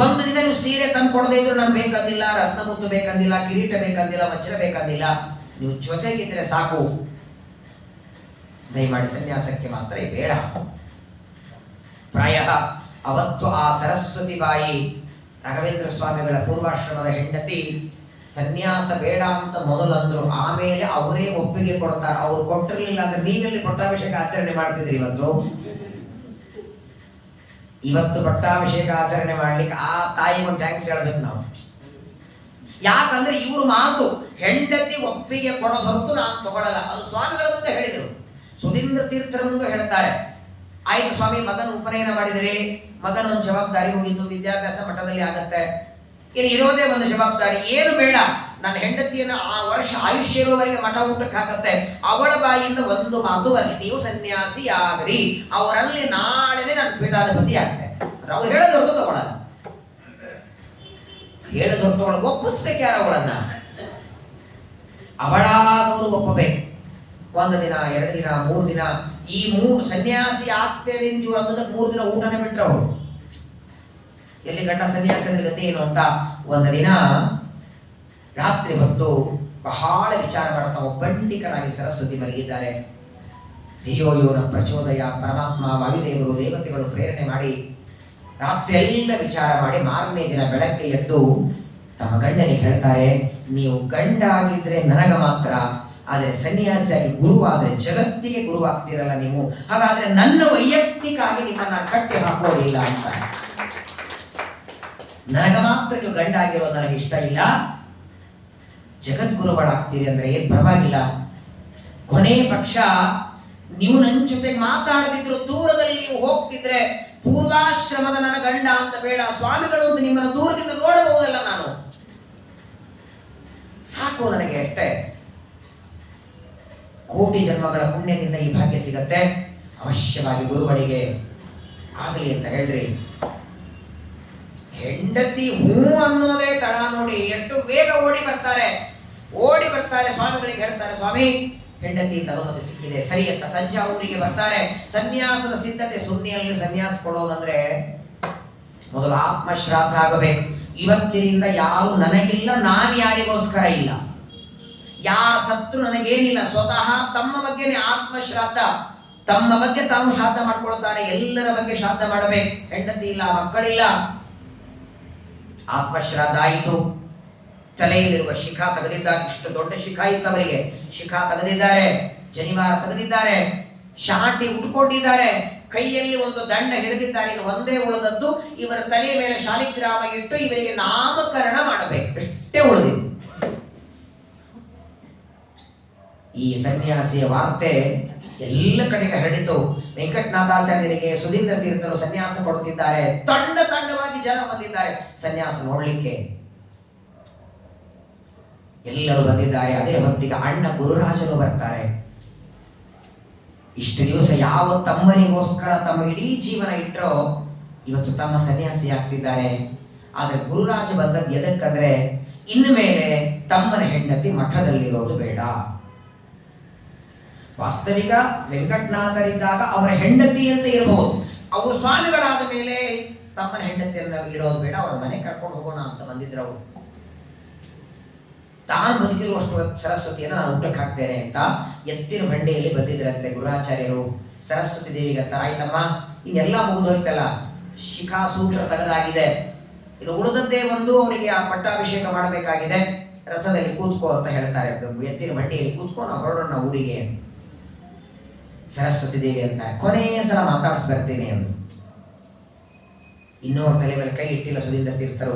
ಒಂದು ದಿನ ನೀವು ಸೀರೆ ತಂದು ಕೊಡದೇ ಇದ್ರು ನಾನು ಬೇಕಂದಿಲ್ಲ, ರತ್ನ ಮುತ್ತು ಬೇಕಂದಿಲ್ಲ, ಕಿರೀಟ ಬೇಕಂದಿಲ್ಲ, ವಜ್ರ ಬೇಕಂದಿಲ್ಲ. ನೀವು ಜೊತೆಗಿದ್ರೆ ಸಾಕು. ದಯಮಾಡಿ ಸನ್ಯಾಸಕ್ಕೆ ಮಾತ್ರ ಬೇಡ. ಪ್ರಾಯ ಅವತ್ತು ಆ ಸರಸ್ವತಿ ಬಾಯಿ ರಾಘವೇಂದ್ರ ಸ್ವಾಮಿಗಳ ಪೂರ್ವಾಶ್ರಮದ ಹೆಂಡತಿ ಸನ್ಯಾಸ ಬೇಡ ಅಂತ ಮೊದಲಂದ್ರು, ಆಮೇಲೆ ಅವರೇ ಒಪ್ಪಿಗೆ ಕೊಡ್ತಾರೆ. ಅವ್ರು ಕೊಟ್ಟಿರ್ಲಿಲ್ಲ ಅಂದ್ರೆ ನೀವೆಲ್ಲಿ ಪಟ್ಟಾಭಿಷೇಕ ಆಚರಣೆ ಮಾಡ್ತಿದ್ರಿ? ಇವತ್ತು ಪಟ್ಟಾಭಿಷೇಕ ಆಚರಣೆ ಮಾಡ್ಲಿಕ್ಕೆ ಆ ತಾಯಿಗೆ ಒಂದು ಟ್ಯಾಂಕ್ಸ್ ಹೇಳ್ಬೇಕು ನಾವು. ಯಾಕಂದ್ರೆ ಇವ್ರ ಮಾತು ಹೆಂಡತಿ ಒಪ್ಪಿಗೆ ಕೊಡೋದು ಹೊರತು ನಾನು ತಗೊಳ್ಳಲ್ಲ. ಅದು ಸ್ವಾಮಿಗಳ ಮುಂದೆ ಹೇಳಿದರು. ಸುಧೀಂದ್ರ ತೀರ್ಥರ ಮುಂದೆ ಹೇಳ್ತಾರೆ, ಆಯ್ತು ಸ್ವಾಮಿ, ಮಗನ ಉಪನಯನ ಮಾಡಿದರೆ ಮಗನ ಒಂದು ಜವಾಬ್ದಾರಿ ಮುಗಿತು, ವಿದ್ಯಾಭ್ಯಾಸ ಮಠದಲ್ಲಿ ಆಗತ್ತೆ, ಇನ್ನು ಇರೋದೇ ಒಂದು ಜವಾಬ್ದಾರಿ, ಏನು ಬೇಡ, ನನ್ನ ಹೆಂಡತಿಯನ್ನು ಆ ವರ್ಷ ಆಯುಷ್ಯ ಇರುವವರೆಗೆ ಮಠ ಊಟಕ್ಕೆ ಹಾಕತ್ತೆ. ಅವಳ ಬಾಯಿಂದ ಒಂದು ಮಾತು ಬರಲಿ, ನೀವು ಸನ್ಯಾಸಿ ಆಗ್ರಿ, ಅವರಲ್ಲಿ ನಾಳೆನೆ ನನ್ನ ಪೀಠಾಧಿಪತಿ ಆಗ್ತೆ. ಅವ್ರು ಹೇಳೋದು ಹೊರತು ತಗೊಳ್ಳಲ್ಲ. ಹೇಳೋದು ಹೊರತು ತಗೊಳ್ಳೋದು, ಒಪ್ಪಿಸ್ಬೇಕು ಯಾರು ಅವಳನ್ನ? ಅವಳಾದವರು ಒಪ್ಪಬೇಕು. 1 ದಿನ 2 ದಿನ 3 ದಿನ, ಈ 3 ಸನ್ಯಾಸಿ ಆಗ್ತೇನೆ ಅಂತ ಇವ್ರು ಅನ್ನೋದಕ್ಕೆ 3 ದಿನ ಊಟನೇ ಬಿಟ್ಟರು ಅವರು. ಎಲ್ಲಿ ಗಂಡ ಸನ್ಯಾಸ ಗತಿ ಏನು ಅಂತ. ಒಂದು ದಿನ ರಾತ್ರಿ ಹೊತ್ತು ಬಹಳ ವಿಚಾರ ಮಾಡ್ತಾ ಒಬ್ಬಂಟಿಕರಾಗಿ ಸರಸ್ವತಿ ಮಲಗಿದ್ದಾರೆ. ಧಿಯೋ ಯೋನ ಪ್ರಚೋದಯ ಪರಮಾತ್ಮ ವಾಯುದೇವರು ದೇವತೆಗಳು ಪ್ರೇರಣೆ ಮಾಡಿ ರಾತ್ರಿ ಎಲ್ಲ ವಿಚಾರ ಮಾಡಿ ಮಾರನೇ ದಿನ ಬೆಳಗ್ಗೆ ಎದ್ದು ತಮ್ಮ ಗಂಡನಿಗೆ ಹೇಳ್ತಾರೆ, ನೀವು ಗಂಡ ಆಗಿದ್ರೆ ನನಗ ಮಾತ್ರ, ಆದರೆ ಸನ್ಯಾಸಿಯಾಗಿ ಗುರುವಾದರೆ ಜಗತ್ತಿಗೆ ಗುರುವಾಗ್ತಿರಲ್ಲ ನೀವು, ಹಾಗಾದ್ರೆ ನನ್ನ ವೈಯಕ್ತಿಕ ಆಗಿ ನಿಮ್ಮನ್ನ ಕಟ್ಟಿ ಹಾಕೋದಿಲ್ಲ ಅಂತ. ನನಗ ಮಾತ್ರ ನೀವು ಗಂಡ ಆಗಿರೋದು ನನಗೆ ಇಷ್ಟ ಇಲ್ಲ, ಜಗದ್ಗುರುಗಳಾಗ್ತೀರಿ ಅಂದ್ರೆ ಏನ್ ಪರವಾಗಿಲ್ಲ, ಕೊನೆ ಪಕ್ಷ ನೀವು ನನ್ನ ಜೊತೆ ಮಾತಾಡದಿದ್ರು ದೂರದಲ್ಲಿ ನೀವು ಹೋಗ್ತಿದ್ರೆ ಪೂರ್ವಾಶ್ರಮದ ನನ್ನ ಗಂಡ ಅಂತ ಬೇಡ, ಸ್ವಾಮಿಗಳು ಅಂತ ನಿಮ್ಮನ್ನು ದೂರದಿಂದ ನೋಡಬಹುದಲ್ಲ, ನಾನು ಸಾಕು ನನಗೆ ಅಷ್ಟೇ. ಕೋಟಿ ಜನ್ಮಗಳ ಪುಣ್ಯದಿಂದ ಈ ಭಾಗ್ಯ ಸಿಗತ್ತೆ, ಅವಶ್ಯವಾಗಿ ಗುರುಗಳಿಗೆ ಆಗಲಿ ಅಂತ ಹೇಳ್ರಿ. ಹೆಂಡತಿ ಹೂ ಅನ್ನೋದೇ ತಡ ನೋಡಿ ಎಷ್ಟು ಬೇಗ ಓಡಿ ಬರ್ತಾರೆ ಸ್ವಾಮಿಗಳಿಗೆ ಹೇಳ್ತಾರೆ, ಸ್ವಾಮಿ ಹೆಂಡತಿ ಅನುಮತಿ ಸಿಕ್ಕಿದೆ ಸರಿ ಅಂತ ತಂಜಾವೂರಿಗೆ ಬರ್ತಾರೆ. ಸನ್ಯಾಸದ ಸಿದ್ಧತೆ, ಸುನ್ನಿಯಲ್ಲಿ ಸನ್ಯಾಸ ಕೊಡೋದಂದ್ರೆ ಮೊದಲು ಆತ್ಮಶ್ರಾದ್ದ ಆಗಬೇಕು. ಇವತ್ತಿನಿಂದ ಯಾರು ನನಗಿಲ್ಲ, ನಾನು ಯಾರಿಗೋಸ್ಕರ ಇಲ್ಲ, ಯಾರ ಸತ್ರು ನನಗೇನಿಲ್ಲ, ಸ್ವತಃ ತಮ್ಮ ಬಗ್ಗೆನೇ ಆತ್ಮಶ್ರಾದ್ದ, ತಮ್ಮ ಬಗ್ಗೆ ತಾವು ಶ್ರಾದ್ದ ಮಾಡ್ಕೊಳ್ತಾರೆ, ಎಲ್ಲರ ಬಗ್ಗೆ ಶ್ರಾದ್ದ ಮಾಡಬೇಕು. ಹೆಂಡತಿ ಇಲ್ಲ, ಮಕ್ಕಳಿಲ್ಲ, ಆತ್ಮಶ್ರಾದ್ದ ಆಯಿತು. ತಲೆಯಲ್ಲಿರುವ ಶಿಖಾ ತೆಗೆದಿದ್ದಾರೆ, ಇಷ್ಟು ದೊಡ್ಡ ಶಿಖಾ ಇತ್ತವರಿಗೆ, ಶಿಖಾ ತೆಗೆದಿದ್ದಾರೆ, ಜನಿವಾರ ತೆಗೆದಿದ್ದಾರೆ, ಶಾಟಿ ಉಟ್ಕೊಂಡಿದ್ದಾರೆ, ಕೈಯಲ್ಲಿ ಒಂದು ದಂಡ ಹಿಡಿದಿದ್ದಾರೆ. ಇನ್ನು ಒಂದೇ ಉಳಿದದ್ದು ಇವರ ತಲೆಯ ಮೇಲೆ ಶಾಲಿಗ್ರಾಮ ಇಟ್ಟು ಇವರಿಗೆ ನಾಮಕರಣ ಮಾಡಬೇಕು, ಎಷ್ಟೇ ಉಳಿದಿದೆ. ಈ ಸನ್ಯಾಸಿಯ ವಾರ್ತೆ ಎಲ್ಲ ಕಡೆಗೆ ಹರಡಿತು. ವೆಂಕಟನಾಥಾಚಾರ್ಯರಿಗೆ ಸುಧೀಂದ್ರ ತೀರ್ಥರು ಸನ್ಯಾಸ ಕೊಡುತ್ತಿದ್ದಾರೆ, ತಂಡವಾಗಿ ಜನ ಬಂದಿದ್ದಾರೆ ಸನ್ಯಾಸ ನೋಡ್ಲಿಕ್ಕೆ, ಎಲ್ಲರೂ ಬಂದಿದ್ದಾರೆ. ಅದೇ ಹೊತ್ತಿಗೆ ಅಣ್ಣ ಗುರುರಾಜರು ಬರ್ತಾರೆ. ಇಷ್ಟು ದಿವಸ ಯಾವ ತಮ್ಮನಿಗೋಸ್ಕರ ತಮ್ಮ ಇಡೀ ಜೀವನ ಇಟ್ಟರೋ ಇವತ್ತು ತಮ್ಮ ಸನ್ಯಾಸಿ ಆಗ್ತಿದ್ದಾರೆ. ಆದ್ರೆ ಗುರುರಾಜ ಬಂದದ್ದು ಎದಕ್ಕಂದ್ರೆ ಇನ್ನು ಮೇಲೆ ತಮ್ಮನ ಹೆಂಡತಿ ಮಠದಲ್ಲಿರೋದು ಬೇಡ. ವಾಸ್ತವಿಕ ವೆಂಕಟನಾಥರಿದ್ದಾಗ ಅವರ ಹೆಂಡತಿ ಅಂತ ಇರಬಹುದು, ಅವರು ಸ್ವಾಮಿಗಳಾದ ಮೇಲೆ ತಮ್ಮನ ಹೆಂಡತಿಯನ್ನು ಇಡೋದು ಬೇಡ, ಅವರ ಮನೆ ಕರ್ಕೊಂಡು ಹೋಗೋಣ ಅಂತ ಬಂದಿದ್ರು ಅವರು. ತಾನು ಬದುಕಿರುವಷ್ಟು ಸರಸ್ವತಿಯನ್ನು ನಾನು ಊಟಕ್ಕೆ ಹಾಕ್ತೇನೆ ಅಂತ ಎತ್ತಿನ ಬಂಡೆಯಲ್ಲಿ ಬಂದಿದ್ರಂತೆ ಗುರುರಾಚಾರ್ಯರು. ಸರಸ್ವತಿ ದೇವಿಗೆ ಅಂತಾರೆ, ಆಯ್ತಮ್ಮ ಇನ್ನೆಲ್ಲ ಮುಗಿದು ಹೋಯ್ತಲ್ಲ, ಶಿಖಾ ಸೂತ್ರ ತೆಗೆದಾಗಿದೆ, ಇನ್ನು ಉಳಿದದ್ದೇ ಒಂದು ಅವರಿಗೆ ಆ ಪಟ್ಟಾಭಿಷೇಕ ಮಾಡಬೇಕಾಗಿದೆ, ರಥದಲ್ಲಿ ಕೂತ್ಕೋ ಅಂತ ಹೇಳ್ತಾರೆ. ಎತ್ತಿನ ಬಂಡೆಯಲ್ಲಿ ಕೂತ್ಕೋ, ನಾವು ಹೊರಡೋಣ ಊರಿಗೆ. ಸರಸ್ವತಿ ದೇವಿ ಅಂತ ಕೊನೆಯ ಸಲ ಮಾತಾಡ್ಸಿ ಬರ್ತೀನಿ ಎಂದು ಇನ್ನೂ ಅವ್ರ ತಲೆ ಮೇಲೆ ಕೈ ಇಟ್ಟಿಲ್ಲ ಸುಧೀಂದ್ರ ತೀರ್ಥರು.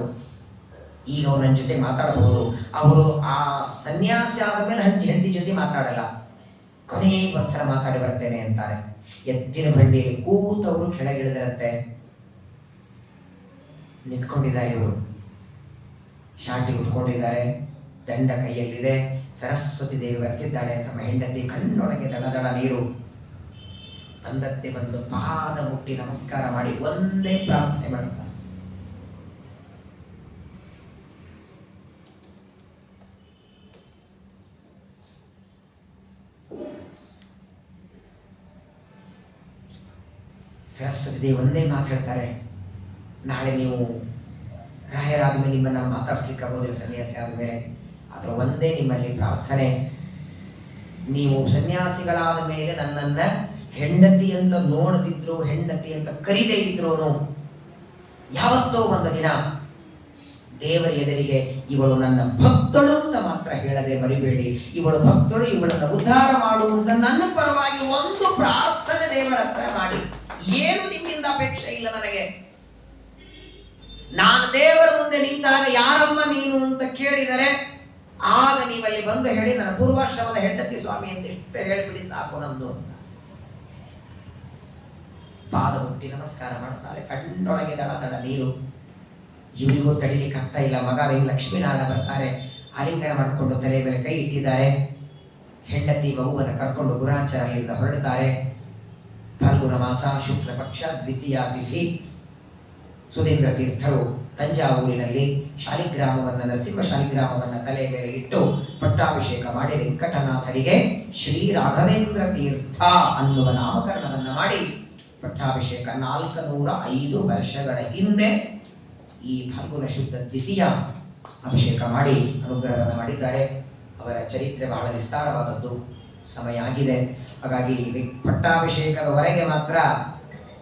ಈಗ ಅವ್ರು ನನ್ನ ಜೊತೆ ಮಾತಾಡಬಹುದು. ಅವರು ಆ ಸನ್ಯಾಸಿ ಆದ ಮೇಲೆ ಹೆಂಡತಿ ಜೊತೆ ಮಾತಾಡಲ್ಲ, ಕೊನೆಗೆ ಒಂದ್ಸಲ ಮಾತಾಡಿ ಬರ್ತೇನೆ ಅಂತಾರೆ. ಎತ್ತಿನ ಬಂಡಿಯಲ್ಲಿ ಕೂತವರು ಕೆಳಗಿಳಿದರಂತೆ, ನಿಂತ್ಕೊಂಡಿದ್ದಾರೆ ಇವರು, ಶಾಂತಿ ಉಟ್ಕೊಂಡಿದ್ದಾರೆ, ದಂಡ ಕೈಯಲ್ಲಿದೆ. ಸರಸ್ವತಿ ದೇವಿ ಬರ್ತಿದ್ದಾಳೆ, ತಮ್ಮ ಹೆಂಡತಿ ಕಣ್ಣೊಳಗೆ ದಡ ನೀರು. ಅಂದತ್ತೆ ಬಂದು ಪಾದ ಮುಟ್ಟಿ ನಮಸ್ಕಾರ ಮಾಡಿ ಒಂದೇ ಪ್ರಾರ್ಥನೆ ಮಾಡ್ತಾರೆ, ಸರಸ್ವತಿ ದೇವಿ ಒಂದೇ ಮಾತು ಹೇಳ್ತಾರೆ, ನಾಳೆ ನೀವು ರಾಯರಾದ ಮೇಲೆ ನಿಮ್ಮನ್ನು ಮಾತಾಡ್ಸ್ಲಿಕ್ಕೆ ಆಗೋದಿಲ್ಲ ಸನ್ಯಾಸಿ ಆದಮೇಲೆ, ಅದರ ಒಂದೇ ನಿಮ್ಮಲ್ಲಿ ಪ್ರಾರ್ಥನೆ, ನೀವು ಸನ್ಯಾಸಿಗಳಾದ ಮೇಲೆ ನನ್ನನ್ನು ಹೆಂಡತಿ ಅಂತ ನೋಡದಿದ್ರು, ಹೆಂಡತಿ ಅಂತ ಕರೀದೇ ಇದ್ರು, ಯಾವತ್ತೋ ಒಂದು ದಿನ ದೇವರ ಎದುರಿಗೆ ಇವಳು ನನ್ನ ಭಕ್ತಳು ಅಂತ ಮಾತ್ರ ಹೇಳದೆ ಮರಿಬೇಡಿ, ಇವಳು ಭಕ್ತಳು, ಇವಳನ್ನು ಉದ್ಧಾರ ಮಾಡುವಂತ ನನ್ನ ಪರವಾಗಿ ಒಂದು ಪ್ರಾರ್ಥನೆ ದೇವರ ಹತ್ರ ಮಾಡಿ. ಏನು ನಿಮ್ಮಿಂದ ಅಪೇಕ್ಷೆ ಇಲ್ಲ ನನಗೆ, ನಾನು ದೇವರ ಮುಂದೆ ನಿಂತಾಗ ಯಾರಮ್ಮ ನೀನು ಅಂತ ಕೇಳಿದರೆ ಆಗ ನೀವಲ್ಲಿ ಬಂದು ಹೇಳಿ ನನ್ನ ಪೂರ್ವಾಶ್ರಮದ ಹೆಂಡತಿ ಸ್ವಾಮಿ ಅಂತ ಇಷ್ಟ ಹೇಳಿಬಿಡಿ ಸಾಕು ನಂದು ಅಂತ. ಪಾದ ಮುಟ್ಟಿ ನಮಸ್ಕಾರ ಮಾಡ್ತಾರೆ, ಕಣ್ಣೊಳಗೆ ದಡ ನೀರು. ಇವರಿಗೂ ತಡಿಲಿಕ್ಕೆ ಆಗ್ತಾ ಇಲ್ಲ. ಮಗ ಲಕ್ಷ್ಮೀನಾರಾಯಣ ಬರ್ತಾರೆ, ಆಲಿಂಗನ ಮಾಡಿಕೊಂಡು ತಲೆ ಮೇಲೆ ಕೈ ಇಟ್ಟಿದ್ದಾರೆ. ಹೆಂಡತಿ ಮಗುವನ್ನು ಕರ್ಕೊಂಡು ಗುರಾಚಾರಲ್ಲಿಂದ ಹೊರಡುತ್ತಾರೆ. ಫಾಲ್ಗುಣ ಮಾಸ ಶುಕ್ಲ ಪಕ್ಷ ದ್ವಿತೀಯ ತಿಥಿ. ಸುಧೀಂದ್ರ ತೀರ್ಥರು ತಂಜಾವೂರಿನಲ್ಲಿ ಶಾಲಿಗ್ರಾಮವನ್ನು, ನರಸಿಂಹ ಶಾಲಿಗ್ರಾಮವನ್ನು ತಲೆ ಮೇಲೆ ಇಟ್ಟು ಪಟ್ಟಾಭಿಷೇಕ ಮಾಡಿ ವೆಂಕಟನಾಥರಿಗೆ ಶ್ರೀ ರಾಘವೇಂದ್ರ ತೀರ್ಥ ಅನ್ನುವ ನಾಮಕರಣವನ್ನು ಮಾಡಿ ಪಟ್ಟಾಭಿಷೇಕ 405 ವರ್ಷಗಳ ಹಿಂದೆ ಈ ಫಾಲ್ಗುಣ ಶುದ್ಧ ದ್ವಿತೀಯ ಅಭಿಷೇಕ ಮಾಡಿ ಅನುಗ್ರಹವನ್ನು ಮಾಡಿದ್ದಾರೆ. ಅವರ ಚರಿತ್ರೆ ಬಹಳ ವಿಸ್ತಾರವಾದದ್ದು. ಸಮಯ ಆಗಿದೆ. ಹಾಗಾಗಿ ಪಟ್ಟಾಭಿಷೇಕದವರೆಗೆ ಮಾತ್ರ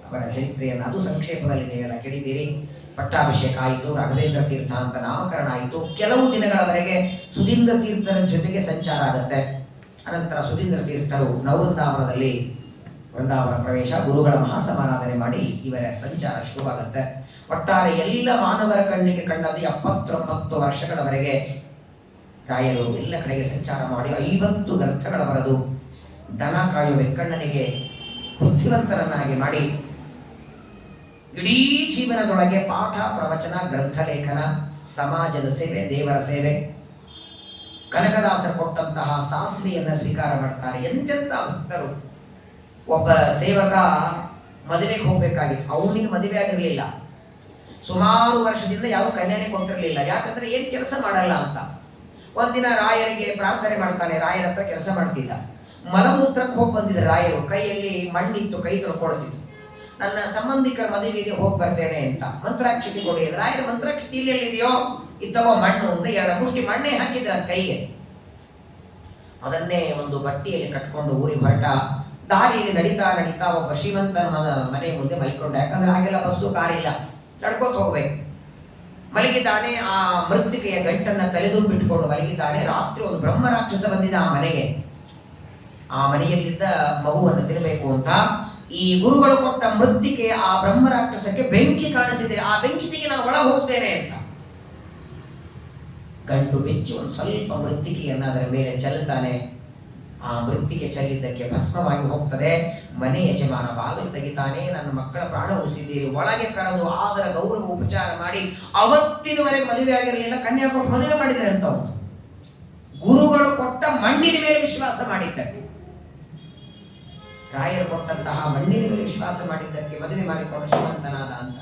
ಅವರ ಚರಿತ್ರೆಯನ್ನು, ಅದು ಸಂಕ್ಷೇಪದಲ್ಲಿ ನೀವೆಲ್ಲ ಕೇಳಿದ್ದೀರಿ. ಪಟ್ಟಾಭಿಷೇಕ ಆಯಿತು, ರಾಘವೇಂದ್ರ ತೀರ್ಥ ಅಂತ ನಾಮಕರಣ ಆಯಿತು. ಕೆಲವು ದಿನಗಳವರೆಗೆ ಸುಧೀಂದ್ರ ತೀರ್ಥರ ಜೊತೆಗೆ ಸಂಚಾರ ಆಗುತ್ತೆ. ಅನಂತರ ಸುಧೀಂದ್ರ ತೀರ್ಥರು ನವವೃಂದಾವನದಲ್ಲಿ ವೃಂದಾವನ ಪ್ರವೇಶ, ಗುರುಗಳ ಮಹಾಸಮಾರಾಧನೆ ಮಾಡಿ ಇವರ ಸಂಚಾರ ಶುರುವಾಗುತ್ತೆ. ಒಟ್ಟಾರೆ ಎಲ್ಲ ಮಾನವರ ಕಣ್ಣಿಗೆ ಕಂಡದ್ದು 79 ವರ್ಷಗಳವರೆಗೆ ರಾಯರು ಎಲ್ಲ ಕಡೆಗೆ ಸಂಚಾರ ಮಾಡಿ 50 ಗ್ರಂಥಗಳ ಬರೆದು ದನ ಕಾಯುವ ವೆಂಕಣ್ಣನಿಗೆ ಬುದ್ಧಿವಂತರನ್ನಾಗಿ ಮಾಡಿ ಇಡೀ ಜೀವನದೊಳಗೆ ಪಾಠ, ಪ್ರವಚನ, ಗ್ರಂಥಲೇಖನ, ಸಮಾಜದ ಸೇವೆ, ದೇವರ ಸೇವೆ, ಕನಕದಾಸರು ಕೊಟ್ಟಂತಹ ಸಾಸ್ವಿಯನ್ನು ಸ್ವೀಕಾರ ಮಾಡ್ತಾರೆ. ಎಂತೆಂಥ ಭಕ್ತರು. ಒಬ್ಬ ಸೇವಕ ಮದುವೆಗೆ ಹೋಗ್ಬೇಕಾಗಿತ್ತು, ಅವನಿಗೆ ಮದುವೆ ಆಗಿರಲಿಲ್ಲ. ಸುಮಾರು ವರ್ಷದಿಂದ ಯಾವ ಕನ್ಯಾನೇ ಕೊಟ್ಟಿರಲಿಲ್ಲ. ಯಾಕಂದ್ರೆ ಏನು ಕೆಲಸ ಮಾಡಲ್ಲ ಅಂತ. ಒಂದಿನ ರಾಯರಿಗೆ ಪ್ರಾರ್ಥನೆ ಮಾಡ್ತಾನೆ. ರಾಯರ ಹತ್ರ ಕೆಲಸ ಮಾಡ್ತಿದ್ದ. ಮಲಮೂತ್ರಕ್ಕೆ ಹೋಗಿ ಬಂದಿದ್ದ ರಾಯರು. ಕೈಯಲ್ಲಿ ಮಣ್ಣಿತ್ತು, ಕೈ ತೊಳ್ಕೊಳ್ತಿದ್ರು. ನನ್ನ ಸಂಬಂಧಿಕರ ಮದುವೆಗೆ ಹೋಗಿ ಬರ್ತೇನೆ ಅಂತ ಮಂತ್ರಾಕ್ಷತೆ ಕೊಡಿ. ರಾಯರ ಮಂತ್ರಾಕ್ಷತೆ ಇಲ್ಲೆಲ್ಲಿದೆಯೋ ಇತ್ತವೋ ಮಣ್ಣು ಅಂತ 2 ಮುಷ್ಟಿ ಮಣ್ಣೆ ಹಾಕಿದ್ರ ಕೈಗೆ. ಅದನ್ನೇ ಒಂದು ಬಟ್ಟಿಯಲ್ಲಿ ಕಟ್ಕೊಂಡು ಊರಿಗೆ ಹೊರಟ. ದಾರಿಯಲ್ಲಿ ನಡೀತಾ ನಡೀತಾ ಒಬ್ಬ ಶ್ರೀಮಂತನ ಮನೆ ಮುಂದೆ ಮಲಿಕೊಂಡ. ಯಾಕಂದ್ರೆ ಹಾಗೆಲ್ಲ ಬಸ್ಸು ಕಾರಿಲ್ಲ, ನಡ್ಕೋತ ಹೋಗ್ಬೇಕು. ಮಲಗಿದ್ದಾನೆ. ಆ ಮೃತ್ತಿಕೆಯ ಗಂಟನ್ನ ತಲೆದೂರು ಬಿಟ್ಟುಕೊಂಡು ಮಲಗಿದ್ದಾನೆ. ರಾತ್ರಿ ಒಂದು ಬ್ರಹ್ಮ ರಾಕ್ಷಸ ಬಂದಿದ್ದ ಆ ಮನೆಗೆ. ಆ ಮನೆಯಲ್ಲಿದ್ದ ಮಗುವನ್ನು ತಿನ್ನಬೇಕು ಅಂತ ಈ ಗುರುಗಳು ಕೊಟ್ಟ ಮೃತ್ತಿಕೆ ಆ ಬ್ರಹ್ಮ ರಾಕ್ಷಸಕ್ಕೆ ಬೆಂಕಿ ಕಾಣಿಸಿದೆ. ಆ ಬೆಂಕಿಗೆ ನಾನು ಒಳ ಹೋಗ್ತೇನೆ ಅಂತ ಗಂಟು ಬೆಚ್ಚಿ ಒಂದು ಸ್ವಲ್ಪ ಮೃತ್ತಿಕೆಯನ್ನು ಅದರ ಮೇಲೆ ಚೆಲ್ತಾನೆ. ಆ ಮೃತ್ತಿಗೆ ಚೆಲ್ಲಿದ್ದಕ್ಕೆ ಭಸ್ಮವಾಗಿ ಹೋಗ್ತದೆ. ಮನೆ ಯಜಮಾನ ಬಾಗಿಲು ತೆಗಿತಾನೆ. ನನ್ನ ಮಕ್ಕಳ ಪ್ರಾಣ ಉಳಿಸಿದ್ದೀರಿ, ಒಳಗೆ ಕರೆದು ಆದರ ಗೌರವ ಉಪಚಾರ ಮಾಡಿ, ಅವತ್ತಿನವರೆಗೆ ಮದುವೆ ಆಗಿರಲಿಲ್ಲ, ಕನ್ಯಾ ಕೊಟ್ಟು ಮದುವೆ ಮಾಡಿದರೆ ಅಂತ ಒಂದು ಗುರುಗಳು ಕೊಟ್ಟ ಮಣ್ಣಿನ ಮೇಲೆ ವಿಶ್ವಾಸ ಮಾಡಿದ್ದಕ್ಕೆ, ರಾಯರು ಕೊಟ್ಟಂತಹ ಮಣ್ಣಿನ ಮೇಲೆ ವಿಶ್ವಾಸ ಮಾಡಿದ್ದಕ್ಕೆ ಮದುವೆ ಮಾಡಿಕೊಂಡು ಶ್ರೀಮಂತನಾದ ಅಂತ.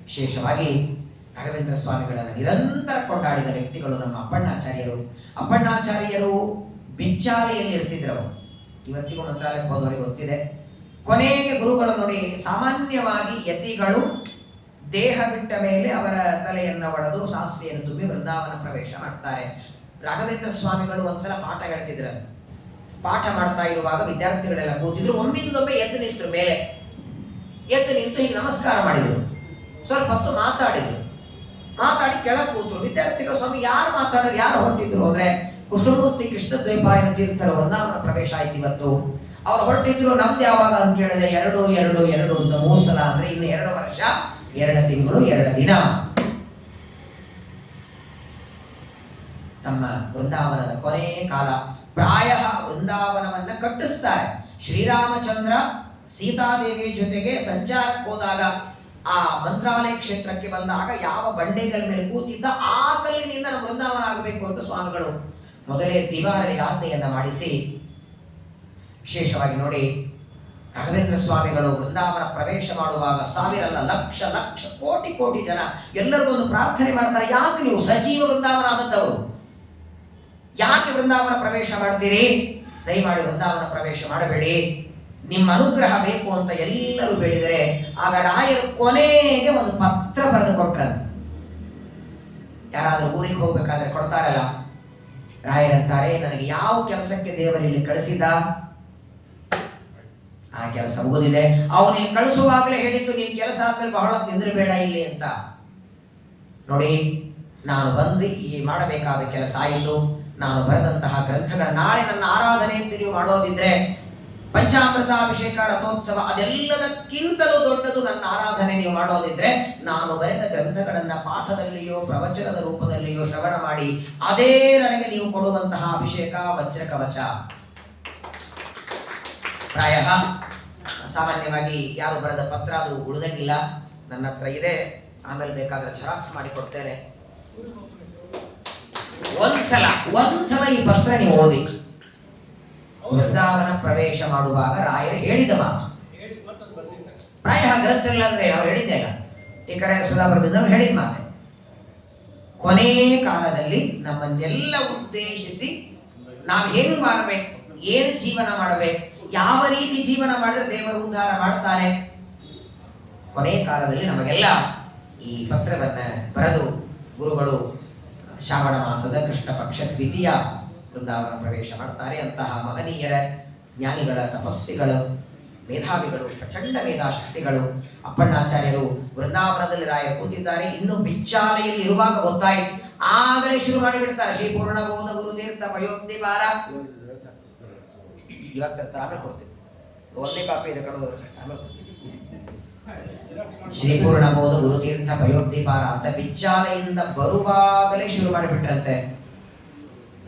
ವಿಶೇಷವಾಗಿ ರಾಘವೇಂದ್ರ ಸ್ವಾಮಿಗಳನ್ನು ನಿರಂತರ ಕೊಂಡಾಡಿದ ವ್ಯಕ್ತಿಗಳು ನಮ್ಮ ಅಪ್ಪಣ್ಣಾಚಾರ್ಯರು. ಅಪ್ಪಣ್ಣಾಚಾರ್ಯರು ಬಿಚ್ಚಾಲೆಯಲ್ಲಿ ಇರ್ತಿದ್ರವರು. ಇವತ್ತಿಗೂ ಮಂತ್ರಾಲಯಕ್ಕೆ ಹೋದವರಿಗೆ ಗೊತ್ತಿದೆ. ಕೊನೆಗೆ ಗುರುಗಳು ನೋಡಿ, ಸಾಮಾನ್ಯವಾಗಿ ಯತಿಗಳು ದೇಹ ಬಿಟ್ಟ ಮೇಲೆ ಅವರ ತಲೆಯನ್ನು ಒಡೆದು ಸಾಸ್ವೆಯನ್ನು ತುಂಬಿ ವೃಂದಾವನ ಪ್ರವೇಶ ಮಾಡ್ತಾರೆ. ರಾಘವೇಂದ್ರ ಸ್ವಾಮಿಗಳು ಒಂದ್ಸಲ ಪಾಠ ಹೇಳ್ತಿದ್ರು. ಪಾಠ ಮಾಡ್ತಾ ಇರುವಾಗ ವಿದ್ಯಾರ್ಥಿಗಳೆಲ್ಲ ಕೂತಿದ್ರು. ಒಮ್ಮಿಂದೊಮ್ಮೆ ಎದ್ದು ನಿಂತರು. ಮೇಲೆ ಎದ್ದು ನಿಂತು ಹೀಗೆ ನಮಸ್ಕಾರ ಮಾಡಿದರು. ಸ್ವಲ್ಪ ಹೊತ್ತು ಮಾತಾಡಿದರು. ಮಾತಾಡಿ ಕೆಳಗೆ ಕೂತರು. ವಿದ್ಯಾರ್ಥಿಗಳು, ಸ್ವಾಮಿ ಯಾರು ಮಾತಾಡೋರು, ಯಾರು ಹೊರಟಿದ್ರು ಅಂದ್ರೆ ಕೃಷ್ಣಮೂರ್ತಿ ಕೃಷ್ಣದ್ವೈಪಾಯನ ತೀರ್ಥರ ವೃಂದಾವನ ಪ್ರವೇಶ ಆಯ್ತು ಇವತ್ತು. ಅವ್ರು ಹೊರಟಿದ್ರು. ನಮ್ದು ಯಾವಾಗ ಅಂತ ಕೇಳಿದೆ. 2 ಅಂತ 3 ಸಲ ಅಂದ್ರೆ ಇನ್ನು 2 ವರ್ಷ 2 ತಿಂಗಳು 2 ದಿನ ತಮ್ಮ ವೃಂದಾವನದ ಕೊನೆ ಕಾಲ. ಪ್ರಾಯ ವೃಂದಾವನವನ್ನ ಕಟ್ಟಿಸ್ತಾರೆ. ಶ್ರೀರಾಮಚಂದ್ರ ಸೀತಾದೇವಿಯ ಜೊತೆಗೆ ಸಂಚಾರಕ್ಕೆ ಹೋದಾಗ ಆ ಮಂತ್ರಾಲಯ ಕ್ಷೇತ್ರಕ್ಕೆ ಬಂದಾಗ ಯಾವ ಬಂಡೆಗಳ ಮೇಲೆ ಕೂತಿದ್ದ ಆ ಕಲ್ಲಿನಿಂದ ನಮ್ಮ ವೃಂದಾವನ ಆಗಬೇಕು ಅಂತ ಸ್ವಾಮಿಗಳು ಮೊದಲೇ ದಿವಾರರಿಗೆ ಆಜ್ಞೆಯನ್ನ ಮಾಡಿಸಿ, ವಿಶೇಷವಾಗಿ ನೋಡಿ ರಾಘವೇಂದ್ರ ಸ್ವಾಮಿಗಳು ವೃಂದಾವನ ಪ್ರವೇಶ ಮಾಡುವಾಗ ಸಾವಿರಲ್ಲ, ಲಕ್ಷ ಲಕ್ಷ ಕೋಟಿ ಕೋಟಿ ಜನ ಎಲ್ಲರಿಗೊಂದು ಪ್ರಾರ್ಥನೆ ಮಾಡ್ತಾರೆ. ಯಾಕೆ ನೀವು ಸಜೀವ ವೃಂದಾವನ ಆದದ್ದವರು, ಯಾಕೆ ವೃಂದಾವನ ಪ್ರವೇಶ ಮಾಡ್ತೀರಿ? ದಯಮಾಡಿ ವೃಂದಾವನ ಪ್ರವೇಶ ಮಾಡಬೇಡಿ, ನಿಮ್ಮ ಅನುಗ್ರಹ ಬೇಕು ಅಂತ ಎಲ್ಲರೂ ಬೇಡಿದರೆ ಆಗ ರಾಯರು ಕೊನೆಗೆ ಒಂದು ಪತ್ರ ಬರೆದು ಕೊಟ್ರಂತೆ. ಯಾರಾದರೂ ಊರಿಗೆ ಹೋಗ್ಬೇಕಾದ್ರೆ ಕೊಡ್ತಾರಲ್ಲ, ರಾಯರಂತಾರೆ, ನನಗೆ ಯಾವ ಕೆಲಸಕ್ಕೆ ದೇವರಲ್ಲಿ ಕಳಿಸಿದ ಆ ಕೆಲಸ ಮುಗಿದಿದೆ. ಅವನಿಗೆ ಕಳಿಸುವಾಗಲೇ ಹೇಳಿದ್ದು, ನಿನ್ ಕೆಲಸ ಆದ್ಮೇಲೆ ಬಹಳ ನಿಂದ್ರಬೇಡ ಇಲ್ಲಿ ಅಂತ. ನೋಡಿ, ನಾನು ಬಂದು ಈ ಮಾಡಬೇಕಾದ ಕೆಲಸ ಆಯಿತು. ನಾನು ಬರೆದಂತಹ ಗ್ರಂಥಗಳ ನಾಳೆ ನನ್ನ ಆರಾಧನೆ ಅಂತ ನೀವು ಮಾಡೋದಿದ್ರೆ ಪಂಚಾಮೃತಾಭಿಷೇಕ, ರಥೋತ್ಸವ ಅದೆಲ್ಲದಕ್ಕಿಂತಲೂ ದೊಡ್ಡದು ನನ್ನ ಆರಾಧನೆ ನೀವು ಮಾಡೋದಿದ್ರೆ ನಾನು ಬರೆದ ಗ್ರಂಥಗಳನ್ನ ಪಾಠದಲ್ಲಿಯೋ ಪ್ರವಚನದ ರೂಪದಲ್ಲಿಯೋ ಶ್ರವಣ ಮಾಡಿ ಅದೇ ನನಗೆ ನೀವು ಕೊಡುವಂತಹ ಅಭಿಷೇಕ, ವಜ್ರ ಕವಚ. ಪ್ರಾಯ ಸಾಮಾನ್ಯವಾಗಿ ಯಾರು ಬರೆದ ಪತ್ರ ಅದು ಉಳಿದಂಗಿಲ್ಲ. ನನ್ನ ಹತ್ರ ಇದೆ, ಆಮೇಲೆ ಬೇಕಾದ್ರೆ ಜೆರಾಕ್ಸ್ ಮಾಡಿ ಕೊಡ್ತೇನೆ. ಒಂದ್ಸಲ ಈ ಪತ್ರ ನೀವು ಓದಿ. ವೃಂದಾವನ ಪ್ರವೇಶ ಮಾಡುವಾಗ ರಾಯರು ಹೇಳಿದ ಮಾತು. ಪ್ರಾಯ ಗ್ರಂಥಲ್ಲ ಅಂದ್ರೆ ನಾವು ಹೇಳಿದ್ದೆ ಅಲ್ಲ, ಟೀಕರಾಯ ಸುಧಾ ಬರೆದಿದ್ದವ್ರು ಹೇಳಿದ ಮಾತೆ. ಕೊನೆ ಕಾಲದಲ್ಲಿ ನಮ್ಮನ್ನೆಲ್ಲ ಉದ್ದೇಶಿಸಿ ನಾವು ಹೇಗೆ ಮಾಡಬೇಕು, ಏನು ಜೀವನ ಮಾಡಬೇಕು, ಯಾವ ರೀತಿ ಜೀವನ ಮಾಡಿದ್ರೆ ದೇವರು ಉದ್ಧಾರ ಮಾಡ್ತಾರೆ. ಕೊನೆ ಕಾಲದಲ್ಲಿ ನಮಗೆಲ್ಲ ಈ ಪತ್ರವನ್ನ ಬರೆದು ಗುರುಗಳು ಶ್ರಾವಣ ಮಾಸದ ಕೃಷ್ಣ ಪಕ್ಷ ದ್ವಿತೀಯ ವೃಂದಾವನ ಪ್ರವೇಶ ಮಾಡ್ತಾರೆ. ಅಂತಹ ಮಹನೀಯರ, ಜ್ಞಾನಿಗಳ, ತಪಸ್ವಿಗಳು, ಮೇಧಾವಿಗಳು, ಪ್ರಚಂಡ ಮೇಧಾಶಕ್ತಿಗಳು ಅಪ್ಪಣ್ಣಾಚಾರ್ಯರು ವೃಂದಾವನದಲ್ಲಿ ರಾಯರು ಕೂತಿದ್ದಾರೆ. ಇನ್ನು ಬಿಚ್ಚಾಲೆಯಲ್ಲಿ ಇರುವಾಗ ಗೊತ್ತಾಯಿತು, ಆಗಲೇ ಶುರು ಮಾಡಿಬಿಡ್ತಾರೆ. ಶ್ರೀ ಪೂರ್ಣಬೋಧ ಗುರುತೀರ್ಥ ಪಯೋಕ್ತಿಪಾರ. ಇವಾಗ ಆಮೇಲೆ ಕೊಡ್ತೀವಿ, ಒಂದೇ ಕಾಪಿ ಇದೆ ಕಳೆದವರು. ಶ್ರೀ ಪೂರ್ಣಬೋಧ ಗುರುತೀರ್ಥ ಪಯೋಕ್ತಿಪಾರ ಅಂತ ಬಿಚ್ಚಾಲೆಯಿಂದ ಬರುವಾಗಲೇ ಶುರು ಮಾಡಿಬಿಟ್ರಂತೆ.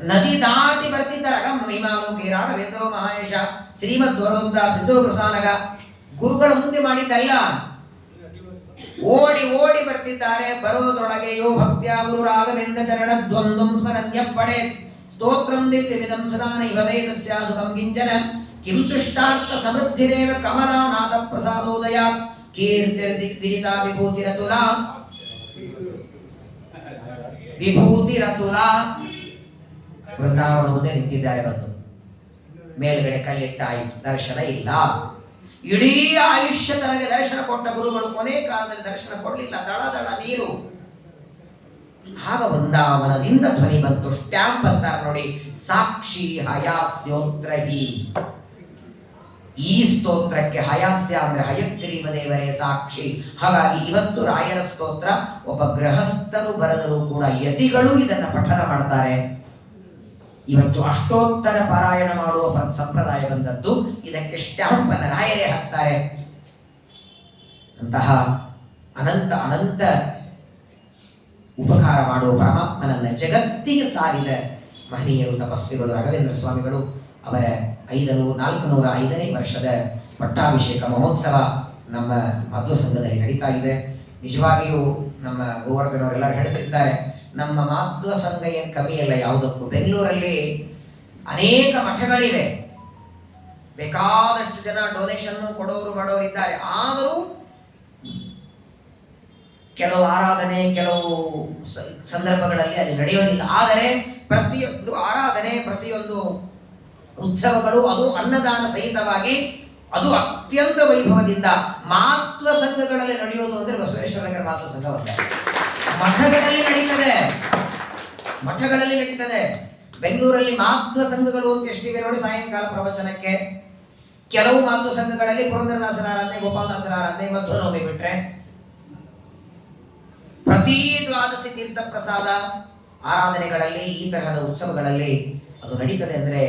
ನದಿ ದಾಟಿ ಬರ್ತಿದ್ದಾರಾಗ ಮಹಿಮಾಲೋಕಿ ರಾಘವೇಂದ್ರೋ ಮಹಾಯೇಶ ಶ್ರೀಮದ್ ವರದೊಂದ ಸಿಂಧೂ ಪ್ರಸಾನಗ ಗುರುಗಳ ಮುಂದೆ ಮಾಡಿದ್ದಲ್ಲ, ಓಡಿ ಓಡಿ ಬರ್ತಿದ್ದಾರೆ. ಬರೋದ್ರೊಳಗೆ ಯೋ ಭಕ್ತ್ಯ ಗುರು ರಾಘವೇಂದ್ರ ಚರಣ ದ್ವಂದ್ವಂ ಸ್ಮರಣ್ಯ ಪಡೆ ಸ್ತೋತ್ರಂ ದಿವ್ಯವಿದಂ ಸದಾ ನೈವ ವೇದಸ್ಯ ಸುಖಂ ಕಿಂಚನ ಕಿಂ ತುಷ್ಟಾರ್ಥ ಸಮೃದ್ಧಿರೇವ ಕಮಲಾನಾಥ ಪ್ರಸಾದೋದಯ ಕೀರ್ತಿರ್ದಿಗ್ವಿದಿತಾ ವಿಭೂತಿರತುಲಾ ವಿಭೂತಿರತುಲಾ. ವೃಂದಾವನ ಮುಂದೆ ನಿಂತಿದ್ದಾರೆ. ಬಂದು ಮೇಲ್ಗಡೆ ಕಲ್ಲಿಟ್ಟಾಯಿತು, ದರ್ಶನ ಇಲ್ಲ. ಇಡೀ ಆಯುಷ್ಯ ತನಗೆ ದರ್ಶನ ಕೊಟ್ಟ ಗುರುಗಳು ಕೊನೆ ಕಾಲದಲ್ಲಿ ದರ್ಶನ ಕೊಡಲಿಲ್ಲ. ದಳ ದಳ ನೀರು. ಆಗ ವೃಂದಾವನದಿಂದ ಧ್ವನಿ ಬಂತು. ಸ್ಟ್ಯಾಂಪ್ ಅಂತಾರೆ ನೋಡಿ, ಸಾಕ್ಷಿ ಹಯಾಸ್ಯೋತ್ರ. ಈ ಸ್ತೋತ್ರಕ್ಕೆ ಹಯಾಸ್ಯ ಅಂದ್ರೆ ಹಯಗ್ರೀವ ದೇವರೇ ಸಾಕ್ಷಿ. ಹಾಗಾಗಿ ಇವತ್ತು ರಾಯರ ಸ್ತೋತ್ರ ಒಬ್ಬ ಗೃಹಸ್ಥರು ಬರೆದರೂ ಕೂಡ ಯತಿಗಳು ಇದನ್ನ ಪಠನ ಮಾಡ್ತಾರೆ. ಇವತ್ತು ಅಷ್ಟೋತ್ತರ ಪಾರಾಯಣ ಮಾಡುವ ಸಂಪ್ರದಾಯ ಬಂದದ್ದು ಇದಕ್ಕೆ ಸ್ಟ್ಯಾಂಪ್ ಅನ್ನು ರಾಯರೇ ಹಾಕ್ತಾರೆ. ಅಂತಹ ಅನಂತ ಅನಂತ ಉಪಕಾರ ಮಾಡುವ ಪರಮಾತ್ಮನನ್ನ ಜಗತ್ತಿಗೆ ಸಾರಿದ ಮಹನೀಯರು, ತಪಸ್ವಿಗಳು, ರಾಘವೇಂದ್ರ ಸ್ವಾಮಿಗಳು. ಅವರ 405ನೇ ವರ್ಷದ ಪಟ್ಟಾಭಿಷೇಕ ಮಹೋತ್ಸವ ನಮ್ಮ ಮಾಧ್ವ ಸಂಘದಲ್ಲಿ ನಡೀತಾ ಇದೆ. ನಿಜವಾಗಿಯೂ ನಮ್ಮ ಗೋವರ್ಧನವರೆಲ್ಲರೂ ಹೇಳ್ತಿರ್ತಾರೆ, ನಮ್ಮ ಮಾಧ್ವ ಸಂಘ ಏನು ಕಮ್ಮಿ ಅಲ್ಲ ಯಾವುದಕ್ಕೂ. ಬೆಂಗಳೂರಲ್ಲಿ ಅನೇಕ ಮಠಗಳಿವೆ, ಬೇಕಾದಷ್ಟು ಜನ ಡೊನೇಷನ್ ಕೊಡೋರು ಮಾಡೋರು ಇದ್ದಾರೆ. ಆದರೂ ಕೆಲವು ಆರಾಧನೆ, ಕೆಲವು ಸಂದರ್ಭಗಳಲ್ಲಿ ಅಲ್ಲಿ ನಡೆಯೋದಿಲ್ಲ. ಆದರೆ ಪ್ರತಿಯೊಂದು ಆರಾಧನೆ, ಪ್ರತಿಯೊಂದು ಉತ್ಸವಗಳು ಅದು ಅನ್ನದಾನ ಸಹಿತವಾಗಿ ಅದು ಅತ್ಯಂತ ವೈಭವದಿಂದ ಮಾಧ್ವ ಸಂಘಗಳಲ್ಲಿ ನಡೆಯೋದು ಅಂದ್ರೆ ಬಸವೇಶ್ವರನಗರ ಮಾಧ್ವ ಸಂಘ ಮಠಗಳಲ್ಲಿ ನಡೀತದೆ. ಮಠಗಳಲ್ಲಿ ನಡೀತದೆ. ಬೆಂಗಳೂರಲ್ಲಿ ಮಾಧ್ವ ಸಂಘಗಳು ಅಂತ ಎಷ್ಟಿವೆ ನೋಡಿ. ಸಾಯಂಕಾಲ ಪ್ರವಚನಕ್ಕೆ ಕೆಲವು ಮಾಧ್ವ ಸಂಘಗಳಲ್ಲಿ ಪುರಂದರದಾಸರ ಆರಾಧನೆ, ಗೋಪಾಲದಾಸರ ಆರಾಧನೆ, ಮಧ್ವನವಮಿ ಬಿಟ್ರೆ ಪ್ರತಿ ದ್ವಾದಶಿ ತೀರ್ಥ ಪ್ರಸಾದ ಆರಾಧನೆಗಳಲ್ಲಿ, ಈ ತರಹದ ಉತ್ಸವಗಳಲ್ಲಿ ಅದು ನಡೀತದೆ. ಅಂದ್ರೆ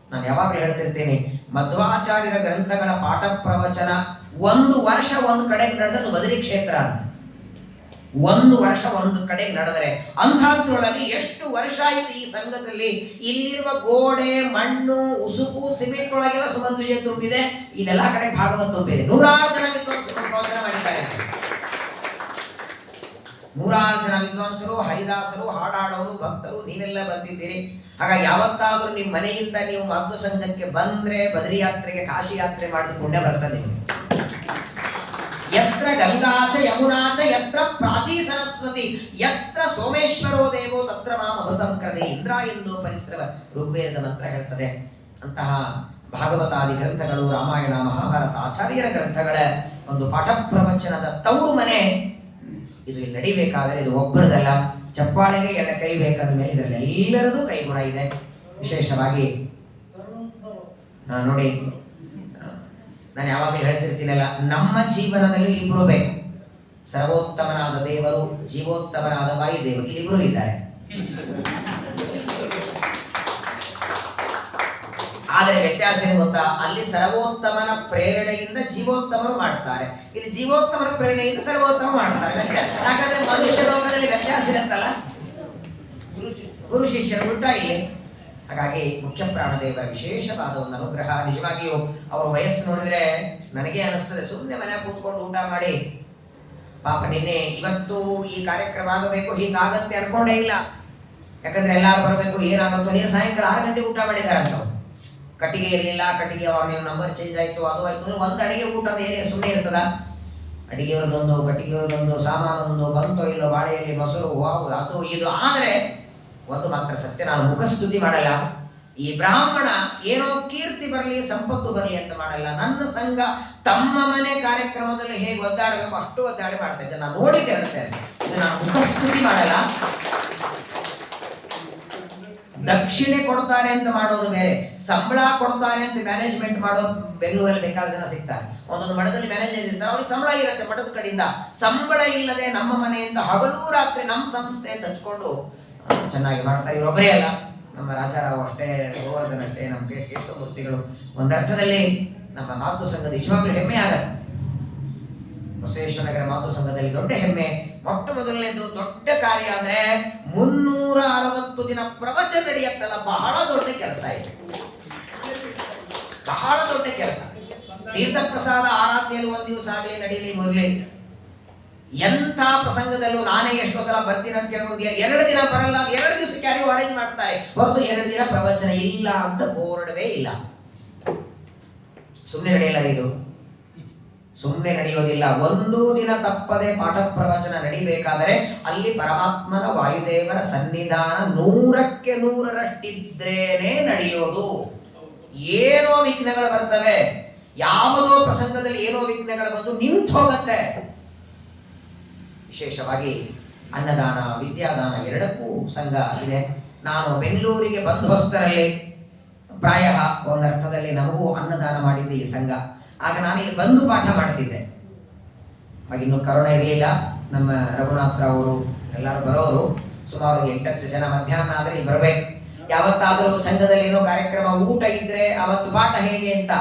ನಾನು ಯಾವಾಗಲೂ ಹೇಳ್ತಿರ್ತೇನೆ, ಮಧ್ವಾಚಾರ್ಯರ ಗ್ರಂಥಗಳ ಪಾಠ ಪ್ರವಚನ 1 ವರ್ಷ ಒಂದು ಕಡೆಗೆ ನಡೆದದ್ದು ಬದರಿ ಕ್ಷೇತ್ರ ಅಂತ. 1 ವರ್ಷ ಒಂದು ಕಡೆಗೆ ನಡೆದರೆ ಅಂಥದ್ರೊಳಗೆ ಎಷ್ಟು ವರ್ಷ ಆಯಿತು ಈ ಸಂಘದಲ್ಲಿ. ಇಲ್ಲಿರುವ ಗೋಡೆ, ಮಣ್ಣು, ಉಸುಕು, ಸಿಮೆಂಟ್ ಒಳಗೆಲ್ಲ ಸುಮಂತ್ ವಿಜಯ ತುಂಬಿದೆ. ಇಲ್ಲೆಲ್ಲ ಕಡೆ ಭಾಗವತ ತುಂಬಿದೆ. 100 ಜನ ವಿದ್ವಾಂಸರು ಪ್ರವಚನ ಮಾಡಿದ್ದಾರೆ. 100 ಜನ ವಿದ್ವಾಂಸರು, ಹರಿದಾಸರು, ಹಾಡಾಡೋರು, ಭಕ್ತರು ನೀವೆಲ್ಲ ಬಂದಿದ್ದೀರಿ. ಹಾಗಾಗಿ ಯಾವತ್ತಾದ್ರೂ ನಿಮ್ಮ ಮನೆಯಿಂದ ನೀವು ಮಾಧ್ವ ಸಂಘಕ್ಕೆ ಬಂದ್ರೆ ಬದರಿ ಯಾತ್ರೆಗೆ, ಕಾಶಿ ಯಾತ್ರೆ ಮಾಡಿದ ಪುಣ್ಯ ಬರ್ತದೆ. ಯತ್ರ ಗಂಗಾಚ ಯಮುನಾಚ ಯತ್ರ ಪ್ರಾಚೀ ಸರಸ್ವತಿ ಯತ್ರ ಸೋಮೇಶ್ವರೋ ದೇವೋ ತತ್ರ ಮಾಂ ಅಮೃತಂ ಕೃತೆ ಇಂದ್ರ ಎಂದು ಪರಿಸರ ಋಗ್ವೇದದ ಮಂತ್ರ ಹೇಳ್ತದೆ. ಅಂತಹ ಭಾಗವತಾದಿ ಗ್ರಂಥಗಳು, ರಾಮಾಯಣ, ಮಹಾಭಾರತ, ಆಚಾರ್ಯರ ಗ್ರಂಥಗಳ ಒಂದು ಪಾಠ ಪ್ರವಚನದ ತವರು ಮನೆ ಇದು. ಇಲ್ಲಿ ನಡಿಬೇಕಾದರೆ ಇದು ಒಬ್ಬರದಲ್ಲ, ಚಪ್ಪಾಳೆಗೆ 2 ಕೈ ಬೇಕಂದ ಮೇಲೆ ಇದರಲ್ಲಿ ಎಲ್ಲರದು ಕೈಗುಣ ಇದೆ. ವಿಶೇಷವಾಗಿ ನೋಡಿ, ನಾನು ಯಾವಾಗಲೂ ಹೇಳ್ತಿರ್ತೀನಲ್ಲ, ನಮ್ಮ ಜೀವನದಲ್ಲಿ ಇಬ್ಬರು ಬೇಕು. ಸರ್ವೋತ್ತಮನಾದ ದೇವರು, ಜೀವೋತ್ತಮನಾದ ವಾಯುದೇವರು, ಇಲ್ಲಿಬ್ಬರು ಇದ್ದಾರೆ. ಆದರೆ ವ್ಯತ್ಯಾಸ ಏನು ಗೊತ್ತಾ? ಅಲ್ಲಿ ಸರ್ವೋತ್ತಮನ ಪ್ರೇರಣೆಯಿಂದ ಜೀವೋತ್ತಮರು ಮಾಡ್ತಾರೆ, ಇಲ್ಲಿ ಜೀವೋತ್ತಮನ ಪ್ರೇರಣೆಯಿಂದ ಸರ್ವೋತ್ತಮ ಮಾಡ್ತಾರೆ. ಯಾಕಂದ್ರೆ ಮನುಷ್ಯ ಲೋಕದಲ್ಲಿ ವ್ಯತ್ಯಾಸ ಇರುತ್ತಲ್ಲ, ಗುರು ಶಿಷ್ಯರ ಉಲ್ಟಾ ಇಲ್ಲಿ. ಹಾಗಾಗಿ ಮುಖ್ಯ ಪ್ರಾಣದೇವರ ವಿಶೇಷವಾದ ಒಂದು ಅನುಗ್ರಹ. ನಿಜವಾಗಿಯೂ ಅವರ ವಯಸ್ಸು ನೋಡಿದ್ರೆ ನನಗೆ ಅನಿಸ್ತದೆ, ಸುಮ್ಮನೆ ಮನೆ ಕೂತ್ಕೊಂಡು ಊಟ ಮಾಡಿ ಪಾಪ ನಿನ್ನೆ ಇವತ್ತು ಈ ಕಾರ್ಯಕ್ರಮ ಆಗಬೇಕು ಹೀಗಾಗತ್ತೆ ಅನ್ಕೊಂಡೇ ಇಲ್ಲ. ಯಾಕಂದ್ರೆ ಎಲ್ಲಾರು ಬರಬೇಕು, ಏನಾಗುತ್ತೋ. ನೀನು ಸಾಯಂಕಾಲ 6 ಗಂಟೆಗೆ ಊಟ ಮಾಡಿದಾರಂತ. ಕಟ್ಟಿಗೆ ಇರಲಿಲ್ಲ, ಕಟ್ಟಿಗೆ ಅವ್ರ ನಿಮ್ಮ ನಂಬರ್ ಚೇಂಜ್ ಆಯಿತು, ಅದು ಆಯಿತು. ಒಂದು ಅಡಿಗೆ ಊಟದ ಏನೇ ಸುಮ್ಮನೆ ಇರ್ತದ? ಅಡಿಗೆಯವ್ರದೊಂದು, ಕಟ್ಟಿಗೆಯವ್ರದೊಂದು, ಸಾಮಾನೊಂದು ಬಂತೋ ಇಲ್ಲೋ, ಬಾಳೆಯಲ್ಲಿ ಮೊಸರು, ಅದು ಇದು. ಆದರೆ ಒಂದು ಮಾತ್ರ ಸತ್ಯ, ನಾನು ಮುಖಸ್ತುತಿ ಮಾಡಲ್ಲ. ಈ ಬ್ರಾಹ್ಮಣ ಏನೋ ಕೀರ್ತಿ ಬರಲಿ, ಸಂಪತ್ತು ಬರಲಿ ಅಂತ ಮಾಡಲ್ಲ. ನನ್ನ ಸಂಘ ತಮ್ಮ ಮನೆ ಕಾರ್ಯಕ್ರಮದಲ್ಲಿ ಹೇಗೆ ಒದ್ದಾಡಬೇಕು ಅಷ್ಟು ಒದ್ದಾಡಿ ಮಾಡ್ತಾ ಇದ್ದೆ. ನಾನು ನೋಡಿದ್ದೆ, ಹೇಳ್ತೇನೆ. ಇದು ನಾನು ಮುಖಸ್ತುತಿ ಮಾಡಲ್ಲ. ದಕ್ಷಿಣೆ ಕೊಡ್ತಾರೆ ಅಂತ ಮಾಡೋದು ಬೇರೆ, ಸಂಬಳ ಕೊಡ್ತಾರೆ ಅಂತ ಮ್ಯಾನೇಜ್ಮೆಂಟ್ ಮಾಡೋದು ಬೆಂಗಳೂರಲ್ಲಿ ಬೇಕಾದ ಜನ ಸಿಗ್ತಾರೆ. ಒಂದೊಂದು ಮಠದಲ್ಲಿ ಮ್ಯಾನೇಜ್ಮೆಂಟ್ ಇರ್ತಾರೆ, ಅವ್ರಿಗೆ ಸಂಬಳ ಇರುತ್ತೆ ಮಠದ ಕಡೆಯಿಂದ. ಸಂಬಳ ಇಲ್ಲದೆ ನಮ್ಮ ಮನೆಯಿಂದ ಹಗಲು ರಾತ್ರಿ ನಮ್ಮ ಸಂಸ್ಥೆ ಅಂತ ಹಚ್ಕೊಂಡು ಚೆನ್ನಾಗಿ ಮಾಡ್ತಾರೆ. ಇವರೊಬ್ಬರೇ ಅಲ್ಲ, ನಮ್ಮ ರಾಜಾರಾವ್ ಅಷ್ಟೇ, ಗೋವರ್ಧನ್ ಅಷ್ಟೇ, ನಮ್ಮ ಕೇಶವಮೂರ್ತಿಗಳು. ಒಂದರ್ಥದಲ್ಲಿ ನಮ್ಮ ಮಾತೃ ಸಂಘದ ನಿಜವಾಗ್ಲೂ ಹೆಮ್ಮೆ ಆಗತ್ತೆ. ಬಸವೇಶ್ವರ ಮಾತೃ ಸಂಘದಲ್ಲಿ ದೊಡ್ಡ ಹೆಮ್ಮೆ. ಮೊಟ್ಟ ಮೊದಲನೇದು ದೊಡ್ಡ ಕಾರ್ಯ ಅಂದ್ರೆ 360 ದಿನ ಪ್ರವಚನ ನಡೆಯತ್ತಲ್ಲ, ಬಹಳ ದೊಡ್ಡ ಕೆಲಸ ಇದೆ, ಬಹಳ ದೊಡ್ಡ ಕೆಲಸ. ತೀರ್ಥ ಪ್ರಸಾದ ಆರಾಧನೆಯಲ್ಲಿ ಒಂದು ದಿವಸ ಆಗಲಿ ನಡೆಯಲಿ ಮೊದಲೇ, ಎಂಥ ಪ್ರಸಂಗದಲ್ಲೂ ನಾನೇ ಎಷ್ಟೋ ಸಲ ಬರ್ತೀನಿ ಅಂತ ಹೇಳಿ 2 ದಿನ ಬರಲ್ಲ, 2 ದಿವಸಕ್ಕೆ ಯಾರಿಗೂ ಅರೇಂಜ್ ಮಾಡ್ತಾರೆ ಹೊರತು 2 ದಿನ ಪ್ರವಚನ ಇಲ್ಲ ಅಂತ ಬೋರ್ಡ್ವೇ ಇಲ್ಲ. ಸುಮ್ಮನೆ ನಡೆಯಲ್ಲ ಇದು, ಸುಮ್ಮನೆ ನಡೆಯೋದಿಲ್ಲ. 1 ದಿನ ತಪ್ಪದೆ ಪಾಠ ಪ್ರವಚನ ನಡಿಬೇಕಾದರೆ ಅಲ್ಲಿ ಪರಮಾತ್ಮನ ವಾಯುದೇವರ ಸನ್ನಿಧಾನ 100ಕ್ಕೆ 100ರಷ್ಟಿದ್ರೇನೆ ನಡೆಯೋದು. ಏನೋ ವಿಘ್ನಗಳು ಬರ್ತವೆ, ಯಾವುದೋ ಪ್ರಸಂಗದಲ್ಲಿ ಏನೋ ವಿಘ್ನಗಳು ಬಂದು ನಿಂತು ಹೋಗತ್ತೆ. ವಿಶೇಷವಾಗಿ ಅನ್ನದಾನ ವಿದ್ಯಾದಾನ ಎರಡಕ್ಕೂ ಸಂಘ ಇದೆ. ನಾನು ಬೆಂಗಳೂರಿಗೆ ಬಂದು ಹೊಸದರಲ್ಲಿ ಪ್ರಾಯ ಒಂದರ್ಥದಲ್ಲಿ ನಮಗೂ ಅನ್ನದಾನ ಮಾಡಿದ್ದೆ ಈ ಸಂಘ. ಆಗ ನಾನು ಇಲ್ಲಿ ಬಂದು ಪಾಠ ಮಾಡ್ತಿದ್ದೆ. ಆಗ ಇನ್ನೂ ಕರೋನಾ ಇರಲಿಲ್ಲ. ನಮ್ಮ ರಘುನಾಥರಾವ್ ಅವರು ಎಲ್ಲರೂ ಬರೋರು, ಸುಮಾರು 8-10 ಜನ. ಮಧ್ಯಾಹ್ನ ಆದರೆ ಇಲ್ಲಿ ಬರಬೇಕು. ಯಾವತ್ತಾದರೂ ಸಂಘದಲ್ಲಿ ಏನೋ ಕಾರ್ಯಕ್ರಮ ಊಟ ಇದ್ರೆ ಅವತ್ತು ಪಾಠ ಹೇಗೆ ಅಂತ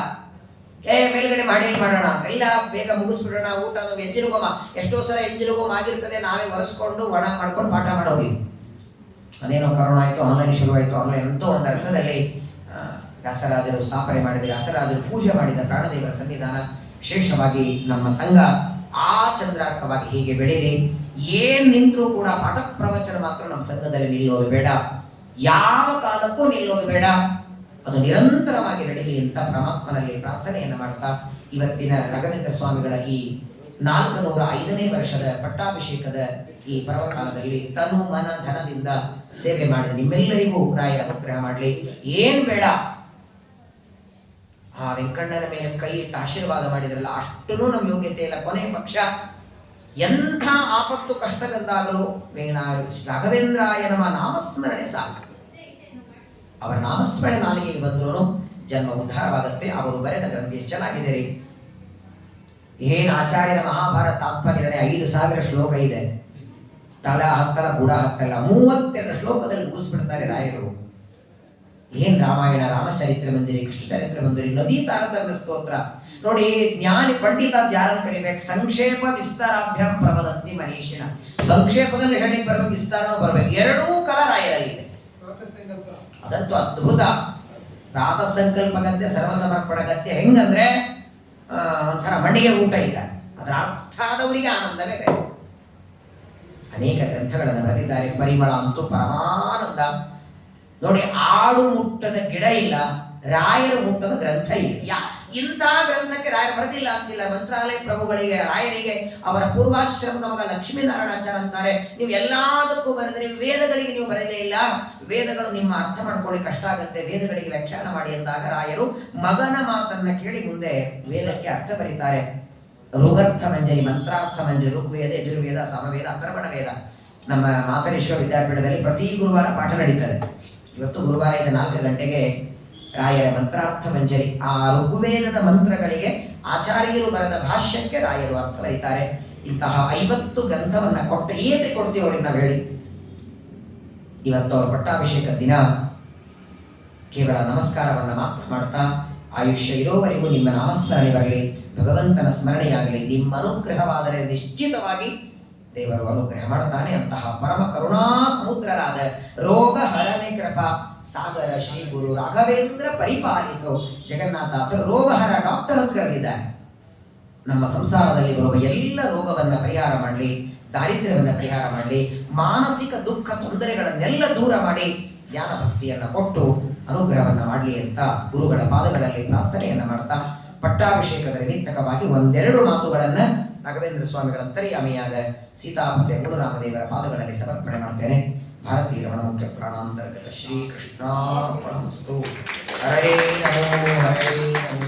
ಮೇಲ್ಗಡೆ ಮಾಡೋಣ ಅಂತ, ಇಲ್ಲ ಬೇಗ ಮುಗಿಸ್ಬಿಡೋಣ ಊಟ, ಎಂಜಿನಗೋಮ ಎಷ್ಟೋ ಸಲ ಎಂಜಿನಗೋಮ ಆಗಿರ್ತದೆ, ನಾವೇ ಒರೆಸ್ಕೊಂಡು ಒಣ ಮಾಡ್ಕೊಂಡು ಪಾಠ ಮಾಡೋದು. ಅದೇನೋ ಕರೋನಾ ಆಯಿತು, ಆನ್ಲೈನ್ ಶುರುವಾಯಿತು. ಆನ್ಲೈನ್ ಅಂತೂ ಒಂದು ಅರ್ಥದಲ್ಲಿ ವ್ಯಾಸರಾಜರು ಸ್ಥಾಪನೆ ಮಾಡಿದ, ವ್ಯಾಸರಾಜರು ಪೂಜೆ ಮಾಡಿದ ಪ್ರಾಣದೇವರ ಸನ್ನಿಧಾನ. ವಿಶೇಷವಾಗಿ ನಮ್ಮ ಸಂಘ ಆ ಚಂದ್ರಾರ್ಕವಾಗಿ ಹೀಗೆ ಬೆಳೀಲಿ. ಏನ್ ನಿಂತರೂ ಕೂಡ ಪಾಠ ಪ್ರವಚನ ಮಾತ್ರ ನಮ್ಮ ಸಂಘದಲ್ಲಿ ನಿಲ್ಲೋದು ಬೇಡ, ಯಾವ ಕಾಲಕ್ಕೂ ನಿಲ್ಲೋದು ಬೇಡ, ಅದು ನಿರಂತರವಾಗಿ ನಡೀಲಿ ಅಂತ ಪರಮಾತ್ಮನಲ್ಲಿ ಪ್ರಾರ್ಥನೆಯನ್ನು ಮಾಡ್ತಾ, ಇವತ್ತಿನ ರಾಘವೇಂದ್ರ ಸ್ವಾಮಿಗಳ ಈ 405ನೇ ವರ್ಷದ ಪಟ್ಟಾಭಿಷೇಕದ ಈ ಪರ್ವಕಾಲದಲ್ಲಿ ತನು ಮನ ಧನದಿಂದ ಸೇವೆ ಮಾಡಿದ ನಿಮ್ಮೆಲ್ಲರಿಗೂ ರಾಯರ ಅನುಗ್ರಹ ಮಾಡಲಿ. ಏನ್ ಬೇಡ, ಆ ವೆಂಕಣ್ಣನ ಮೇಲೆ ಕೈ ಇಟ್ಟು ಆಶೀರ್ವಾದ ಮಾಡಿದ್ರಲ್ಲ, ಅಷ್ಟೂ ನಮ್ಮ ಯೋಗ್ಯತೆ ಇಲ್ಲ. ಕೊನೆ ಪಕ್ಷ ಎಂಥ ಆಪತ್ತು ಕಷ್ಟ ಬಂದಾಗಲೂ ರಾಘವೇಂದ್ರಾಯ ನಮ್ಮ ನಾಮಸ್ಮರಣೆ ಸಾಕು. ಅವರ ನಾಮಸ್ಮರಣೆ ನಾಲಿಗೆಗೆ ಬಂದರೂ ಜನ್ಮ ಉದ್ಧಾರವಾಗುತ್ತೆ. ಅವರು ಬರೆದ ಗ್ರಂಥ ಎಷ್ಟು ಚೆನ್ನಾಗಿದೆ ರೀ. ಏನು ಆಚಾರ್ಯರ ಮಹಾಭಾರತ ತಾತ್ಪರ್ಯ 5000 ಶ್ಲೋಕ ಇದೆ. ತಳ ಹತ್ತಲ ಬುಡ ಹತ್ತಲ್ಲ, 32 ಶ್ಲೋಕದಲ್ಲಿ ಮುಗಿಸ್ಬಿಡ್ತಾರೆ ರಾಯರು. ಏನ್ ರಾಮಾಯಣ, ರಾಮಚರಿತ್ರೆ ಮಂದಿರಿ, ಕೃಷ್ಣ ಚರಿತ್ರೆ ಮಂದಿರಿ, ನದಿ ತಾರತಮ್ಯ ಸ್ತೋತ್ರ ನೋಡಿ. ಜ್ಞಾನಿ ಪಂಡಿತ ಯಾರನ್ನು ಕರಿಬೇಕು? ಸಂಕ್ಷೇಪ ವಿಸ್ತಾರಾಭ್ಯಾಂ ಪ್ರವದಂತಿ ಮನೀಷಿಣ. ಸಂಕ್ಷೇಪದಲ್ಲಿ ಹೇಳಿಕ್ ಬರ್ಬೇಕು, ವಿಸ್ತಾರನೂ ಬರ್ಬೇಕು. ಎರಡೂ ಕಲ ರಾಯರಲ್ಲಿ ಇದೆ. ಅದಂತೂ ಅದ್ಭುತ. ಪ್ರಾತಃ ಸಂಕಲ್ಪ ಗದ್ಯ, ಸರ್ವಸಮರ್ಪಣ ಗದ್ಯ ಹೆಂಗಂದ್ರೆ ಒಂಥರ ಮಣ್ಣಿಗೆ ಊಟ ಇಲ್ಲ, ಅದರ ಅರ್ಥ ಆದವರಿಗೆ ಆನಂದವೇ ಬೇಕು. ಅನೇಕ ಗ್ರಂಥಗಳನ್ನು ಬರೆದಿದ್ದಾರೆ. ಪರಿಮಳ ಅಂತೂ ಪರಮಾನಂದ ನೋಡಿ. ಆಡು ಮುಟ್ಟದ ಗಿಡ ಇಲ್ಲ, ರಾಯರು ಮುಟ್ಟದ ಗ್ರಂಥ ಇಲ್ಲ. ಇಂಥ ಗ್ರಂಥಕ್ಕೆ ರಾಯರು ಬರೆದಿಲ್ಲ ಅಂತಿಲ್ಲ. ಮಂತ್ರಾಲಯ ಪ್ರಭುಗಳಿಗೆ, ರಾಯರಿಗೆ ಅವರ ಪೂರ್ವಾಶ್ರಮದ ಮಗ ಲಕ್ಷ್ಮೀನಾರಾಯಣಾಚಾರ್ಯ ಅಂತಾರೆ, ನೀವು ಎಲ್ಲದಕ್ಕೂ ಬರೆದ್ರಿ, ವೇದಗಳಿಗೆ ನೀವು ಬರೆಯಲೇ ಇಲ್ಲ. ವೇದಗಳು ನಿಮ್ಮ ಅರ್ಥ ಮಾಡ್ಕೊಳ್ಳಿ ಕಷ್ಟ ಆಗುತ್ತೆ, ವೇದಗಳಿಗೆ ವ್ಯಾಖ್ಯಾನ ಮಾಡಿ ಎಂದಾಗ ರಾಯರು ಮಗನ ಮಾತನ್ನ ಕೇಳಿ ಮುಂದೆ ವೇದಕ್ಕೆ ಅರ್ಥ ಬರೀತಾರೆ. ಋಗರ್ಥ ಮಂಜರಿ, ಮಂತ್ರಾರ್ಥ ಮಂಜರಿ, ಋಗ್ವೇದ, ಯಜುರ್ವೇದ, ಸಾಮವೇದ, ಅಥರ್ವಣ ವೇದ. ನಮ್ಮ ಮಾತರೇಶ್ವರ ವಿದ್ಯಾಪೀಠದಲ್ಲಿ ಪ್ರತಿ ಗುರುವಾರ ಪಾಠ ನಡೀತದೆ. ಇವತ್ತು ಗುರುವಾರ ಇದೆ 4 ಗಂಟೆಗೆ ರಾಯರ ಮಂತ್ರಾರ್ಥ ಮಂಜರಿ. ಆ ಋಗ್ವೇದದ ಮಂತ್ರಗಳಿಗೆ ಆಚಾರ್ಯರು ಬರೆದ ಭಾಷ್ಯಕ್ಕೆ ರಾಯರು ಅರ್ಥ ಬರೀತಾರೆ. ಇಂತಹ 50 ಗ್ರಂಥವನ್ನ ಕೊಟ್ಟ ಏನ್ರಿ ಕೊಡ್ತೀವಿ ಅವ್ರಿಗೆ ನಾವು ಹೇಳಿ. ಇವತ್ತು ಅವರ ಪಟ್ಟಾಭಿಷೇಕ ದಿನ. ಕೇವಲ ನಮಸ್ಕಾರವನ್ನ ಮಾತ್ರ ಮಾಡ್ತಾ, ಆಯುಷ್ಯ ಇರೋವರೆಗೂ ನಿಮ್ಮ ನಾಮಸ್ಮರಣೆ ಬರಲಿ, ಭಗವಂತನ ಸ್ಮರಣೆಯಾಗಲಿ. ನಿಮ್ಮ ಅನುಗ್ರಹವಾದರೆ ನಿಶ್ಚಿತವಾಗಿ ದೇವರು ಅನುಗ್ರಹ ಮಾಡ್ತಾನೆ. ಅಂತಹ ಪರಮ ಕರುಣಾ ಸಮುದ್ರರಾದ ರೋಗ ಹರನೆ ಕೃಪಾ ಸಾಗರ ಶ್ರೀ ಗುರು ರಾಘವೇಂದ್ರ ಪರಿಪಾಲಿಸೋ ಜಗನ್ನಾಥಾಸರು ರೋಗಹರ ಡಾಕ್ಟರ್ ಅಂತ ಕರೆದಿದ್ದಾರೆ. ನಮ್ಮ ಸಂಸಾರದಲ್ಲಿ ಬರುವ ಎಲ್ಲ ರೋಗವನ್ನು ಪರಿಹಾರ ಮಾಡಲಿ, ದಾರಿದ್ರ್ಯವನ್ನು ಪರಿಹಾರ ಮಾಡಲಿ, ಮಾನಸಿಕ ದುಃಖ ತೊಂದರೆಗಳನ್ನೆಲ್ಲ ದೂರ ಮಾಡಿ ಜ್ಞಾನ ಭಕ್ತಿಯನ್ನು ಕೊಟ್ಟು ಅನುಗ್ರಹವನ್ನು ಮಾಡಲಿ ಅಂತ ಗುರುಗಳ ಪಾದಗಳಲ್ಲಿ ಪ್ರಾರ್ಥನೆಯನ್ನು ಮಾಡ್ತಾ, ಪಟ್ಟಾಭಿಷೇಕದ ನಿಮಿತ್ತಕವಾಗಿ 1-2 ಮಾತುಗಳನ್ನು ರಾಘವೇಂದ್ರ ಸ್ವಾಮಿಗಳ ಅಂತರ್ಯಾಮಿಯಾದ ಸೀತಾಪತಿ ಮೂಲರಾಮದೇವರ ಪಾದಗಳಲ್ಲಿ ಸಮರ್ಪಣೆ ಮಾಡ್ತೇನೆ. ಭಾರತೀಯ ರಮಣ ಮುಖ್ಯ ಪ್ರಾಣಾಂತರ್ಗತ ಶ್ರೀಕೃಷ್ಣ ಹರೇ ನಮೋ ಹರೇ ನಮೋ.